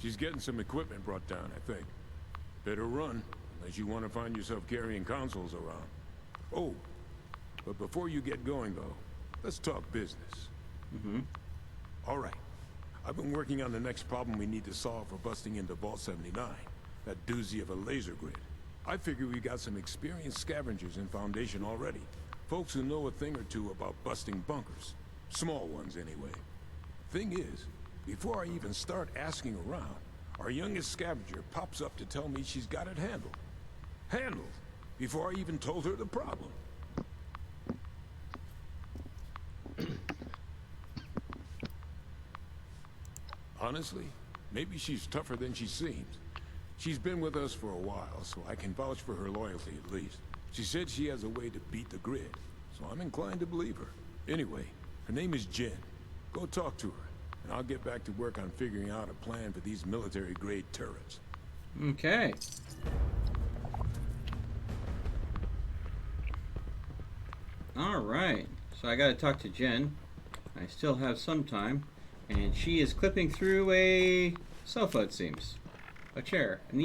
She's getting some equipment brought down, I think. Better run, unless you want to find yourself carrying consoles around. Oh, but before you get going, though, let's talk business. All right. I've been working on the next problem we need to solve for busting into Vault 79. That doozy of a laser grid. I figure we got some experienced scavengers in Foundation already. Folks who know a thing or two about busting bunkers. Small ones, anyway. Thing is, before I even start asking around, our youngest scavenger pops up to tell me she's got it handled. Handled? Before I even told her the problem. Honestly, maybe she's tougher than she seems. She's been with us for a while, so I can vouch for her loyalty at least. She said she has a way to beat the grid, so I'm inclined to believe her. Anyway, her name is Jen. Go talk to her, and I'll get back to work on figuring out a plan for these military-grade turrets. Okay. Alright, so I gotta talk to Jen. I still have some time. And she is clipping through a sofa, it seems. A chair. An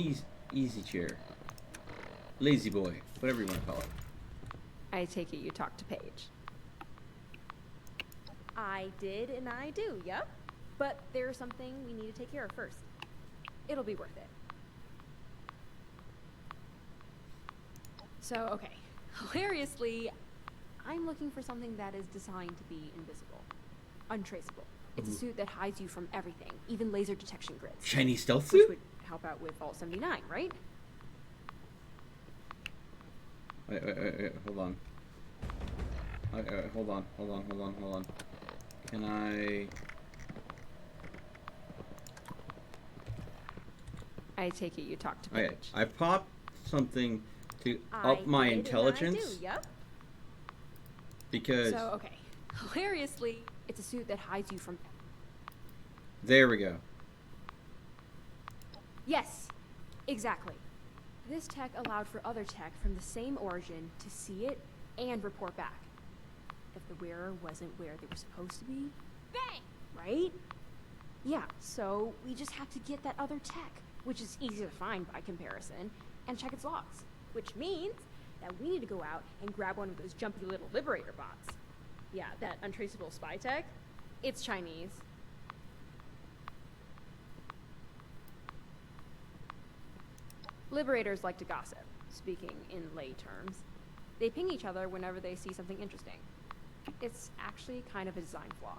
easy chair. Lazy boy. Whatever you want to call it. I take it you talked to Paige. I did and I do, yep. But there's something we need to take care of first. It'll be worth it. So, okay. Hilariously, I'm looking for something that is designed to be invisible. Untraceable. It's a suit that hides you from everything, even laser detection grids. Shiny stealth Which suit? would help out with Vault 79, right? Wait, hold on. Hold on. Can I... I take it you talked to Okay, Paige. I popped something to I up my did, and intelligence. I do, yep. Because... So, okay. Hilariously, it's a suit that hides you from... There we go. Yes, exactly. This tech allowed for other tech from the same origin to see it and report back. If the wearer wasn't where they were supposed to be, bang! Right? Yeah, so we just have to get that other tech, which is easy to find by comparison, and check its logs. Which means that we need to go out and grab one of those jumpy little Liberator bots. Yeah, that untraceable spy tech. It's Chinese. Liberators like to gossip, speaking in lay terms. They ping each other whenever they see something interesting. It's actually kind of a design flaw.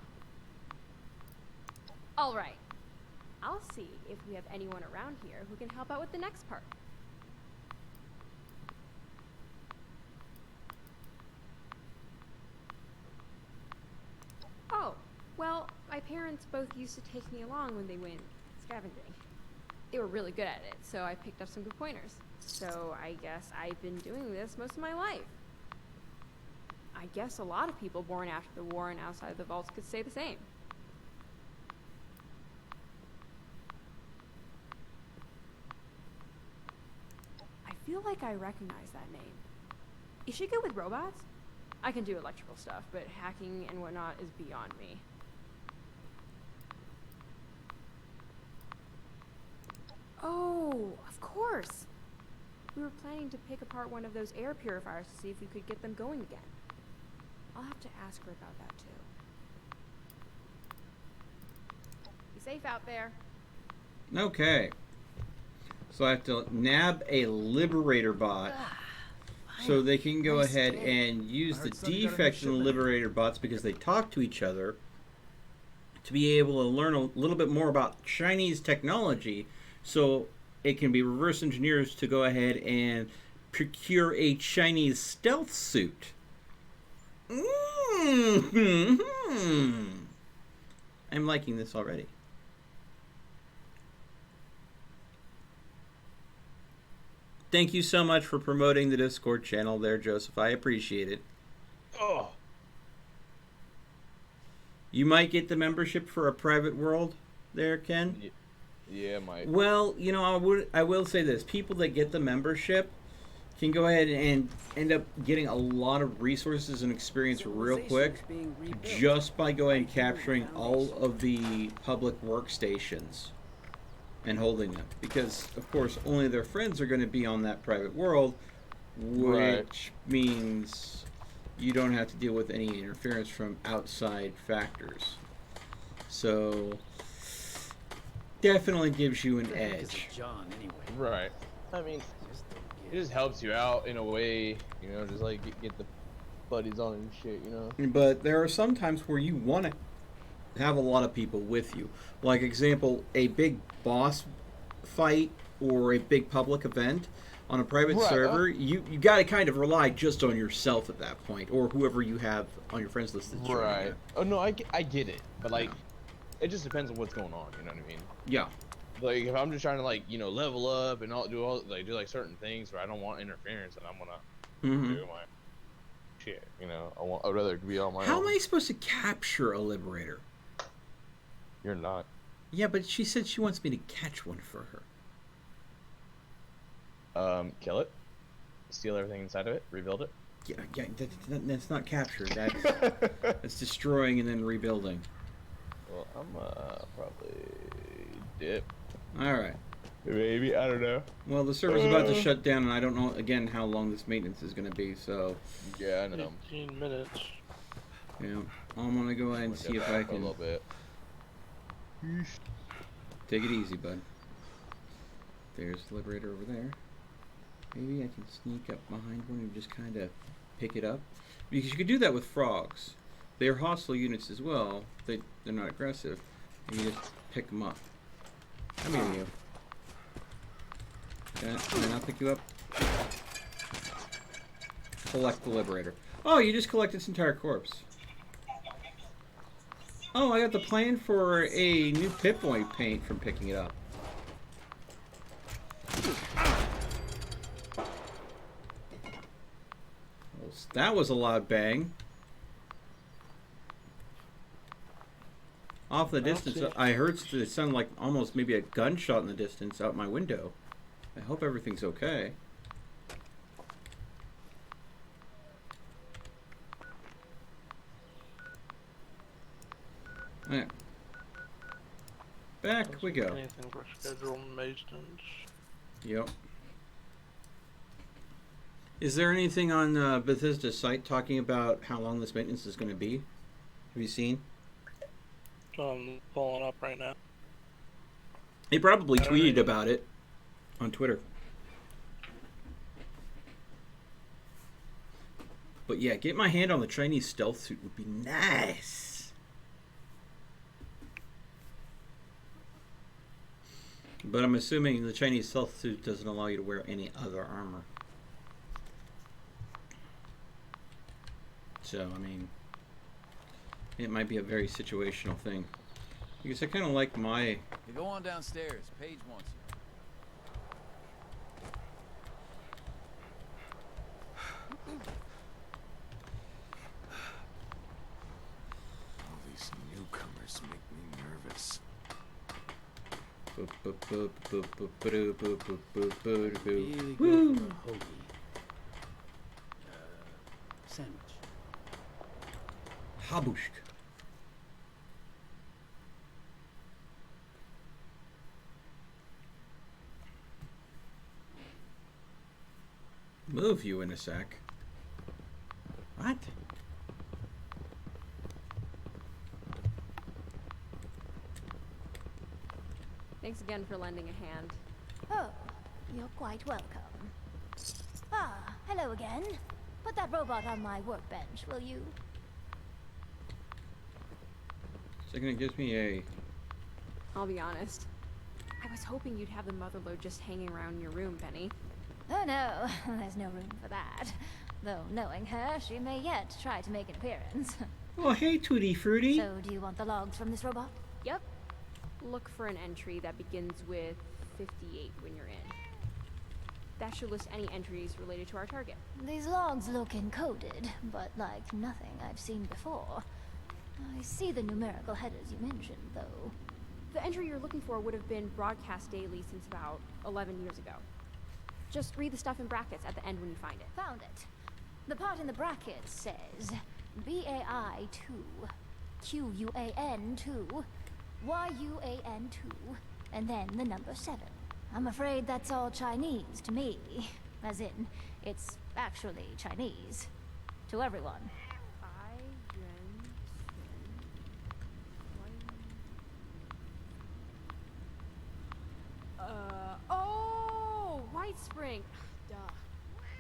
All right. I'll see if we have anyone around here who can help out with the next part. Oh, well, my parents both used to take me along when they went scavenging. They were really good at it, so I picked up some good pointers. So I guess I've been doing this most of my life. I guess a lot of people born after the war and outside the vaults could say the same. I feel like I recognize that name. Is she good with robots? I can do electrical stuff, but hacking and whatnot is beyond me. Oh, of course! We were planning to pick apart one of those air purifiers to see if we could get them going again. I'll have to ask her about that too. Be safe out there. Okay. So I have to nab a Liberator bot so they can go ahead and use the defect in the Liberator bots because they talk to each other to be able to learn a little bit more about Chinese technology so it can be reverse engineers to go ahead and procure a Chinese stealth suit. I'm liking this already. Thank you so much for promoting the Discord channel there, Joseph. I appreciate it. Oh. You might get the membership for a private world there, Ken? Yeah, might. Well, you know, I will say this. People that get the membership can go ahead and end up getting a lot of resources and experience real quick just by going and capturing all of the public workstations and holding them. Because, of course, only their friends are going to be on that private world, which means you don't have to deal with any interference from outside factors. So, definitely gives you an edge. Right. I mean, it just helps you out in a way, you know, just like get the buddies on and shit, you know. But there are some times where you want to have a lot of people with you. Like, example, a big boss fight or a big public event on a private server, you got to kind of rely just on yourself at that point, or whoever you have on your friends list that's joining you. Oh, no, I get it. But, like, it just depends on what's going on, you know what I mean? Yeah. Like, if I'm just trying to, like, you know, level up and do certain things where I don't want interference, and I'm gonna do my shit, you know. I'd rather be on my own. How am I supposed to capture a Liberator? You're not. Yeah, but she said she wants me to catch one for her. Kill it, steal everything inside of it, rebuild it. Yeah, that's not capture. That's destroying and then rebuilding. Well, I'm probably dip. All right. Maybe, I don't know. Well, the server's about to shut down, and I don't know again how long this maintenance is going to be. So. Yeah, I know. 15 minutes. Yeah, I'm gonna go ahead and see if I can. A little bit. Take it easy, bud. There's the Liberator over there. Maybe I can sneak up behind one and just kind of pick it up. Because you could do that with frogs. They're hostile units as well. They're not aggressive. And you just pick them up. Come here, you. Okay, and I'll pick you up. Collect the Liberator. Oh, you just collected its entire corpse. Oh, I got the plan for a new Pip-Boy paint from picking it up. Well, that was a loud bang. Off the distance, I heard it sound like almost maybe a gunshot in the distance out my window. I hope everything's okay. Alright. Back we go. Anything for schedule maintenance. Yep. Is there anything on Bethesda's site talking about how long this maintenance is going to be? Have you seen? I'm pulling up right now. They probably tweeted about it on Twitter. But yeah, get my hand on the Chinese stealth suit would be nice. But I'm assuming the Chinese stealth suit doesn't allow you to wear any other armor. So, I mean, it might be a very situational thing. Because I kind of like my... You go on downstairs. Paige wants you. All these newcomers make me nervous. Woo! Sandwich. Habushk. Move you in a sec. What? Thanks again for lending a hand. Oh, you're quite welcome. Ah, hello again. Put that robot on my workbench, will you? Second, it gives me a... I'll be honest. I was hoping you'd have the motherload just hanging around in your room, Penny. Oh no, there's no room for that. Though knowing her, she may yet try to make an appearance. Oh, hey, Tutti Frutti. So, do you want the logs from this robot? Yep. Look for an entry that begins with 58 when you're in. That should list any entries related to our target. These logs look encoded, but like nothing I've seen before. I see the numerical headers you mentioned, though. The entry you're looking for would have been broadcast daily since about 11 years ago. Just read the stuff in brackets at the end when you find it. Found it. The part in the brackets says BAI 2, QUAN 2, YUAN 2, and then the number 7. I'm afraid that's all Chinese to me. As in, it's actually Chinese. To everyone. Oh, White Spring. Duh.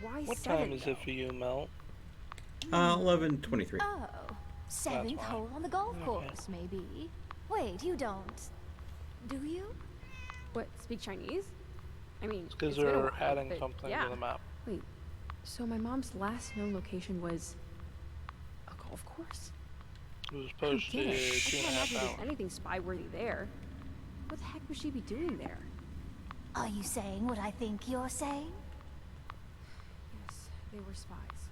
Why What 7, time is it for you, Mel? 11:23. Oh, 7th hole on the golf course, maybe. Wait, you don't... Do you? What, speak Chinese? I mean, Because it's been a they're while, adding but something yeah. to the map. Wait, so my mom's last known location was a golf course? It was Who posted did it? I 2.5 can't imagine hours. there's anything spy-worthy there. What the heck would she be doing there? Are you saying what I think you're saying? Yes, they were spies.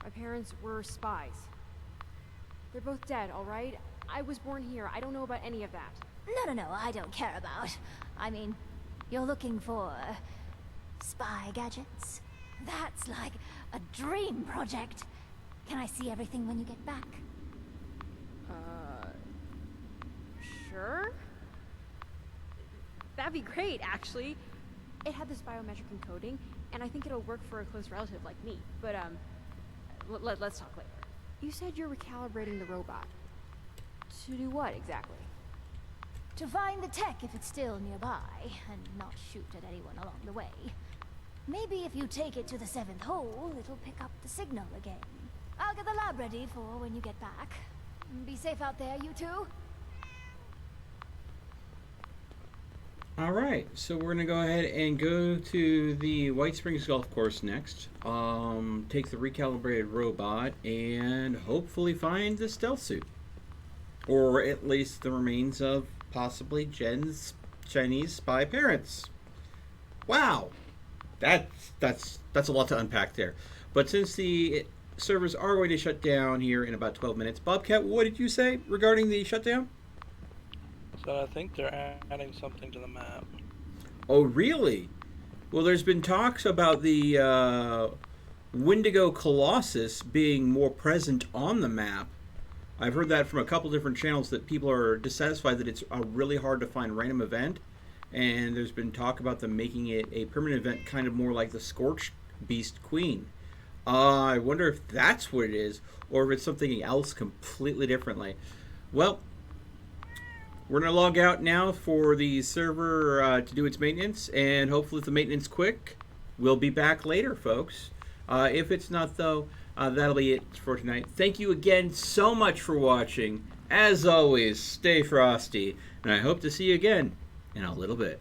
My parents were spies. They're both dead, all right? I was born here. I don't know about any of that. No, I don't care about. I mean, you're looking for... spy gadgets? That's like a dream project. Can I see everything when you get back? Sure? That'd be great, actually. It had this biometric encoding, and I think it'll work for a close relative like me. But, let's talk later. You said you're recalibrating the robot. To do what, exactly? To find the tech if it's still nearby, and not shoot at anyone along the way. Maybe if you take it to the 7th hole, it'll pick up the signal again. I'll get the lab ready for when you get back. Be safe out there, you two. All right, so we're gonna go ahead and go to the White Springs Golf Course next. Take the recalibrated robot and hopefully find the stealth suit, or at least the remains of possibly Jen's Chinese spy parents. Wow, that's a lot to unpack there. But since the servers are going to shut down here in about 12 minutes, Bobcat, what did you say regarding the shutdown? So I think they're adding something to the map. Oh, really? Well, there's been talks about the Wendigo Colossus being more present on the map. I've heard that from a couple different channels that people are dissatisfied that it's a really hard to find random event. And there's been talk about them making it a permanent event, kind of more like the Scorched Beast Queen. I wonder if that's what it is, or if it's something else completely differently. Well, we're going to log out now for the server to do its maintenance, and hopefully if the maintenance quick, we'll be back later, folks. If it's not, though, that'll be it for tonight. Thank you again so much for watching. As always, stay frosty, and I hope to see you again in a little bit.